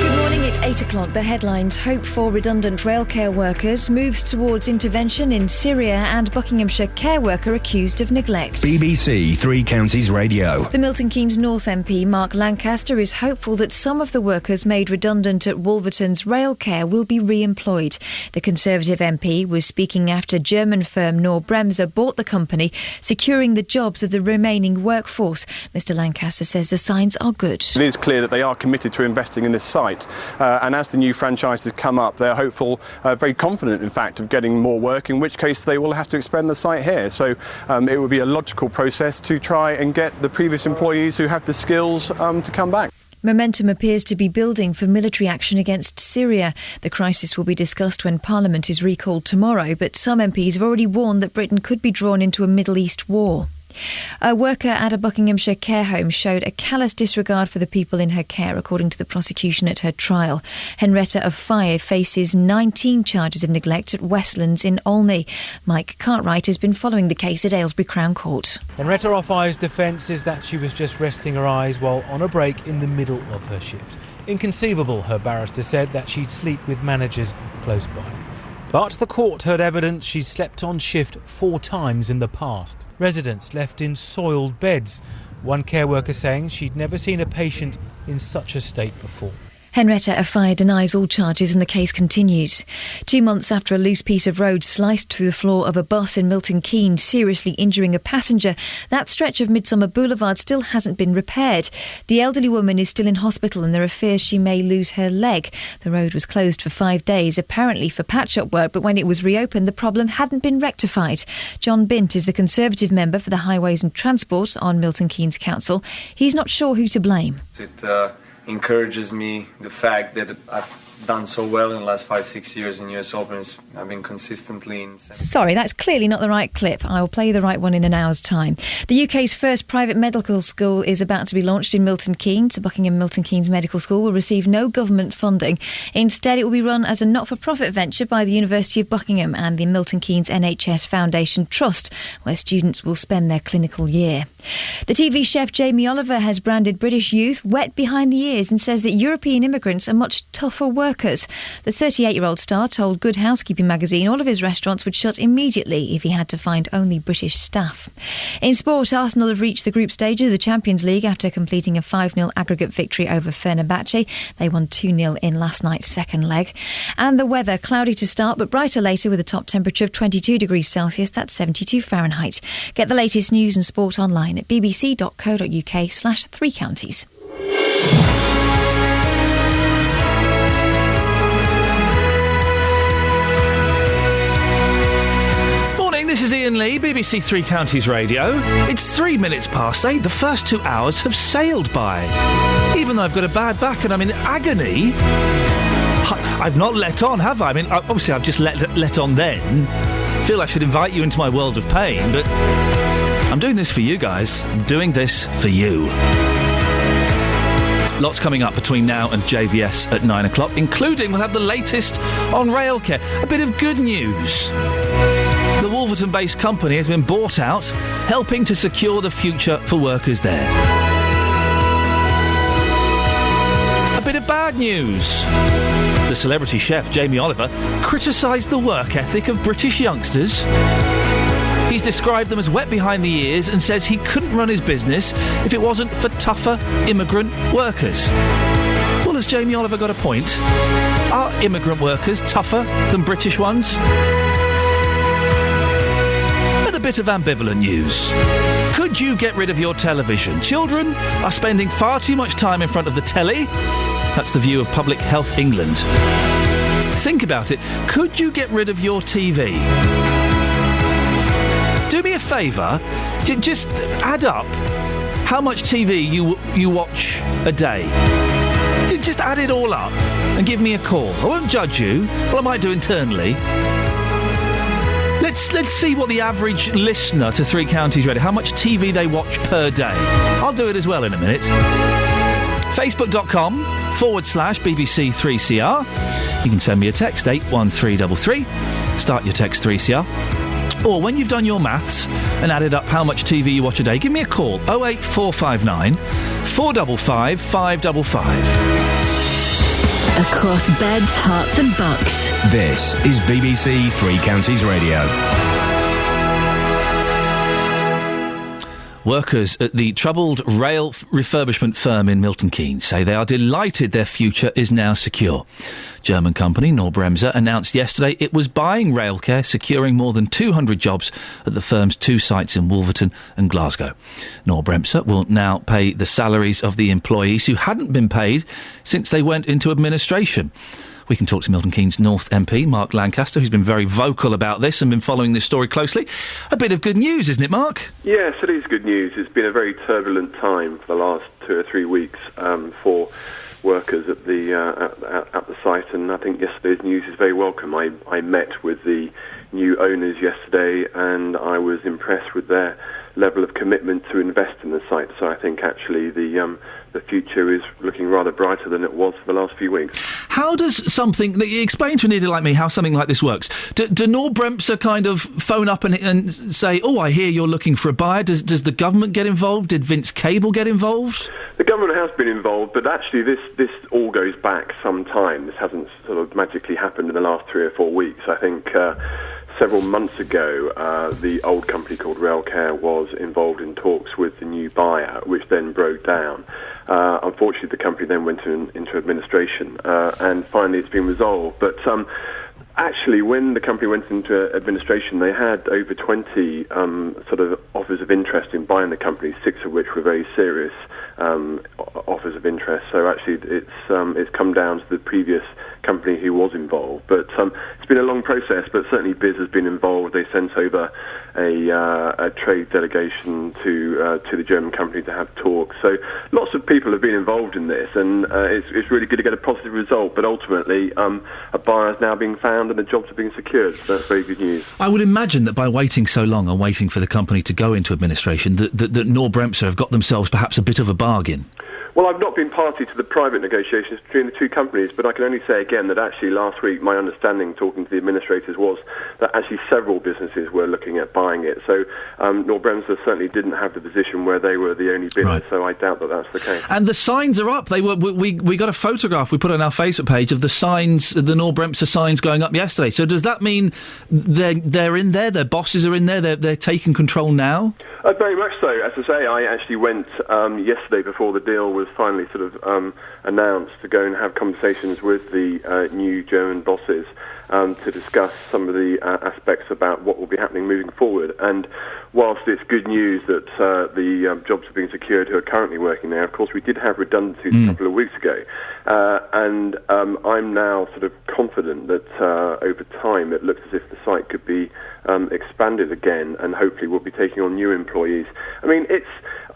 Good morning, it's 8 o'clock. The headlines: hope for redundant railcare workers, moves towards intervention in Syria, and Buckinghamshire care worker accused of neglect. BBC Three Counties Radio. The Milton Keynes North MP Mark Lancaster is hopeful that some of the workers made redundant at Wolverton's railcare will be re-employed. The Conservative MP was speaking after German firm Knorr-Bremse bought the company, securing the jobs of the remaining workforce. Mr Lancaster says the signs are good. It is clear that they are committed to investing in this site, and as the new franchises come up, they're hopeful, very confident in fact, of getting more work, in which case they will have to expand the site here. So it would be a logical process to try and get the previous employees who have the skills to come back. Momentum appears to be building for military action against Syria. The crisis will be discussed when Parliament is recalled tomorrow, but some MPs have already warned that Britain could be drawn into a Middle East war. A worker at a Buckinghamshire care home showed a callous disregard for the people in her care, according to the prosecution at her trial. Henrietta of 5 faces 19 charges of neglect at Westlands in Olney. Mike Cartwright has been following the case at Aylesbury Crown Court. Henrietta of 5's defence is that she was just resting her eyes while on a break in the middle of her shift. Inconceivable, her barrister said, that she'd sleep with managers close by. But the court heard evidence she'd slept on shift 4 times in the past. Residents left in soiled beds. One care worker saying she'd never seen a patient in such a state before. Henrietta Afai denies all charges and the case continues. 2 months after a loose piece of road sliced through the floor of a bus in Milton Keynes, seriously injuring a passenger, that stretch of Midsummer Boulevard still hasn't been repaired. The elderly woman is still in hospital and there are fears she may lose her leg. The road was closed for 5 days, apparently for patch-up work, but when it was reopened, the problem hadn't been rectified. John Bint is the Conservative member for the Highways and Transport on Milton Keynes Council. He's not sure who to blame. It encourages me, the fact that I've done so well in the last 5-6 years in US Opens. I've been consistently in... Sorry, that's clearly not the right clip. I will play the right one in an hour's time. The UK's first private medical school is about to be launched in Milton Keynes. The Buckingham Milton Keynes Medical School will receive no government funding. Instead, it will be run as a not-for-profit venture by the University of Buckingham and the Milton Keynes NHS Foundation Trust, where students will spend their clinical year. The TV chef Jamie Oliver has branded British youth wet behind the ears and says that European immigrants are much tougher workers. The 38-year-old star told Good Housekeeping magazine all of his restaurants would shut immediately if he had to find only British staff. In sport, Arsenal have reached the group stage of the Champions League after completing a 5-0 aggregate victory over Fenerbahce. They won 2-0 in last night's second leg. And the weather, cloudy to start but brighter later with a top temperature of 22 degrees Celsius, that's 72 Fahrenheit. Get the latest news and sport online at bbc.co.uk/3 counties. This is Iain Lee, BBC Three Counties Radio. It's 3 minutes past 8. The first 2 hours have sailed by. Even though I've got a bad back and I'm in agony, I've not let on, have I? I mean, obviously I've just let on then. I feel I should invite you into my world of pain, but I'm doing this for you guys. I'm doing this for you. Lots coming up between now and JVS at 9 o'clock, including we'll have the latest on railcare. A bit of good news. The Wolverton-based company has been bought out, helping to secure the future for workers there. A bit of bad news. The celebrity chef Jamie Oliver criticised the work ethic of British youngsters. He's described them as wet behind the ears and says he couldn't run his business if it wasn't for tougher immigrant workers. Well, has Jamie Oliver got a point? Are immigrant workers tougher than British ones? And a bit of ambivalent news. Could you get rid of your television? Children are spending far too much time in front of the telly. That's the view of Public Health England. Think about it. Could you get rid of your TV? Do me a favour, just add up how much TV you watch a day. Just add it all up and give me a call. I won't judge you. Well, I might do internally. Let's see what the average listener to Three Counties Radio, how much TV they watch per day. I'll do it as well in a minute. Facebook.com/BBC3CR. You can send me a text, 81333. Start your text 3CR. Or when you've done your maths and added up how much TV you watch a day, give me a call, 08459 455 555. Across beds, hearts and bucks. This is BBC Three Counties Radio. Workers at the troubled rail refurbishment firm in Milton Keynes say they are delighted their future is now secure. German company Knorr-Bremse announced yesterday it was buying Railcare, securing more than 200 jobs at the firm's two sites in Wolverton and Glasgow. Knorr-Bremse will now pay the salaries of the employees who hadn't been paid since they went into administration. We can talk to Milton Keynes North MP, Mark Lancaster, who's been very vocal about this and been following this story closely. A bit of good news, isn't it, Mark? Yes, it is good news. It's been a very turbulent time for the last 2 or 3 weeks for workers at the site, and I think yesterday's news is very welcome. I met with the new owners yesterday, and I was impressed with their level of commitment to invest in the site. So I think actually the future is looking rather brighter than it was for the last few weeks. How does explain to an idiot like me how something like this works? Do Knorr-Bremse kind of phone up and say, oh, I hear you're looking for a buyer? Does the government get involved? Did Vince Cable get involved? The government has been involved, but actually this all goes back some time. This hasn't sort of magically happened in the last 3 or 4 weeks. I think several months ago, the old company called Railcare was involved in talks with the new buyer, which then broke down. Unfortunately, the company then went into administration, and finally it's been resolved. But actually, when the company went into administration, they had over 20 sort of offers of interest in buying the company, 6 of which were very serious offers of interest. So actually, it's come down to the previous company who was involved. But it's been a long process, but certainly Biz has been involved. They sent over a trade delegation to the German company to have talks. So lots of people have been involved in this, and it's really good to get a positive result. But ultimately, a buyer is now being found and the jobs are being secured. So that's very good news. I would imagine that by waiting so long and waiting for the company to go into administration, that Knorr-Bremse have got themselves perhaps a bit of a bargain. Well, I've not been party to the private negotiations between the two companies, but I can only say again that actually last week my understanding, talking to the administrators, was that actually several businesses were looking at buying it. So Knorr-Bremse certainly didn't have the position where they were the only bidder, right. So I doubt that that's the case. And the signs are up. We got a photograph we put on our Facebook page of the signs, the Knorr-Bremse signs going up yesterday. So does that mean they're in there, their bosses are in there, they're taking control now? Very much so. As I say, I actually went yesterday before the deal was finally sort of announced to go and have conversations with the new German bosses to discuss some of the aspects about what will be happening moving forward. And whilst it's good news that the jobs are being secured who are currently working there, of course we did have redundancies a couple of weeks ago. And I'm now sort of confident that over time it looks as if the site could be expanded again, and hopefully we'll be taking on new employees. I mean,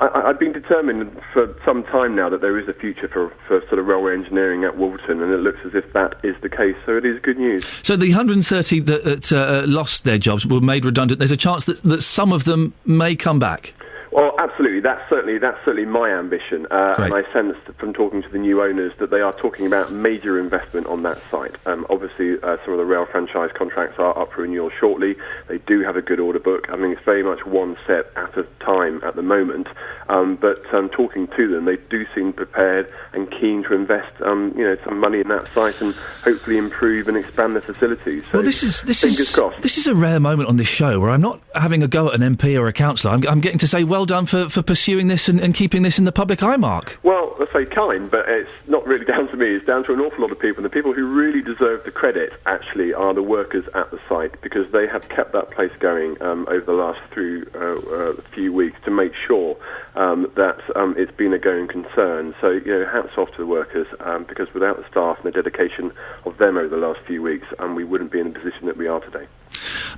I've been determined for some time now that there is a future for sort of railway engineering at Wolverton, and it looks as if that is the case, so it is good news. So the 130 that lost their jobs were made redundant. There's a chance that some of them may come back? Well, absolutely. That's certainly my ambition, and I sense from talking to the new owners that they are talking about major investment on that site. Obviously, some of the rail franchise contracts are up for renewal shortly. They do have a good order book. I mean, it's very much one set at a time at the moment. But talking to them, they do seem prepared and keen to invest, some money in that site and hopefully improve and expand the facilities. So Well, this is fingers crossed. This is a rare moment on this show where I'm not having a go at an MP or a councillor. I'm getting to say well done for pursuing this and keeping this in the public eye, Mark. Well, I say kind, but it's not really down to me. It's down to an awful lot of people. And the people who really deserve the credit, actually, are the workers at the site, because they have kept that place going over the last few weeks to make sure that it's been a going concern. So, hats off to the workers, because without the staff and the dedication of them over the last few weeks, we wouldn't be in the position that we are today.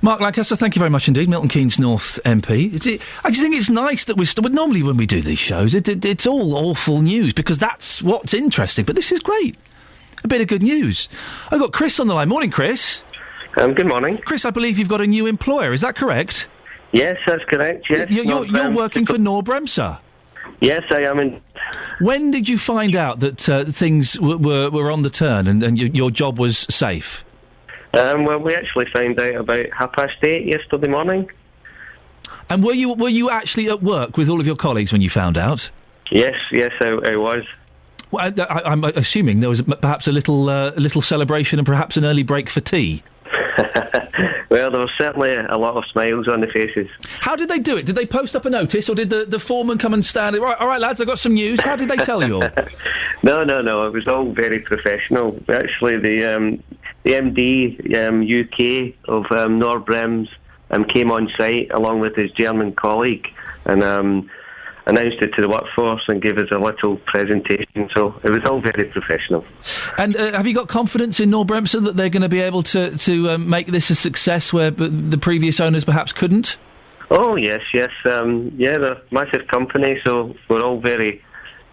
Mark Lancaster, thank you very much indeed. Milton Keynes North MP. I just think it's nice that normally when we do these shows, it's all awful news, because that's what's interesting. But this is great. A bit of good news. I've got Chris on the line. Morning, Chris. Good morning. Chris, I believe you've got a new employer. Is that correct? Yes, that's correct, yes. You're working for Knorr-Bremse? Yes, I am. When did you find out that things were on the turn and your job was safe? Well, we actually found out about 8:30 yesterday morning. And were you actually at work with all of your colleagues when you found out? Yes, I was. Well, I'm assuming there was perhaps a little celebration and perhaps an early break for tea. Well, there was certainly a lot of smiles on the faces. How did they do it? Did they post up a notice, or did the foreman come and stand? All right, lads, I've got some news. How did they tell you all? No. It was all very professional. Actually, the MD UK of Knorr-Bremse came on site along with his German colleague and announced it to the workforce and gave us a little presentation. So it was all very professional. And have you got confidence in Knorr-Bremse that they're going to be able to make this a success where the previous owners perhaps couldn't? Oh, yes. They're a massive company, so we're all very,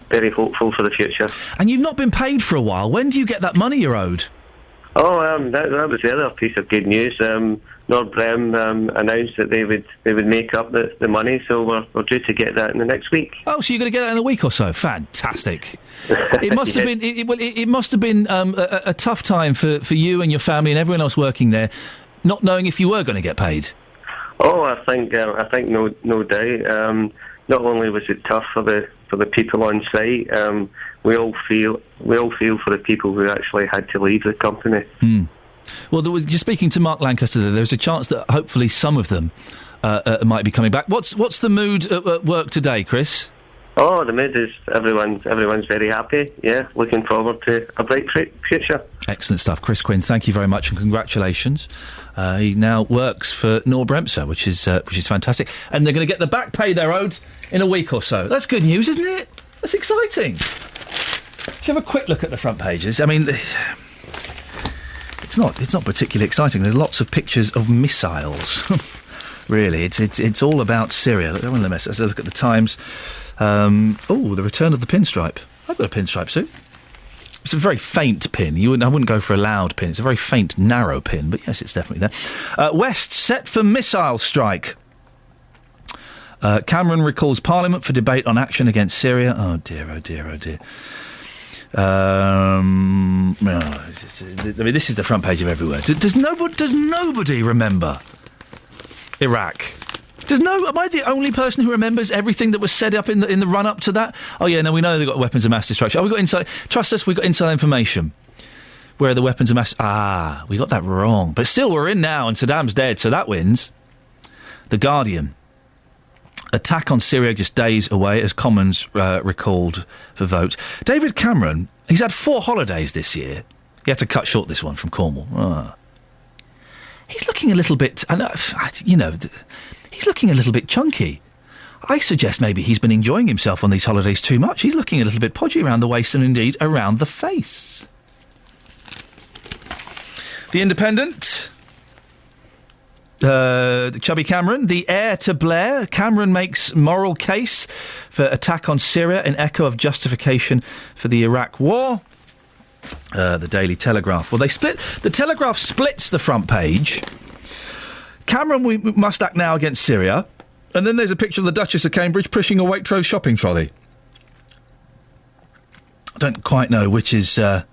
very hopeful for the future. And you've not been paid for a while. When do you get that money you're owed? Oh, that was the other piece of good news. Knorr-Bremse announced that they would make up the money, so we're due to get that in the next week. Oh, so you're going to get that in a week or so? Fantastic! It must have been. It must have been a tough time for you and your family and everyone else working there, not knowing if you were going to get paid. Oh, I think no doubt. Not only was it tough for the people on site, we all feel for the people who actually had to leave the company. Well, just speaking to Mark Lancaster, there's a chance that hopefully some of them might be coming back. What's the mood at work today, Chris? Oh, the mood is everyone's very happy. Yeah, looking forward to a bright future. Excellent stuff, Chris Quinn. Thank you very much and congratulations. He now works for Knorr-Bremse, which is fantastic, and they're going to get the back pay they're owed in a week or so. That's good news, isn't it? That's exciting. If you have a quick look at the front pages, I mean, it's not particularly exciting. There's lots of pictures of missiles. Really, it's all about Syria. Let's look at the Times. The return of the pinstripe. I've got a pinstripe suit. It's a very faint pin. I wouldn't go for a loud pin. It's a very faint, narrow pin, but yes, it's definitely there. West set for missile strike. Cameron recalls Parliament for debate on action against Syria. Oh dear. I mean, this is the front page of everywhere. Does nobody remember Iraq? Am I the only person who remembers everything that was set up in the run up to that? Oh yeah, no, we know they've got weapons of mass destruction. Oh, we got inside. Trust us, we got inside information. Where are the weapons of mass? We got that wrong. But still, we're in now, and Saddam's dead, so that wins. The Guardian. Attack on Syria just days away as Commons recalled for vote. David Cameron, he's had 4 holidays this year. He had to cut short this one from Cornwall. He's looking a little bit, he's looking a little bit chunky. I suggest maybe he's been enjoying himself on these holidays too much. He's looking a little bit podgy around the waist and indeed around the face. The Independent. Chubby Cameron, the heir to Blair. Cameron makes moral case for attack on Syria in echo of justification for the Iraq war. The Daily Telegraph. Well, the Telegraph splits the front page. Cameron, we must act now against Syria. And then there's a picture of the Duchess of Cambridge pushing a Waitrose shopping trolley. I don't quite know which is the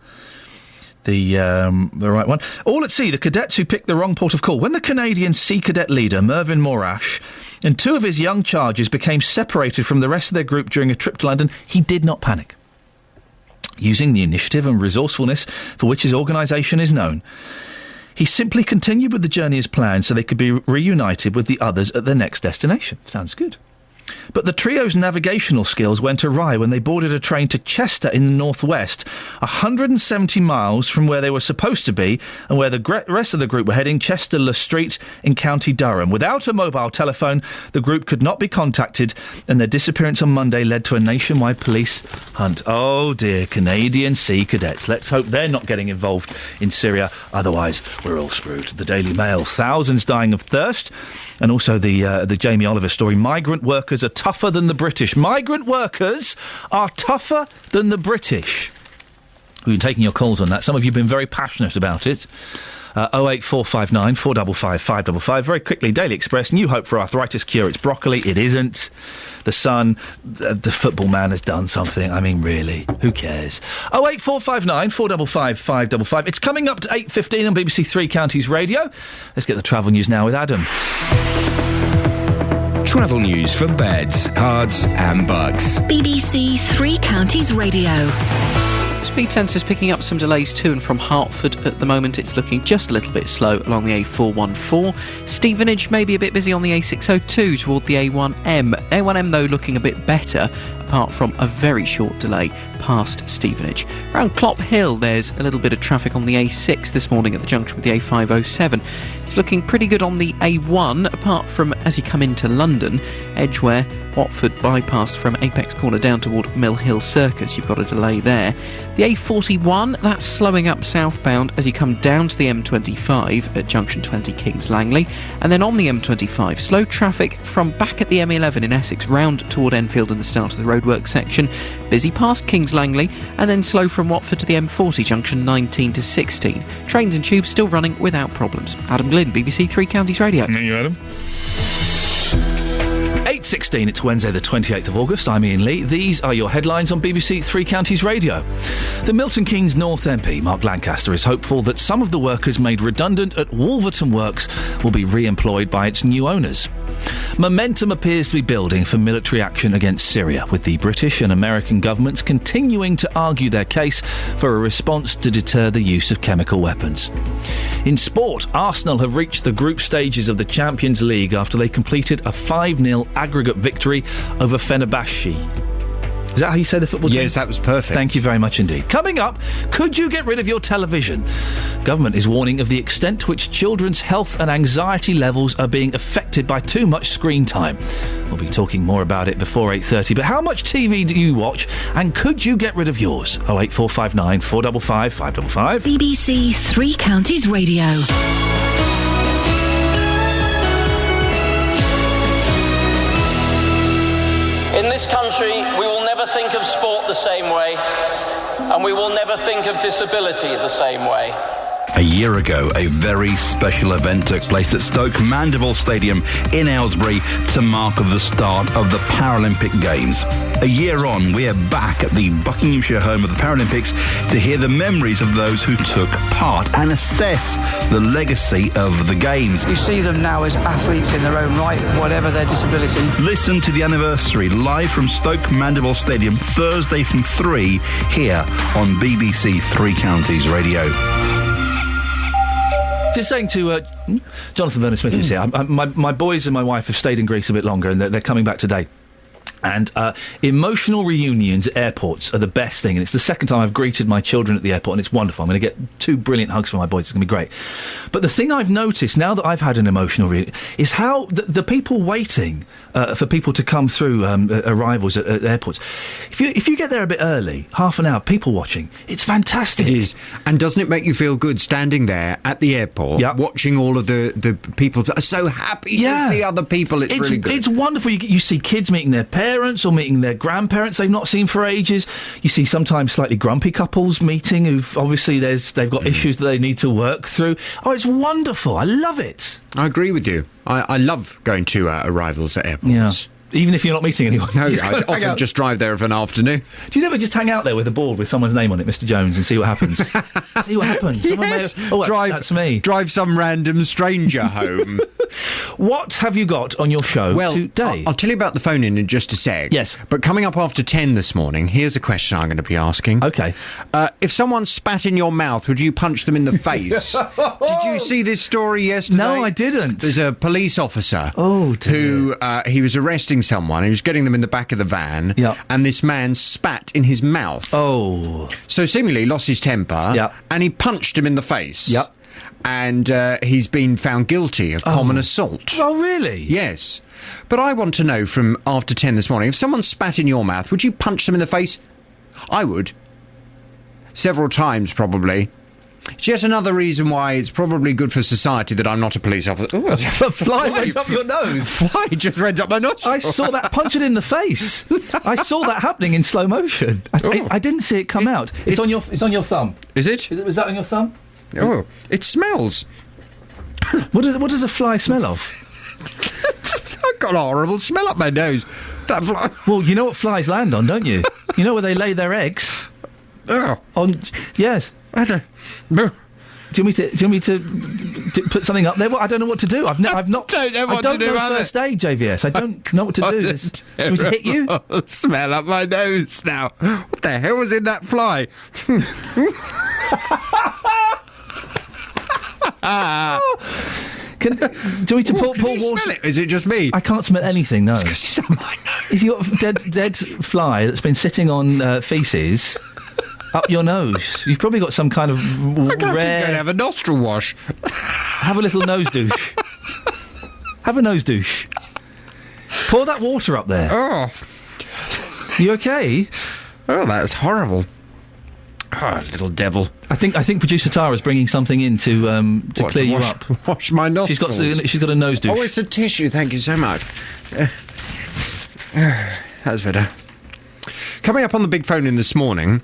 right one. All at sea, the cadets who picked the wrong port of call. When the Canadian Sea Cadet leader, Mervyn Morash, and 2 of his young charges became separated from the rest of their group during a trip to London, he did not panic. Using the initiative and resourcefulness for which his organisation is known, he simply continued with the journey as planned so they could be reunited with the others at their next destination. Sounds good. But the trio's navigational skills went awry when they boarded a train to Chester in the northwest, 170 miles from where they were supposed to be and where the rest of the group were heading, Chester Le Street in County Durham. Without a mobile telephone, the group could not be contacted, and their disappearance on Monday led to a nationwide police hunt. Oh dear, Canadian Sea Cadets. Let's hope they're not getting involved in Syria, otherwise we're all screwed. The Daily Mail, thousands dying of thirst. And also the Jamie Oliver story, migrant workers are tougher than the British. Migrant workers are tougher than the British. We've been taking your calls on that. Some of you have been very passionate about it. 08459 455 555. Very quickly, Daily Express, new hope for arthritis cure. It's broccoli. It isn't. The Sun, the football man has done something. I mean, really, who cares? 08459 455 555. It's coming up to 8:15 on BBC Three Counties Radio. Let's get the travel news now with Adam. Travel news for beds, cards and bugs. BBC Three Counties Radio. Speed sensors picking up some delays to and from Hertford at the moment. It's looking just a little bit slow along the A414. Stevenage may be a bit busy on the A602 toward the A1M. A1M, though, looking a bit better, apart from a very short delay past Stevenage. Around Clop Hill, there's a little bit of traffic on the A6 this morning at the junction with the A507. It's looking pretty good on the A1, apart from as you come into London, Edgware, Watford bypass from Apex Corner down toward Mill Hill Circus. You've got a delay there. The A41, that's slowing up southbound as you come down to the M25 at junction 20 Kings Langley. And then on the M25, slow traffic from back at the M11 in Essex round toward Enfield and the start of the roadwork section. Busy past Kings Langley, and then slow from Watford to the M40 junction 19 to 16. Trains and tubes still running without problems. Adam Glynn, BBC Three Counties Radio. Thank you, Adam. 8:16, it's Wednesday the 28th of August. I'm Iain Lee. These are your headlines on BBC Three Counties Radio. The Milton Keynes North MP, Mark Lancaster, is hopeful that some of the workers made redundant at Wolverton Works will be re-employed by its new owners. Momentum appears to be building for military action against Syria, with the British and American governments continuing to argue their case for a response to deter the use of chemical weapons. In sport, Arsenal have reached the group stages of the Champions League after they completed a 5-0 aggregate victory over Fenerbahce. Is that how you say the football team? Yes, that was perfect. Thank you very much indeed. Coming up, could you get rid of your television? Government is warning of the extent to which children's health and anxiety levels are being affected by too much screen time. We'll be talking more about it before 8:30. But how much TV do you watch, and could you get rid of yours? 08459 455 555. BBC Three Counties Radio. In this country, we will never think of sport the same way, and we will never think of disability the same way. A year ago, a very special event took place at Stoke Mandeville Stadium in Aylesbury to mark the start of the Paralympic Games. A year on, we are back at the Buckinghamshire home of the Paralympics to hear the memories of those who took part and assess the legacy of the Games. You see them now as athletes in their own right, whatever their disability. Listen to the anniversary live from Stoke Mandeville Stadium Thursday from 3 here on BBC Three Counties Radio. Just saying to Jonathan Vernon-Smith is here. My boys and my wife have stayed in Greece a bit longer, and they're coming back today. And emotional reunions at airports are the best thing. And it's the second time I've greeted my children at the airport, and it's wonderful. I'm going to get 2 brilliant hugs from my boys. It's going to be great. But the thing I've noticed now that I've had an emotional reunion is how the people waiting for people to come through arrivals at airports. If you get there a bit early, half an hour, people watching, it's fantastic. It is. And doesn't it make you feel good standing there at the airport, watching all of the people are so happy to see other people? It's really good. It's wonderful. You see kids meeting their parents. parents or meeting their grandparents they've not seen for ages. You see sometimes slightly grumpy couples meeting who've obviously they've got issues that they need to work through. Oh, it's wonderful. I love it. I agree with you. I love going to arrivals at airports. Yeah. Even if you're not meeting anyone. No, I often just drive there of an afternoon. Do you never just hang out there with a board with someone's name on it, Mr. Jones, and see what happens? See what happens. Yes. That's me. Drive some random stranger home. What have you got on your show today? I'll tell you about the phone-in just a sec. Yes. But coming up after 10 this morning, here's a question I'm going to be asking. Okay. If someone spat in your mouth, would you punch them in the face? Did you see this story yesterday? No, I didn't. There's a police officer dear. who he was arresting someone. He was getting them in the back of the van, and this man spat in his mouth. Oh. So seemingly lost his temper, and he punched him in the face. Yep. And he's been found guilty of common assault. Oh, really? Yes. But I want to know from after 10 this morning, if someone spat in your mouth, would you punch them in the face? I would. Several times, probably. It's yet another reason why it's probably good for society that I'm not a police officer. Ooh, a fly went up your nose. Fly just went up my nose. I saw that. Punch it in the face. I saw that happening in slow motion. I didn't see it come out. It's on your thumb. Is it? Was that on your thumb? Oh, it smells. What does a fly smell of? I've got a horrible smell up my nose. That fly. Well, you know what flies land on, don't you? You know where they lay their eggs? On yes. I don't. Do you want me to put something up there? Well, I don't know what to do. I've not. Don't know what I don't to do. know first aid, JVS. I don't know what to do. Do you want me to hit you? Smell up my nose now. What the hell was in that fly? Do you want me to pour water? Smell it? Is it just me? I can't smell anything. No. It's because it's on my nose. Is you got a dead fly that's been sitting on feces up your nose? You've probably got some kind of rare. Have a nostril wash. Have a little nose douche. Have a nose douche. Pour that water up there. Oh, you okay? Oh, that's horrible. Oh, little devil. I think producer Tara's bringing something in to clear you up. Wash my nostrils. She's got a nose douche. Oh, it's a tissue. Thank you so much. That's better. Coming up on the big phone in this morning.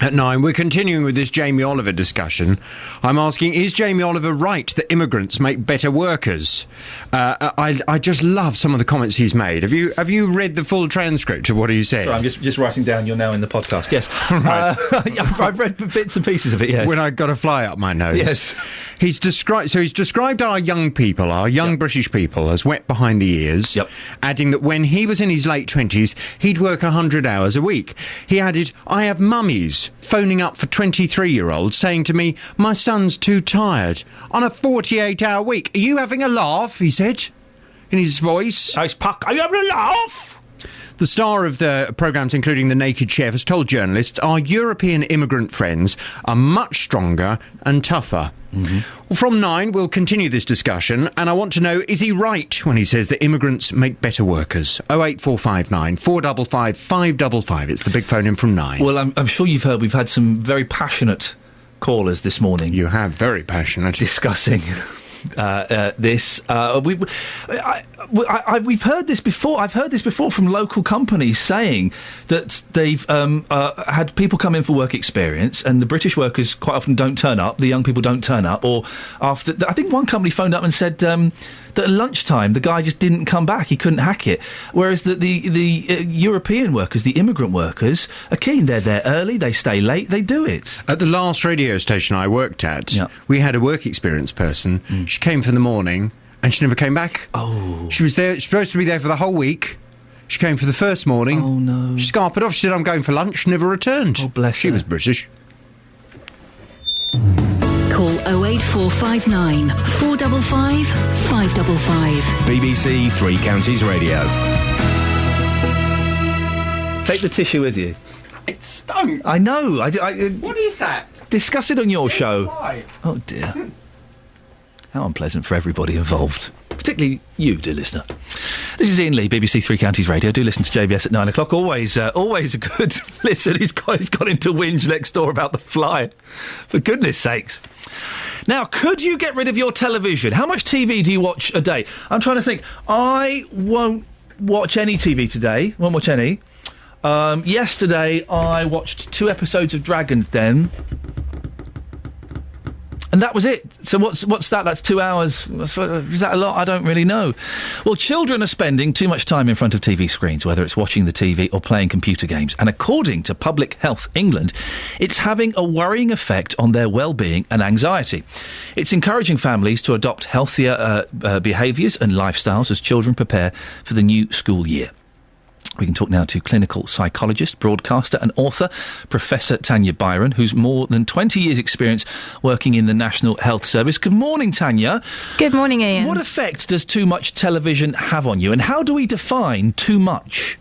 At 9, we're continuing with this Jamie Oliver discussion. I'm asking, is Jamie Oliver right that immigrants make better workers? I just love some of the comments he's made. Have you read the full transcript of what he said? Sorry, I'm just writing down. You're now in the podcast. Yes, right. I've read bits and pieces of it. Yes, when I got a fly up my nose. Yes, he's described our young people, our young British people, as wet behind the ears. Yep. Adding that when he was in his late 20s, he'd work 100 hours a week. He added, "I have mummies phoning up for 23-year-olds saying to me, my son's too tired. On a 48-hour week. Are you having a laugh?" he said, in his voice. Are you having a laugh? The star of the programmes, including The Naked Chef, has told journalists our European immigrant friends are much stronger and tougher. Mm-hmm. Well, from 9, we'll continue this discussion, and I want to know, is he right when he says that immigrants make better workers? 08459 455 555. It's the big phone in from 9. Well, I'm sure you've heard we've had some very passionate callers this morning. You have, very passionate. Discussing this. We've heard this before. I've heard this before from local companies saying that they've had people come in for work experience, and the British workers quite often don't turn up. The young people don't turn up, or after. I think one company phoned up and said that at lunchtime the guy just didn't come back. He couldn't hack it. Whereas the European workers, the immigrant workers, are keen. They're there early. They stay late. They do it. At the last radio station I worked at, we had a work experience person. She came for the morning and she never came back. Oh. She was there, supposed to be there for the whole week. She came for the first morning. Oh, no. She scarpered off. She said, I'm going for lunch. Never returned. Oh, bless her. She was British. Call 08459 455 555. BBC Three Counties Radio. Take the tissue with you. It stunk. I know. What is that? Discuss it on your show. Why? Oh, dear. How unpleasant for everybody involved. Particularly you, dear listener. This is Iain Lee, BBC Three Counties Radio. Do listen to JVS at 9 o'clock. Always a good listen. He's got into whinge next door about the fly. For goodness sakes. Now, could you get rid of your television? How much TV do you watch a day? I'm trying to think. I won't watch any TV today. Won't watch any. Yesterday, I watched 2 episodes of Dragon's Den. And that was it. So what's that? That's 2 hours. Is that a lot? I don't really know. Well, children are spending too much time in front of TV screens, whether it's watching the TV or playing computer games. And according to Public Health England, it's having a worrying effect on their well-being and anxiety. It's encouraging families to adopt healthier behaviours and lifestyles as children prepare for the new school year. We can talk now to clinical psychologist, broadcaster and author, Professor Tanya Byron, who's more than 20 years' experience working in the National Health Service. Good morning, Tanya. Good morning, Ian. What effect does too much television have on you, and how do we define too much?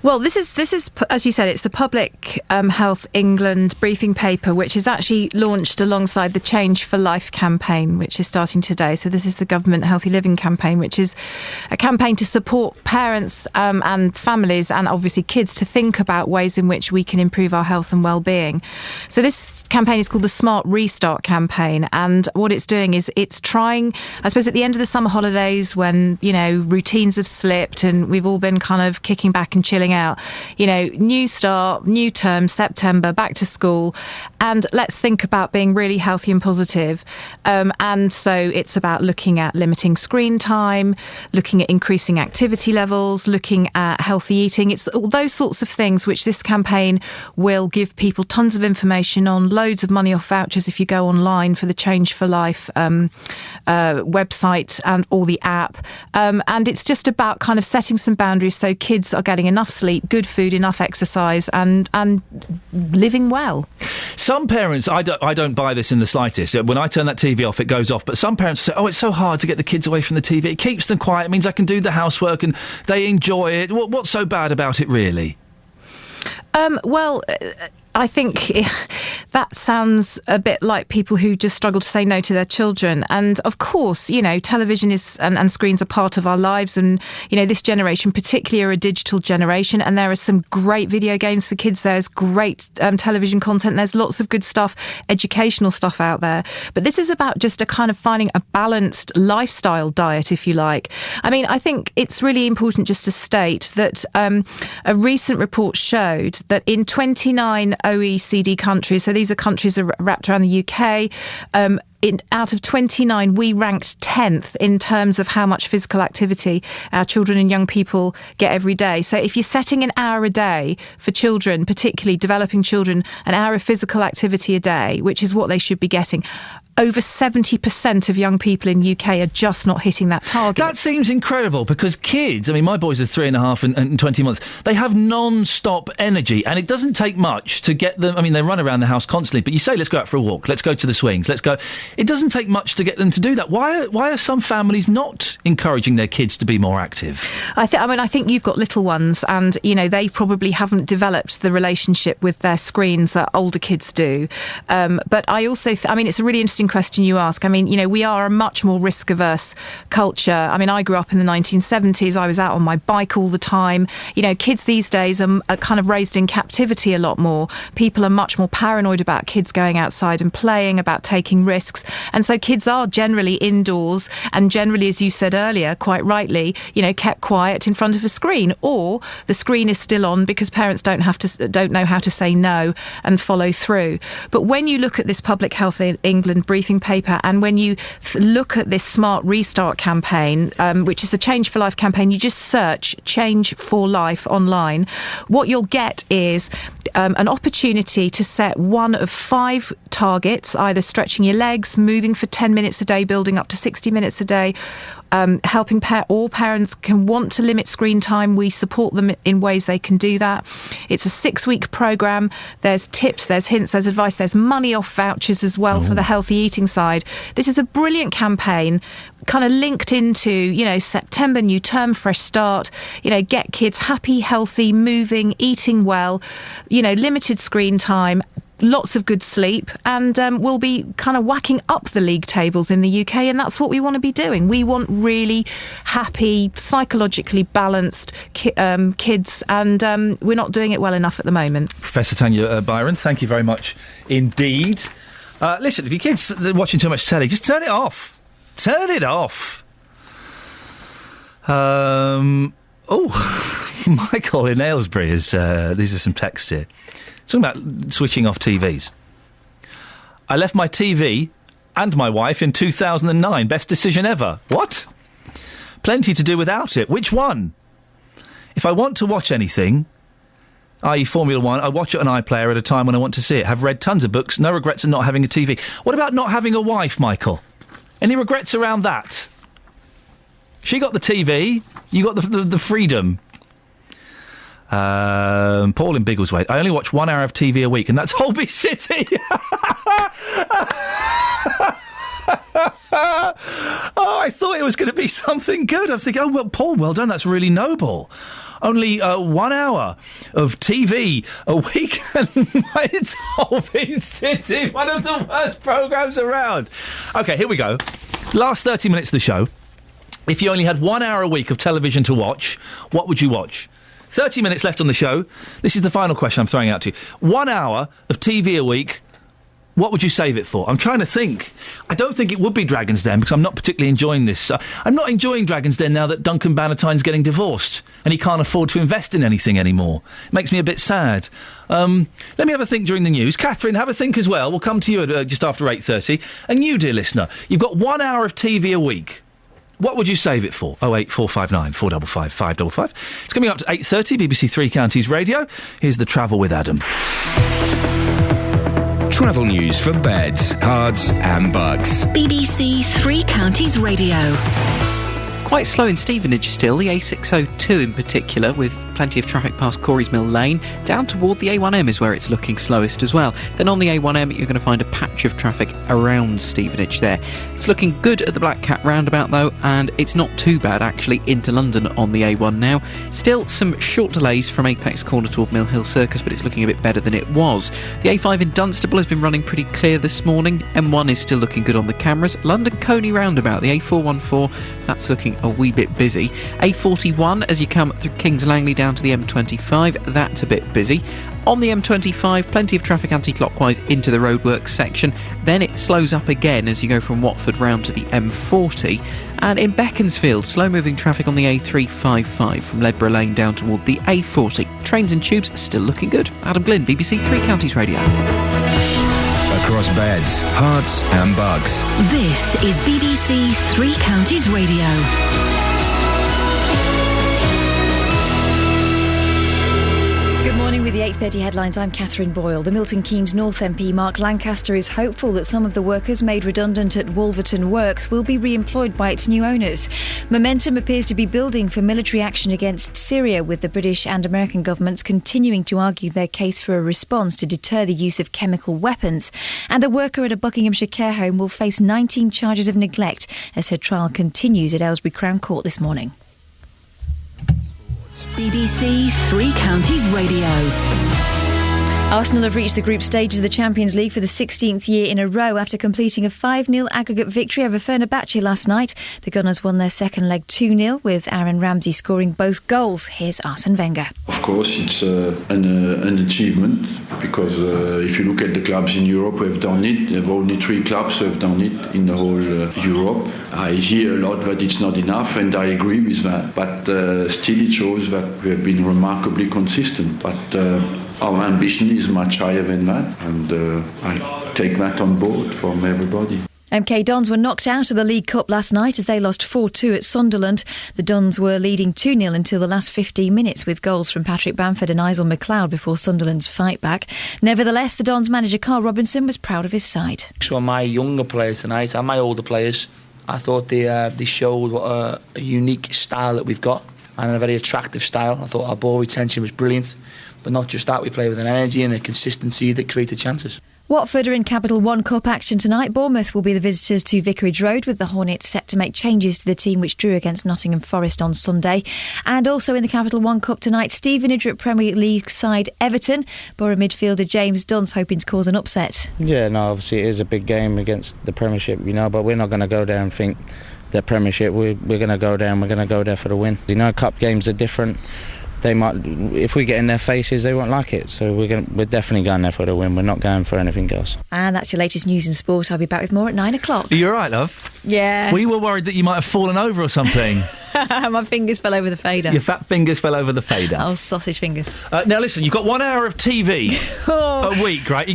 Well, this is, as you said, it's the Public Health England briefing paper, which is actually launched alongside the Change for Life campaign, which is starting today. So this is the government Healthy Living campaign, which is a campaign to support parents and families and obviously kids to think about ways in which we can improve our health and well-being. So this campaign is called the Smart Restart campaign, and what it's doing is it's trying, I suppose, at the end of the summer holidays when, you know, routines have slipped and we've all been kind of kicking back and chilling out, you know, new start, new term, September, back to school, and let's think about being really healthy and positive. And so it's about looking at limiting screen time, looking at increasing activity levels, looking at healthy eating. It's all those sorts of things which this campaign will give people tons of information on, loads of money off vouchers if you go online for the Change for Life website or the app. And it's just about kind of setting some boundaries so kids are getting enough sleep, good food, enough exercise and living well. Some parents, I don't buy this in the slightest. When I turn that TV off, it goes off. But some parents say, oh, it's so hard to get the kids away from the TV. It keeps them quiet. It means I can do the housework and they enjoy it. What's so bad about it, really? Well, I think that sounds a bit like people who just struggle to say no to their children. And of course, you know, television is and screens are part of our lives. And, you know, this generation particularly are a digital generation. And there are some great video games for kids. There's great television content. There's lots of good stuff, educational stuff out there. But this is about just a kind of finding a balanced lifestyle diet, if you like. I mean, I think it's really important just to state that a recent report showed that in 29 OECD countries, so these are countries wrapped around the UK, out of 29, we ranked 10th in terms of how much physical activity our children and young people get every day. So if you're setting an hour a day for children, particularly developing children, an hour of physical activity a day, which is what they should be getting, over 70% of young people in UK are just not hitting that target. That seems incredible because kids, I mean, my boys are 3.5 and 20 months. They have non-stop energy and it doesn't take much to get them. I mean, they run around the house constantly, but you say, let's go out for a walk. Let's go to the swings. Let's go. It doesn't take much to get them to do that. Why are some families not encouraging their kids to be more active? I think you've got little ones and, you know, they probably haven't developed the relationship with their screens that older kids do. But I also, it's a really interesting question you ask. I mean, you know, we are a much more risk-averse culture. I mean, I grew up in the 1970s. I was out on my bike all the time. You know, kids these days are kind of raised in captivity a lot more. People are much more paranoid about kids going outside and playing, about taking risks. And so kids are generally indoors and generally, as you said earlier, quite rightly, you know, kept quiet in front of a screen, or the screen is still on because parents don't know how to say no and follow through. But when you look at this Public Health England briefing paper and when you look at this Smart Restart campaign, which is the Change for Life campaign, you just search Change for Life online. What you'll get is an opportunity to set one of 5 targets, either stretching your legs, moving for 10 minutes a day, building up to 60 minutes a day, helping all parents can want to limit screen time. We support them in ways they can do that. It's a 6-week programme. There's tips, there's hints, there's advice, there's money off vouchers as well for the healthy eating side. This is a brilliant campaign, kind of linked into, you know, September, new term, fresh start, you know, get kids happy, healthy, moving, eating well, you know, limited screen time, lots of good sleep, and we'll be kind of whacking up the league tables in the UK, and that's what we want to be doing. We want really happy, psychologically balanced kids, and we're not doing it well enough at the moment. Professor Tanya Byron, thank you very much indeed. Listen, if your kids are watching too much telly, just turn it off. Turn it off. Michael in Aylesbury is. These are some texts here. Talking about switching off TVs. I left my TV and my wife in 2009. Best decision ever. What? Plenty to do without it. Which one? If I want to watch anything, i.e. Formula One, I watch it on iPlayer at a time when I want to see it. Have read tons of books. No regrets in not having a TV. What about not having a wife, Michael? Any regrets around that? She got the TV. You got the freedom. Paul in Biggleswade. I only watch 1 hour of TV a week, and that's Holby City. I thought it was going to be something good. I was thinking, Paul, well done. That's really noble. Only 1 hour of TV a week, and it's Holby City, one of the worst programmes around. OK, here we go. Last 30 minutes of the show. If you only had 1 hour a week of television to watch, what would you watch? 30 minutes left on the show. This is the final question I'm throwing out to you. 1 hour of TV a week, what would you save it for? I'm trying to think. I don't think it would be Dragon's Den, because I'm not particularly enjoying this. I'm not enjoying Dragon's Den now that Duncan Bannatyne's getting divorced and he can't afford to invest in anything anymore. It makes me a bit sad. Let me have a think during the news. Catherine, have a think as well. We'll come to you at, just after 8:30. And you, dear listener, you've got 1 hour of TV a week. What would you save it for? 08459 455 555. It's coming up to 8:30, BBC Three Counties Radio. Here's the Travel with Adam. Travel news for beds, cards and bugs. BBC Three Counties Radio. Quite slow in Stevenage still, the A602 in particular, with plenty of traffic past Corey's Mill Lane. Down toward the A1M is where it's looking slowest as well. Then on the A1M, you're going to find a patch of traffic around Stevenage there. It's looking good at the Black Cat roundabout though, and it's not too bad actually into London on the A1 now. Still some short delays from Apex Corner toward Mill Hill Circus, but it's looking a bit better than it was. The A5 in Dunstable has been running pretty clear this morning. M1 is still looking good on the cameras. London Coney roundabout, the A414, that's looking a wee bit busy. A41 as you come through Kings Langley down to the M25, that's a bit busy. On the M25, plenty of traffic anti-clockwise into the roadworks section. Then it slows up again as you go from Watford round to the M40. And in Beaconsfield, slow-moving traffic on the A355 from Ledborough Lane down toward the A40. Trains and tubes still looking good. Adam Glynn, BBC Three Counties Radio. Across beds, hearts and bugs. This is BBC Three Counties Radio. Good morning with the 8:30 headlines. I'm Catherine Boyle. The Milton Keynes North MP Mark Lancaster is hopeful that some of the workers made redundant at Wolverton Works will be re-employed by its new owners. Momentum appears to be building for military action against Syria, with the British and American governments continuing to argue their case for a response to deter the use of chemical weapons. And a worker at a Buckinghamshire care home will face 19 charges of neglect as her trial continues at Aylesbury Crown Court this morning. BBC Three Counties Radio. Arsenal have reached the group stages of the Champions League for the 16th year in a row after completing a 5-0 aggregate victory over Fenerbahce last night. The Gunners won their second leg 2-0 with Aaron Ramsey scoring both goals. Here's Arsene Wenger. Of course, it's an achievement because if you look at the clubs in Europe who have done it, there are only 3 clubs who have done it in the whole Europe. I hear a lot that it's not enough, and I agree with that. But still it shows that we have been remarkably consistent. But our ambition is much higher than that, and I take that on board from everybody. MK Dons were knocked out of the League Cup last night as they lost 4-2 at Sunderland. The Dons were leading 2-0 until the last 15 minutes with goals from Patrick Bamford and Isel McLeod before Sunderland's fight back. Nevertheless, the Dons manager Carl Robinson was proud of his side. So my younger players tonight and my older players, I thought they showed what a unique style that we've got, and a very attractive style. I thought our ball retention was brilliant. But not just that, we play with an energy and a consistency that created chances. Watford are in Capital One Cup action tonight. Bournemouth will be the visitors to Vicarage Road, with the Hornets set to make changes to the team which drew against Nottingham Forest on Sunday. And also in the Capital One Cup tonight, Stevenage at Premier League side Everton. Borough midfielder James Dunn's hoping to cause an upset. Yeah, no, obviously it is a big game against the Premiership, but we're not going to go there and think the Premiership. We're going to go there and we're going to go there for the win. Cup games are different. They might, if we get in their faces, they won't like it. So we're definitely going there for the win. We're not going for anything else. And that's your latest news and sport. I'll be back with more at 9 o'clock. Are you all right, love? Yeah. We were worried that you might have fallen over or something. My fingers fell over the fader. Your fat fingers fell over the fader. Oh, sausage fingers. Now listen, you've got 1 hour of TV a week, right?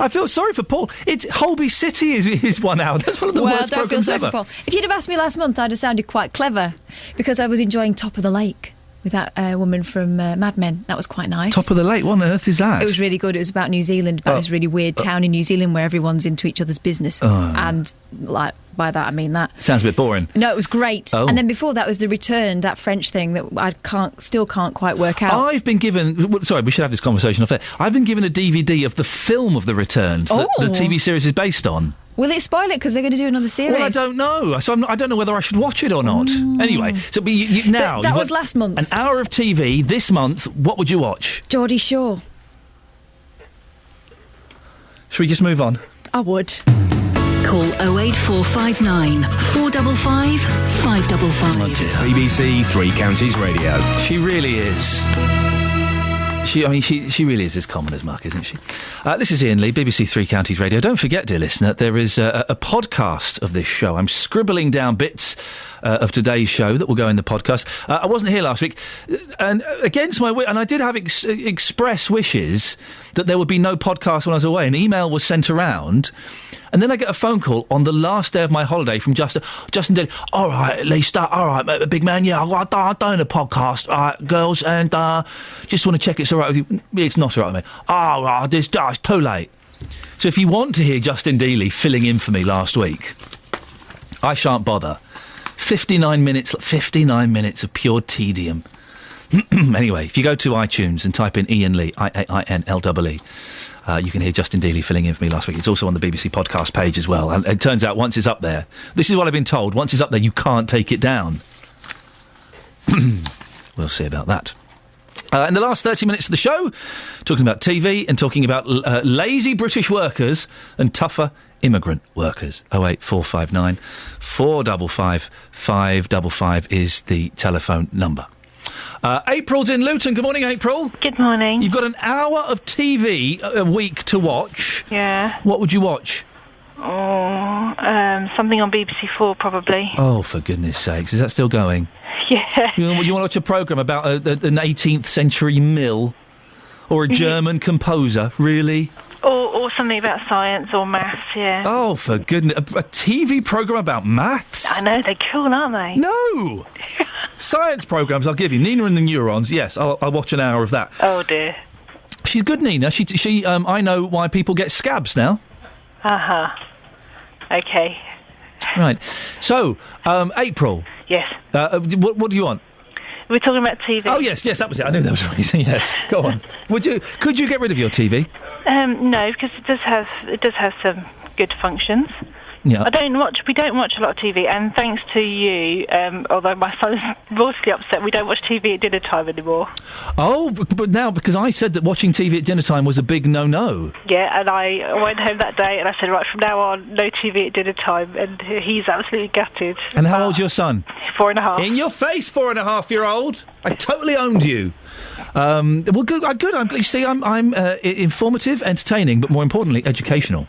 I feel sorry for Paul. Holby City is 1 hour. That's one of the worst don't feel programmes sorry ever. for Paul. If you'd have asked me last month, I'd have sounded quite clever because I was enjoying Top of the Lake with that woman from Mad Men. That was quite nice. Top of the Lake, what on earth is that? It was really good. It was about New Zealand, about this really weird town in New Zealand where everyone's into each other's business. And like by that I mean that. Sounds a bit boring. No, it was great. Oh. And then before that was The Return, that French thing that I still can't quite work out. I've been given... Sorry, we should have this conversation off air. I've been given a DVD of the film of The Return that the TV series is based on. Will it spoil it because they're going to do another series? Well, I don't know. So I don't know whether I should watch it or not. Anyway, so now... That was last month. An hour of TV this month. What would you watch? Geordie Shore. Should we just move on? I would. Call 08459 455 555. BBC Three Counties Radio. She really is. She really is as common as muck, isn't she? This is Iain Lee, BBC Three Counties Radio. Don't forget, dear listener, there is a podcast of this show. I'm scribbling down bits of today's show that will go in the podcast. I wasn't here last week, and against my and I did have express wishes that there would be no podcast when I was away. An email was sent around. And then I get a phone call on the last day of my holiday from Justin Daly. All right, Lee, all right, big man, yeah, I'm doing a podcast, all right, girls, and just want to check it's all right with you. It's not all right with me. Oh, right, it's too late. So if you want to hear Justin Daly filling in for me last week, I shan't bother. 59 minutes of pure tedium. Anyway, if you go to iTunes and type in Iain Lee, IAINLEE, you can hear Justin Daly filling in for me last week. It's also on the BBC podcast page as well. And it turns out once it's up there, this is what I've been told, once it's up there, you can't take it down. We'll see about that. In the last 30 minutes of the show, talking about TV and talking about lazy British workers and tougher immigrant workers. 08459 455 555 is the telephone number. April's in Luton. Good morning, April. Good morning. You've got an hour of TV a week to watch. Yeah. What would you watch? Something on BBC 4 probably. Oh, for goodness sakes. Is that still going? Yeah. You want to watch a programme about an 18th century mill? Or a German composer? Really? Or something about science or maths, yeah. Oh, for goodness. A TV programme about maths? I know, they're cool, aren't they? No! Science programmes, I'll give you. Nina and the Neurons, yes, I'll watch an hour of that. Oh, dear. She's good, Nina. She I know why people get scabs now. Uh-huh. Okay. Right. So, April. Yes. What do you want? We're talking about TV. Oh, yes, that was it. I knew that was a reason, yes. Go on. Could you get rid of your TV? No, because it does have some good functions. Yeah. We don't watch a lot of TV, and thanks to you, although my son's mostly upset, we don't watch TV at dinner time anymore. Oh, but now, because I said that watching TV at dinner time was a big no-no. Yeah, and I went home that day and I said, right, from now on, no TV at dinner time, and he's absolutely gutted. And how old's your son? 4.5. In your face, 4.5-year-old! I totally owned you. Well, good. You see, I'm informative, entertaining, but more importantly, educational.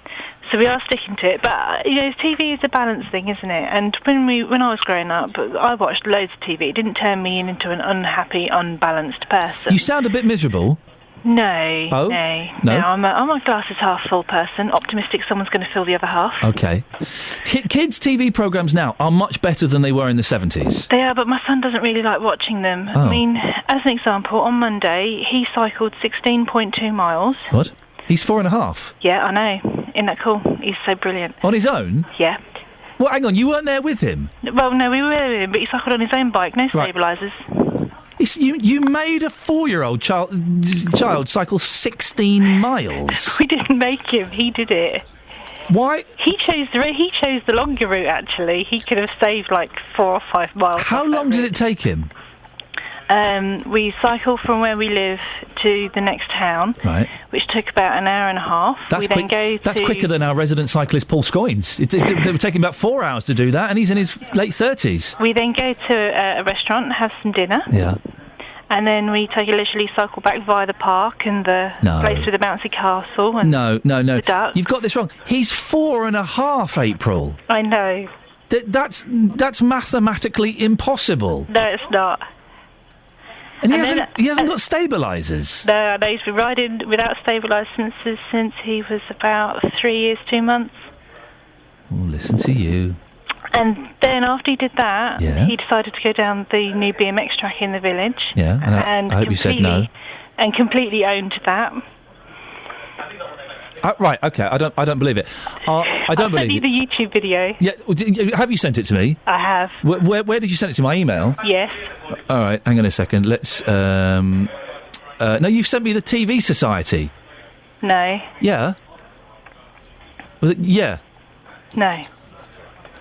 So we are sticking to it, but TV is a balance thing, isn't it? And when I was growing up, I watched loads of TV. It didn't turn me into an unhappy, unbalanced person. You sound a bit miserable. No, oh? no. I'm a glasses half full person. Optimistic, someone's going to fill the other half. Okay. Kids' TV programmes now are much better than they were in the 70s. They are, but my son doesn't really like watching them. Oh. I mean, as an example, on Monday he cycled 16.2 miles. What? He's 4.5? Yeah, I know. Isn't that cool? He's so brilliant. On his own? Yeah. Well, hang on, you weren't there with him? Well, no, we were with him, but he cycled on his own bike, no stabilisers. You made a 4-year-old child cycle 16 miles? We didn't make him, he did it. Why? He chose the longer route, actually. He could have saved like 4 or 5 miles. How long did it take him? We cycled from where we live to the next town, right, which took about an hour and a half. That's quicker than our resident cyclist Paul Scoynes. It would take him about 4 hours to do that, and he's in his late 30s. We then go to a restaurant and have some dinner. Yeah. And then we take a leisurely cycle back via the park and the place with the bouncy castle. And No. the ducks. You've got this wrong. He's 4.5, April. I know. That's mathematically impossible. No, it's not. And he hasn't got stabilisers. No, he's been riding without stabilisers since he was about 3 years, 2 months. Oh, listen to you. And then after he did that, Yeah. he decided to go down the new BMX track in the village. Yeah, and I hope you said no. And completely owned that. Right, okay, I don't believe it. I don't believe you it. the YouTube video. Yeah, have you sent it to me? I have. Where did you send it to? My email? Yes. All right, hang on a second. Let's. No, you've sent me the TV Society. No. Yeah. Was it? Yeah. No.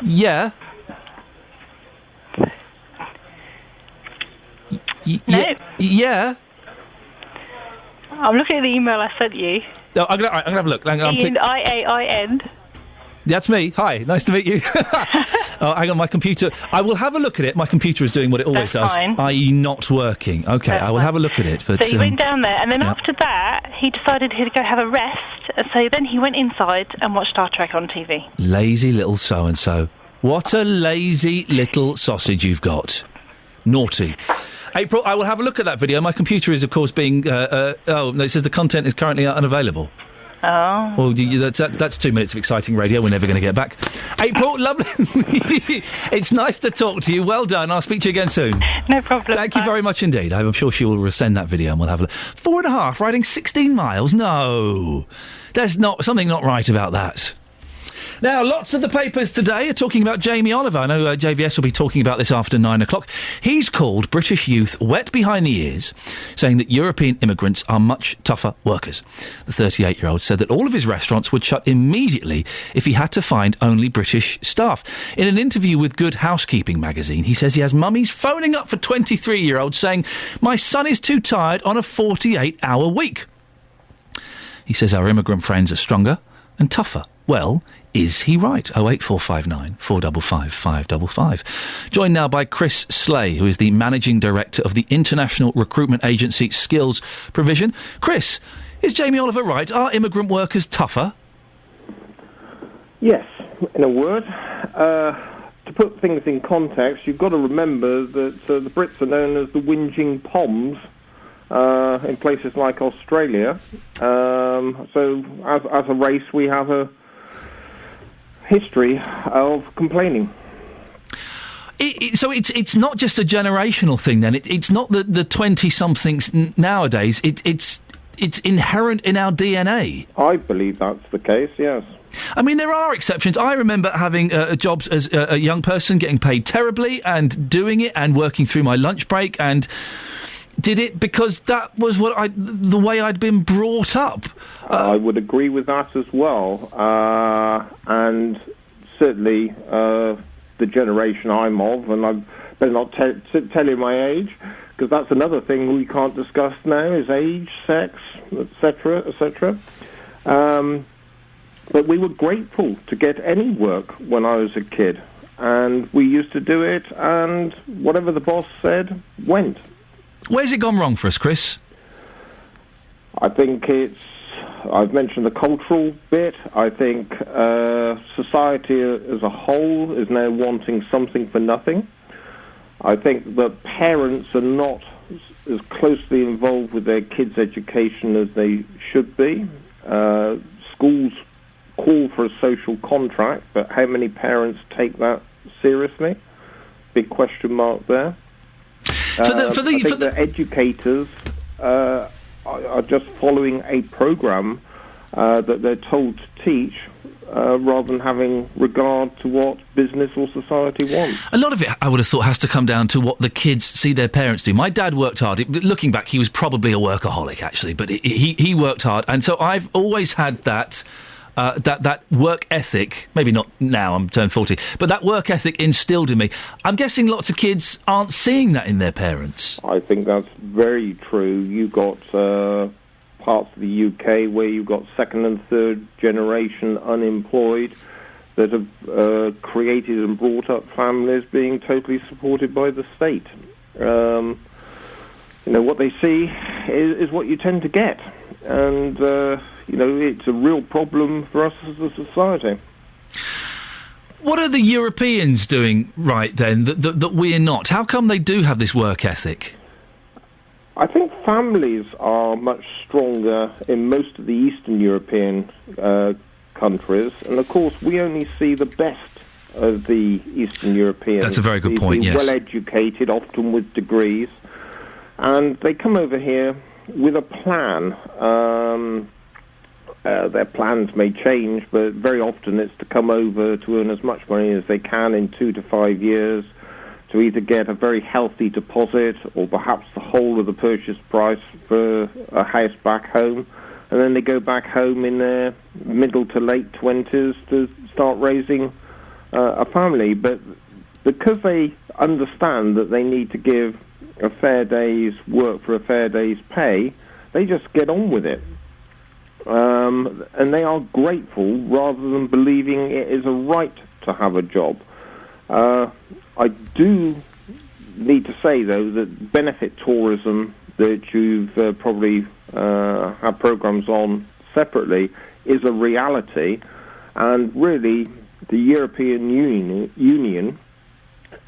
Yeah. No. Yeah. I'm looking at the email I sent you. No, I'm gonna have a look. Hang on, Iain, Iain. That's me. Hi, nice to meet you. Hang on, my computer. I will have a look at it. My computer is doing what it always That's does, fine. i.e. not working. Okay, That's I will fine. have a look at it. But So he went down there, and then yeah. after that, he decided he'd go have a rest. And so then he went inside and watched Star Trek on TV. Lazy little so-and-so. What a lazy little sausage you've got. Naughty. April, I will have a look at that video. My computer is, of course, being... no, it says the content is currently unavailable. Oh. Well, that's 2 minutes of exciting radio we're never going to get back. April, lovely. It's nice to talk to you. Well done. I'll speak to you again soon. No problem. Thank you very much indeed. I'm sure she will resend that video and we'll have a look. 4.5, riding 16 miles? No. There's something not right about that. Now, lots of the papers today are talking about Jamie Oliver. I know JVS will be talking about this after 9 o'clock. He's called British youth wet behind the ears, saying that European immigrants are much tougher workers. The 38-year-old said that all of his restaurants would shut immediately if he had to find only British staff. In an interview with Good Housekeeping magazine, he says he has mummies phoning up for 23-year-olds saying, "My son is too tired on a 48-hour week." He says our immigrant friends are stronger and tougher. Well, is he right? 08459 455 555. Joined now by Chris Slay, who is the Managing Director of the international recruitment agency Skills Provision. Chris, is Jamie Oliver right? Are immigrant workers tougher? Yes, in a word. To put things in context, you've got to remember that the Brits are known as the whinging Poms in places like Australia. So as a race, we have a history of complaining. So it's not just a generational thing then. It's not the 20-somethings nowadays. It's inherent in our DNA. I believe that's the case, yes. I mean, there are exceptions. I remember having jobs as a young person, getting paid terribly and doing it and working through my lunch break and did it because that was the way I'd been brought up. I would agree with that as well. And certainly the generation I'm of, and I better not tell you my age, because that's another thing we can't discuss now, is age, sex, etc., etc. But we were grateful to get any work when I was a kid. And we used to do it, and whatever the boss said, went. Where's it gone wrong for us, Chris? I think I've mentioned the cultural bit. I think society as a whole is now wanting something for nothing. I think that parents are not as closely involved with their kids' education as they should be. Schools call for a social contract, but how many parents take that seriously? Big question mark there. I think the educators are just following a program that they're told to teach rather than having regard to what business or society wants. A lot of it, I would have thought, has to come down to what the kids see their parents do. My dad worked hard. Looking back, he was probably a workaholic, actually, but he worked hard. And so I've always had that work ethic, maybe not now, I'm turned 40, but that work ethic instilled in me. I'm guessing lots of kids aren't seeing that in their parents. I think that's very true. You've got parts of the UK where you've got second and third generation unemployed that have created and brought up families being totally supported by the state. What they see is what you tend to get. And it's a real problem for us as a society. What are the Europeans doing right then that we're not? How come they do have this work ethic? I think families are much stronger in most of the Eastern European countries, and of course we only see the best of the Eastern Europeans. That's a very good point, yes. Well-educated, often with degrees, and they come over here with a plan. Their plans may change, but very often it's to come over to earn as much money as they can in 2 to 5 years, to either get a very healthy deposit or perhaps the whole of the purchase price for a house back home, and then they go back home in their middle to late 20s to start raising a family. But because they understand that they need to give a fair day's work for a fair day's pay, they just get on with it. And they are grateful rather than believing it is a right to have a job. I do need to say, though, that benefit tourism that you've probably had programs on separately is a reality, and really the European Union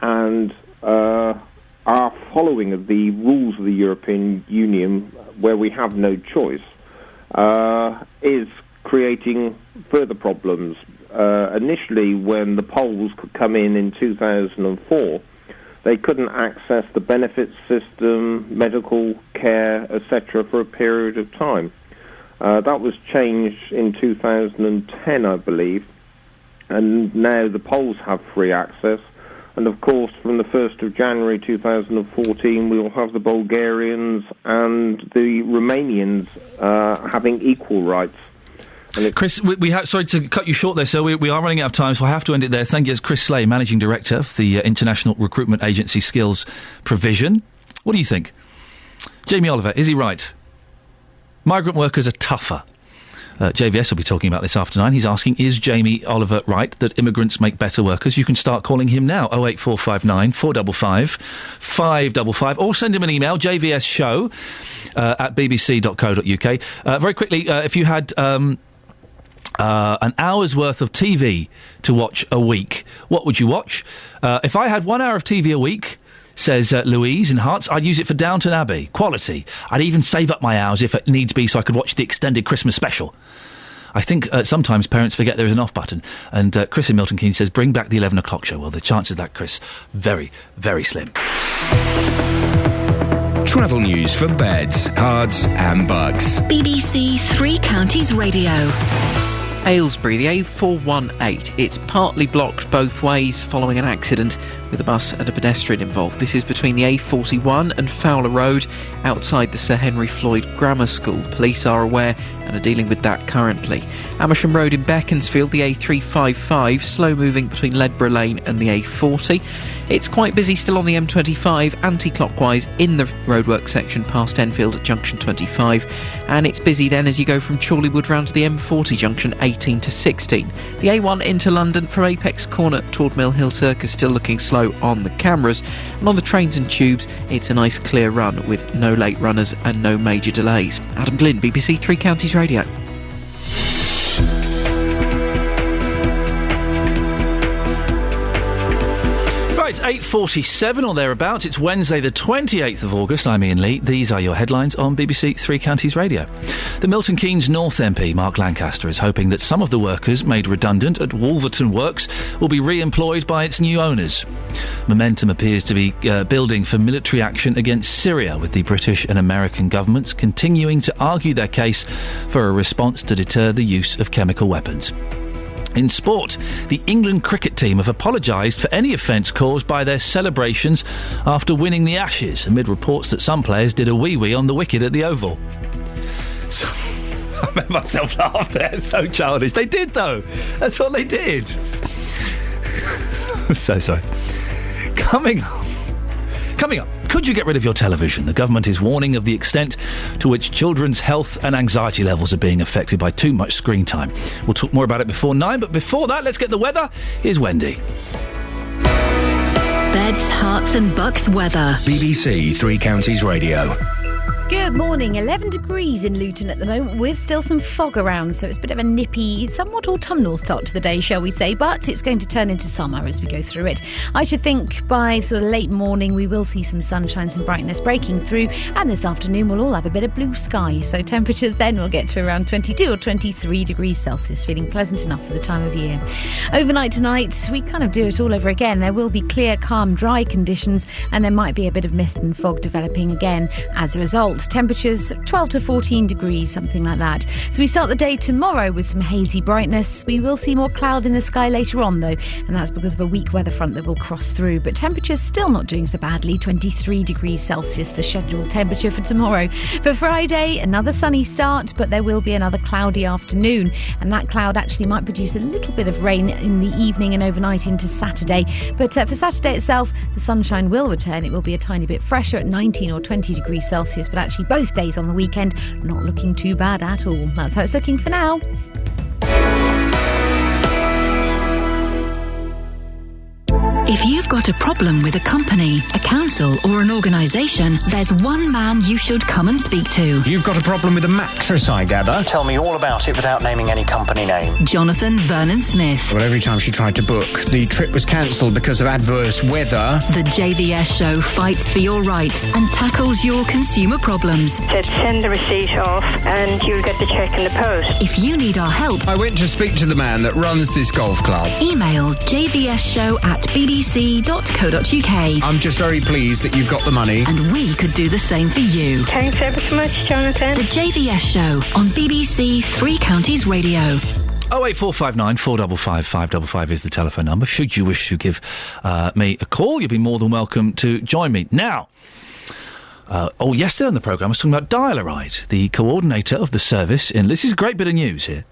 and our following of the rules of the European Union, where we have no choice, is creating further problems. Initially, when the Poles could come in 2004, they couldn't access the benefits system, medical care, etc. for a period of time. That was changed in 2010, I believe, and now the Poles have free access. And of course, from the 1st of January 2014, we will have the Bulgarians and the Romanians having equal rights. Chris, sorry to cut you short there, sir. We are running out of time, so I have to end it there. Thank you. It's Chris Slay, Managing Director of the International Recruitment Agency Skills Provision. What do you think? Jamie Oliver, is he right? Migrant workers are tougher. JVS will be talking about this after 9. He's asking, is Jamie Oliver right that immigrants make better workers? You can start calling him now, 08459 455 555, or send him an email, jvsshow at bbc.co.uk. Very quickly, if you had an hour's worth of TV to watch a week, what would you watch? If I had 1 hour of TV a week, says Louise in Hearts, I'd use it for Downton Abbey. Quality. I'd even save up my hours if it needs be so I could watch the extended Christmas special. I think sometimes parents forget there is an off button. And Chris in Milton Keynes says, bring back the 11 o'clock show. Well, the chances of that, Chris, very, very slim. Travel news for beds, cards and bugs. BBC Three Counties Radio. Aylesbury, the A418. It's partly blocked both ways following an accident with a bus and a pedestrian involved. This is between the A41 and Fowler Road outside the Sir Henry Floyd Grammar School. Police are aware and are dealing with that currently. Amersham Road in Beaconsfield, the A355, slow moving between Ledborough Lane and the A40. It's quite busy still on the M25, anti-clockwise in the roadwork section past Enfield at junction 25. And it's busy then as you go from Chorleywood round to the M40 junction 18 to 16. The A1 into London from Apex Corner toward Mill Hill Circus still looking slow on the cameras. And on the trains and tubes, it's a nice clear run with no late runners and no major delays. Adam Glynn, BBC Three Counties Radio. Right, 8:47 or thereabouts. It's Wednesday the 28th of August. I'm Iain Lee. These are your headlines on BBC Three Counties Radio. The Milton Keynes North MP, Mark Lancaster, is hoping that some of the workers made redundant at Wolverton Works will be re-employed by its new owners. Momentum appears to be building for military action against Syria, with the British and American governments continuing to argue their case for a response to deter the use of chemical weapons. In sport, the England cricket team have apologised for any offence caused by their celebrations after winning the Ashes, amid reports that some players did a wee-wee on the wicket at the Oval. So, I made myself laugh there. It's so childish. They did, though. That's what they did. So sorry. Coming up, could you get rid of your television? The government is warning of the extent to which children's health and anxiety levels are being affected by too much screen time. We'll talk more about it before 9, but before that, let's get the weather. Here's Wendy. Beds, hearts and bucks weather. BBC Three Counties Radio. Good morning. 11 degrees in Luton at the moment with still some fog around, so it's a bit of a nippy, somewhat autumnal start to the day, shall we say, but it's going to turn into summer as we go through it. I should think by sort of late morning we will see some sunshine, some brightness breaking through, and this afternoon we'll all have a bit of blue sky, so temperatures then will get to around 22 or 23 degrees Celsius, feeling pleasant enough for the time of year. Overnight tonight, we kind of do it all over again. There will be clear, calm, dry conditions, and there might be a bit of mist and fog developing again as a result. Temperatures 12 to 14 degrees, something like that. So we start the day tomorrow with some hazy brightness. We will see more cloud in the sky later on, though, and that's because of a weak weather front that will cross through. But temperatures still not doing so badly, 23 degrees Celsius, the scheduled temperature for tomorrow. For Friday, another sunny start, but there will be another cloudy afternoon, and that cloud actually might produce a little bit of rain in the evening and overnight into Saturday. But for Saturday itself, the sunshine will return. It will be a tiny bit fresher at 19 or 20 degrees Celsius, but actually both days on the weekend not looking too bad at all. That's how it's looking for now. If you've got a problem with a company, a council or an organisation, there's one man you should come and speak to. You've got a problem with a mattress, I gather. Tell me all about it without naming any company name. Jonathan Vernon Smith. Well, every time she tried to book, the trip was cancelled because of adverse weather. The JVS show fights for your rights and tackles your consumer problems. Said send the receipt off and you'll get the cheque in the post. If you need our help, I went to speak to the man that runs this golf club. Email jvsshow@bbc.co.uk. I'm just very pleased that you've got the money. And we could do the same for you. Thanks ever so much, Jonathan. The JVS show on BBC Three Counties Radio. 08459 455 555 is the telephone number. Should you wish to give me a call, you'll be more than welcome to join me. Now, yesterday on the programme I was talking about Dial-A-Ride, the coordinator of the service in... This is a great bit of news here.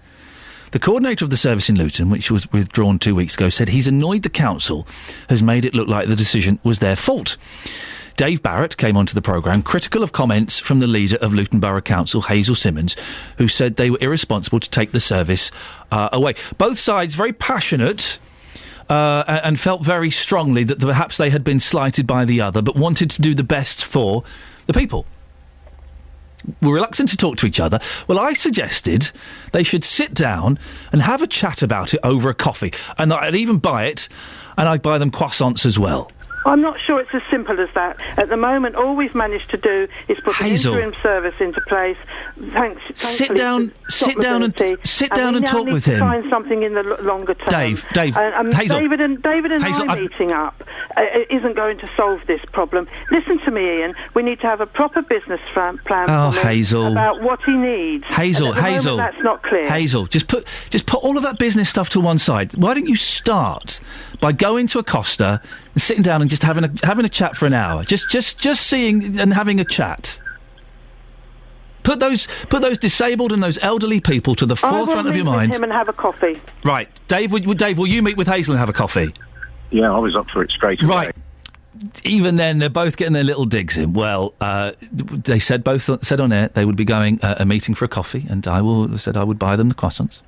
The coordinator of the service in Luton, which was withdrawn 2 weeks ago, said he's annoyed the council has made it look like the decision was their fault. Dave Barrett came onto the programme critical of comments from the leader of Luton Borough Council, Hazel Simmons, who said they were irresponsible to take the service away. Both sides very passionate and felt very strongly that perhaps they had been slighted by the other, but wanted to do the best for the people. Were reluctant to talk to each other. Well, I suggested they should sit down and have a chat about it over a coffee. And I'd even buy it, and I'd buy them croissants as well. I'm not sure it's as simple as that. At the moment, all we've managed to do is put an interim service into place. Sit down and talk with him. Find something in the longer term. Dave, Hazel. David and Hazel, I meeting up isn't going to solve this problem. Listen to me, Ian. We need to have a proper business plan for him about what he needs. Hazel, that's not clear. Hazel, just put all of that business stuff to one side. Why don't you start by going to a Costa and sitting down and just having a chat for an hour, just seeing and having a chat. Put those disabled and those elderly people to the forefront of your mind. With him and have a coffee. Right, Dave. Will you meet with Hazel and have a coffee? Yeah, I was up for it straight away. Right. Even then, they're both getting their little digs in. Well, they both said on air they would be going a meeting for a coffee, and I said I would buy them the croissants.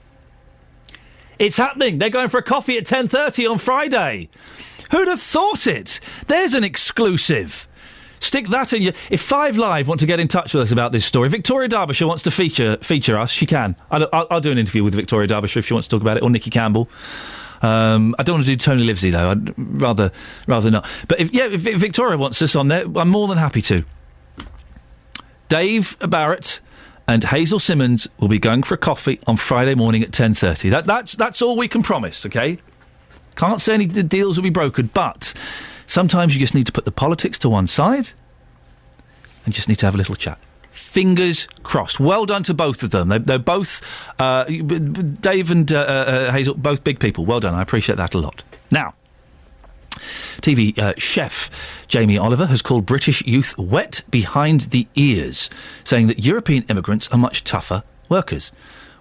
It's happening. They're going for a coffee at 10:30 on Friday. Who'd have thought it? There's an exclusive. Stick that in your... If 5 Live want to get in touch with us about this story, Victoria Derbyshire wants to feature us, she can. I'll do an interview with Victoria Derbyshire if she wants to talk about it, or Nikki Campbell. I don't want to do Tony Livesey, though. I'd rather not. But if Victoria wants us on there, I'm more than happy to. Dave Barrett and Hazel Simmons will be going for a coffee on Friday morning at 10:30. That's all we can promise, OK? Can't say any deals will be brokered, but sometimes you just need to put the politics to one side and just need to have a little chat. Fingers crossed. Well done to both of them. They're both, Dave and Hazel, both big people. Well done. I appreciate that a lot. Now, TV chef Jamie Oliver has called British youth wet behind the ears, saying that European immigrants are much tougher workers.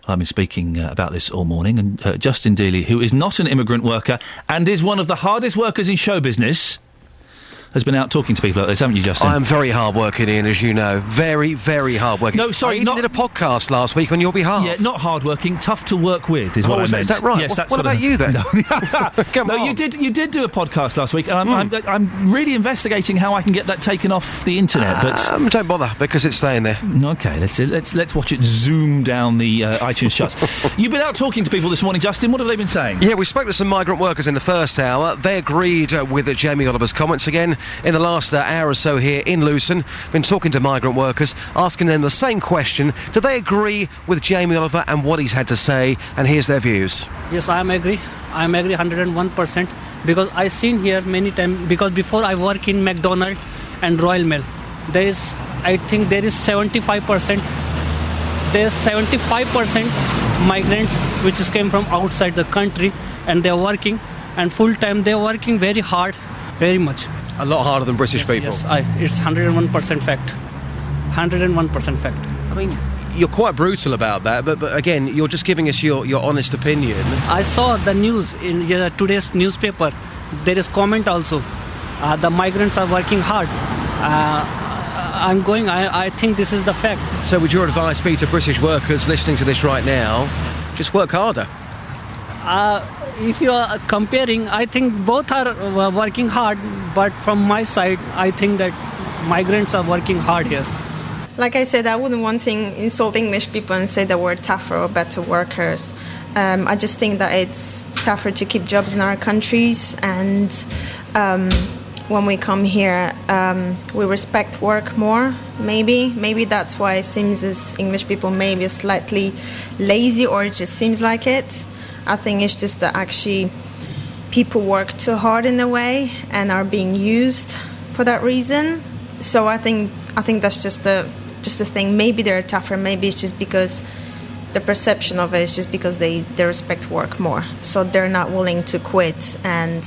I've been speaking about this all morning, and Justin Dealey, who is not an immigrant worker and is one of the hardest workers in show business, has been out talking to people like this, haven't you, Justin? I am very hard-working, Ian, as you know. Very, very hard-working. No, sorry, I even did a podcast last week on your behalf. Yeah, not hard-working, tough to work with is what I meant. Is that right? Yes, that's what about you, then? No, Come on. you did do a podcast last week, and I'm really investigating how I can get that taken off the internet, but... don't bother, because it's staying there. OK, let's watch it zoom down the iTunes charts. You've been out talking to people this morning, Justin. What have they been saying? Yeah, we spoke to some migrant workers in the first hour. They agreed with Jamie Oliver's comments again in the last hour or so here in Luton. Been talking to migrant workers, asking them the same question. Do they agree with Jamie Oliver and what he's had to say? And here's their views. Yes, I agree 101%, because I seen here many times, because before I work in McDonald's and Royal Mail, I think there is 75% migrants which came from outside the country, and they're working, and full time they're working very hard, very much. A lot harder than British people. Yes, it's 101% fact. 101% fact. I mean, you're quite brutal about that, but again, you're just giving us your honest opinion. I saw the news in today's newspaper. There is comment also. The migrants are working hard. I think this is the fact. So would your advice be to British workers listening to this right now, just work harder? If you are comparing, I think both are working hard, but from my side, I think that migrants are working hard here. Like I said, I wouldn't want to insult English people and say that we're tougher or better workers. I just think that it's tougher to keep jobs in our countries, and when we come here, we respect work more, maybe. Maybe that's why it seems as English people maybe are slightly lazy, or it just seems like it. I think it's just that actually people work too hard in a way and are being used for that reason. So I think that's just the thing. Maybe they're tougher. Maybe it's just because the perception of it is just because they respect work more. So they're not willing to quit, and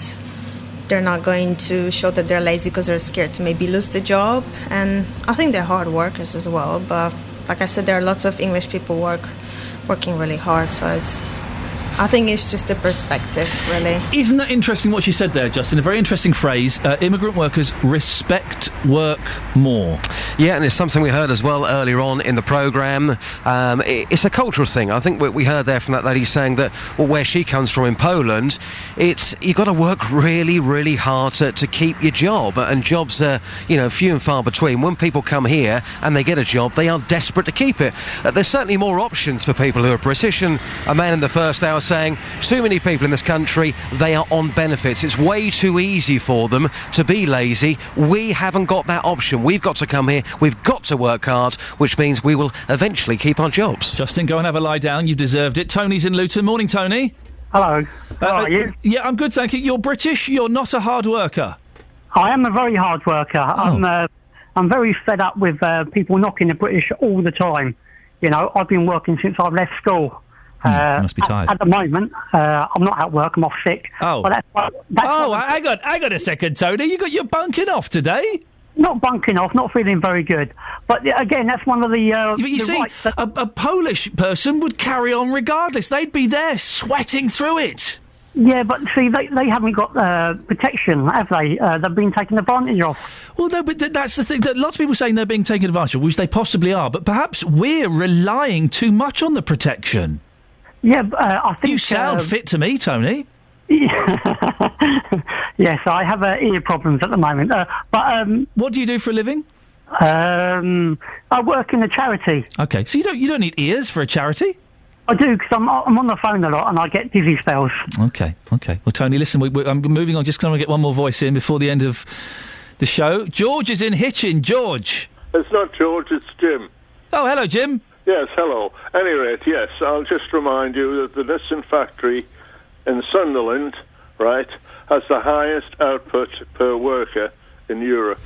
they're not going to show that they're lazy because they're scared to maybe lose the job. And I think they're hard workers as well. But like I said, there are lots of English people working really hard. So I think it's just a perspective, really. Isn't that interesting what she said there, Justin? A very interesting phrase. Immigrant workers respect work more. Yeah, and it's something we heard as well earlier on in the programme. It's a cultural thing. I think we heard there from that lady saying that, well, where she comes from in Poland, you've got to work really, really hard to keep your job. And jobs are, few and far between. When people come here and they get a job, they are desperate to keep it. There's certainly more options for people who are British. And a man in the first hour saying too many people in this country, they are on benefits. It's way too easy for them to be lazy. We haven't got that option. We've got to come here. We've got to work hard, which means we will eventually keep our jobs. Justin, go and have a lie down. You've deserved it. Tony's in Luton. Morning, Tony. Hello. How are you? Yeah, I'm good, thank you. You're British. You're not a hard worker. I am a very hard worker. Oh. I'm very fed up with people knocking the British all the time. I've been working since I've left school. You must be tired. At the moment, I'm not at work. I'm off sick. Oh. But hang on a second, Tony. You're bunking off today? Not bunking off. Not feeling very good. But again, that's one of the. But you see, a Polish person would carry on regardless. They'd be there sweating through it. Yeah, but see, they haven't got protection, have they? They've been taken advantage of. Well, no, but that's the thing. That lots of people saying they're being taken advantage of, which they possibly are. But perhaps we're relying too much on the protection. Yeah, I think... You sound fit to me, Tony. Yes, I have ear problems at the moment. But what do you do for a living? I work in a charity. OK, so you don't need ears for a charity? I do, because I'm on the phone a lot and I get dizzy spells. OK. Well, Tony, listen, I'm moving on. Just going to get one more voice in before the end of the show. George is in Hitchin. George. It's not George, it's Jim. Oh, hello, Jim. Yes, hello. At any rate, yes, I'll just remind you that the Nissan factory in Sunderland, right, has the highest output per worker in Europe.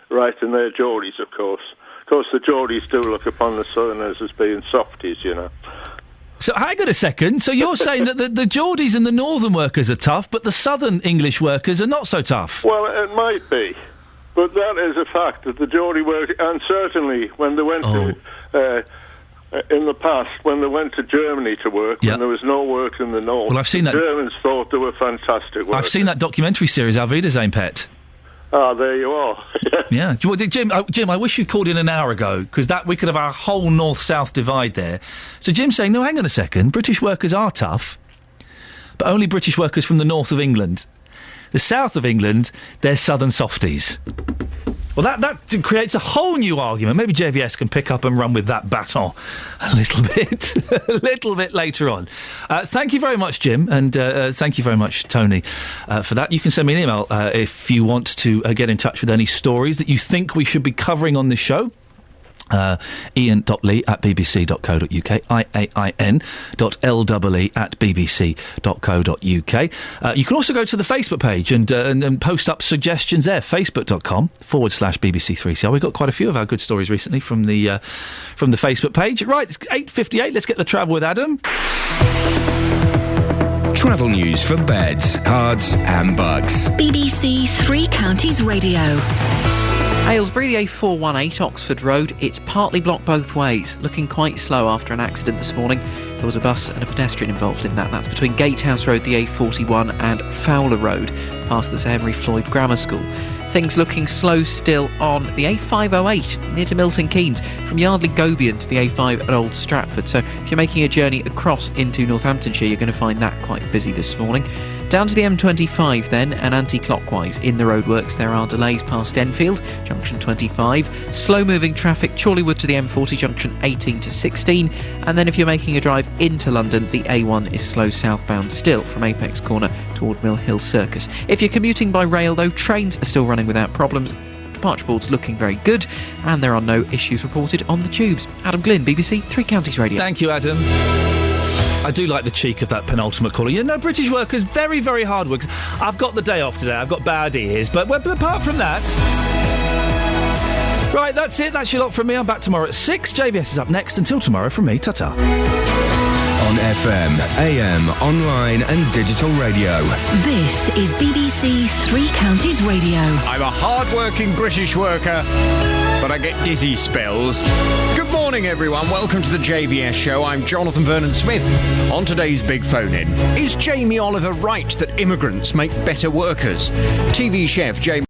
Right, and they're Geordies, of course. Of course, the Geordies do look upon the Southerners as being softies, So, hang on a second. So you're saying that the Geordies and the Northern workers are tough, but the Southern English workers are not so tough? Well, it might be. But that is a fact that the Geordie workers, and certainly when they went to... in the past, when they went to Germany to work, when there was no work in the north, well, I've seen that. Germans thought they were fantastic workers. I've seen that documentary series, Auf Wiedersehen, Pet. Ah, there you are. Yeah. Jim, I wish you called in an hour ago, because we could have our whole north-south divide there. So Jim's saying, no, hang on a second, British workers are tough, but only British workers from the north of England. The south of England, they're southern softies. Well, that creates a whole new argument. Maybe JVS can pick up and run with that baton a little bit later on. Thank you very much, Jim, and thank you very much, Tony, for that. You can send me an email if you want to get in touch with any stories that you think we should be covering on this show. Iain.lee@bbc.co.uk, IAIN.LEE@bbc.co.uk. You can also go to the Facebook page and post up suggestions there, facebook.com/BBC3CR. We've got quite a few of our good stories recently from the Facebook page. Right, it's 8:58. Let's get the travel with Adam. Travel news for beds, cards and bugs. BBC Three Counties Radio. Aylesbury, the A418 Oxford Road, it's partly blocked both ways, looking quite slow after an accident this morning. There was a bus and a pedestrian involved in that. That's between Gatehouse Road, the A41 and Fowler Road, past the Sir Henry Floyd Grammar School. Things looking slow still on the A508 near to Milton Keynes, from Yardley Gobion to the A5 at Old Stratford. So if you're making a journey across into Northamptonshire, you're going to find that quite busy this morning. Down to the M25 then, and anti-clockwise in the roadworks, there are delays past Enfield, junction 25, slow-moving traffic Chorleywood to the M40, junction 18 to 16, and then if you're making a drive into London, the A1 is slow southbound still from Apex Corner toward Mill Hill Circus. If you're commuting by rail though, trains are still running without problems. Departure board's looking very good, and there are no issues reported on the tubes. Adam Glynn, BBC Three Counties Radio. Thank you, Adam. I do like the cheek of that penultimate caller. You know, British workers, very, very hard workers. I've got the day off today. I've got bad ears. But apart from that... Right, that's it. That's your lot from me. I'm back tomorrow at 6. JVS is up next. Until tomorrow, from me, ta-ta. On FM, AM, online and digital radio. This is BBC Three Counties Radio. I'm a hard-working British worker, but I get dizzy spells. Good morning, everyone. Welcome to the JVS show. I'm Jonathan Vernon-Smith. On today's Big Phone-In, is Jamie Oliver right that immigrants make better workers? TV chef Jamie...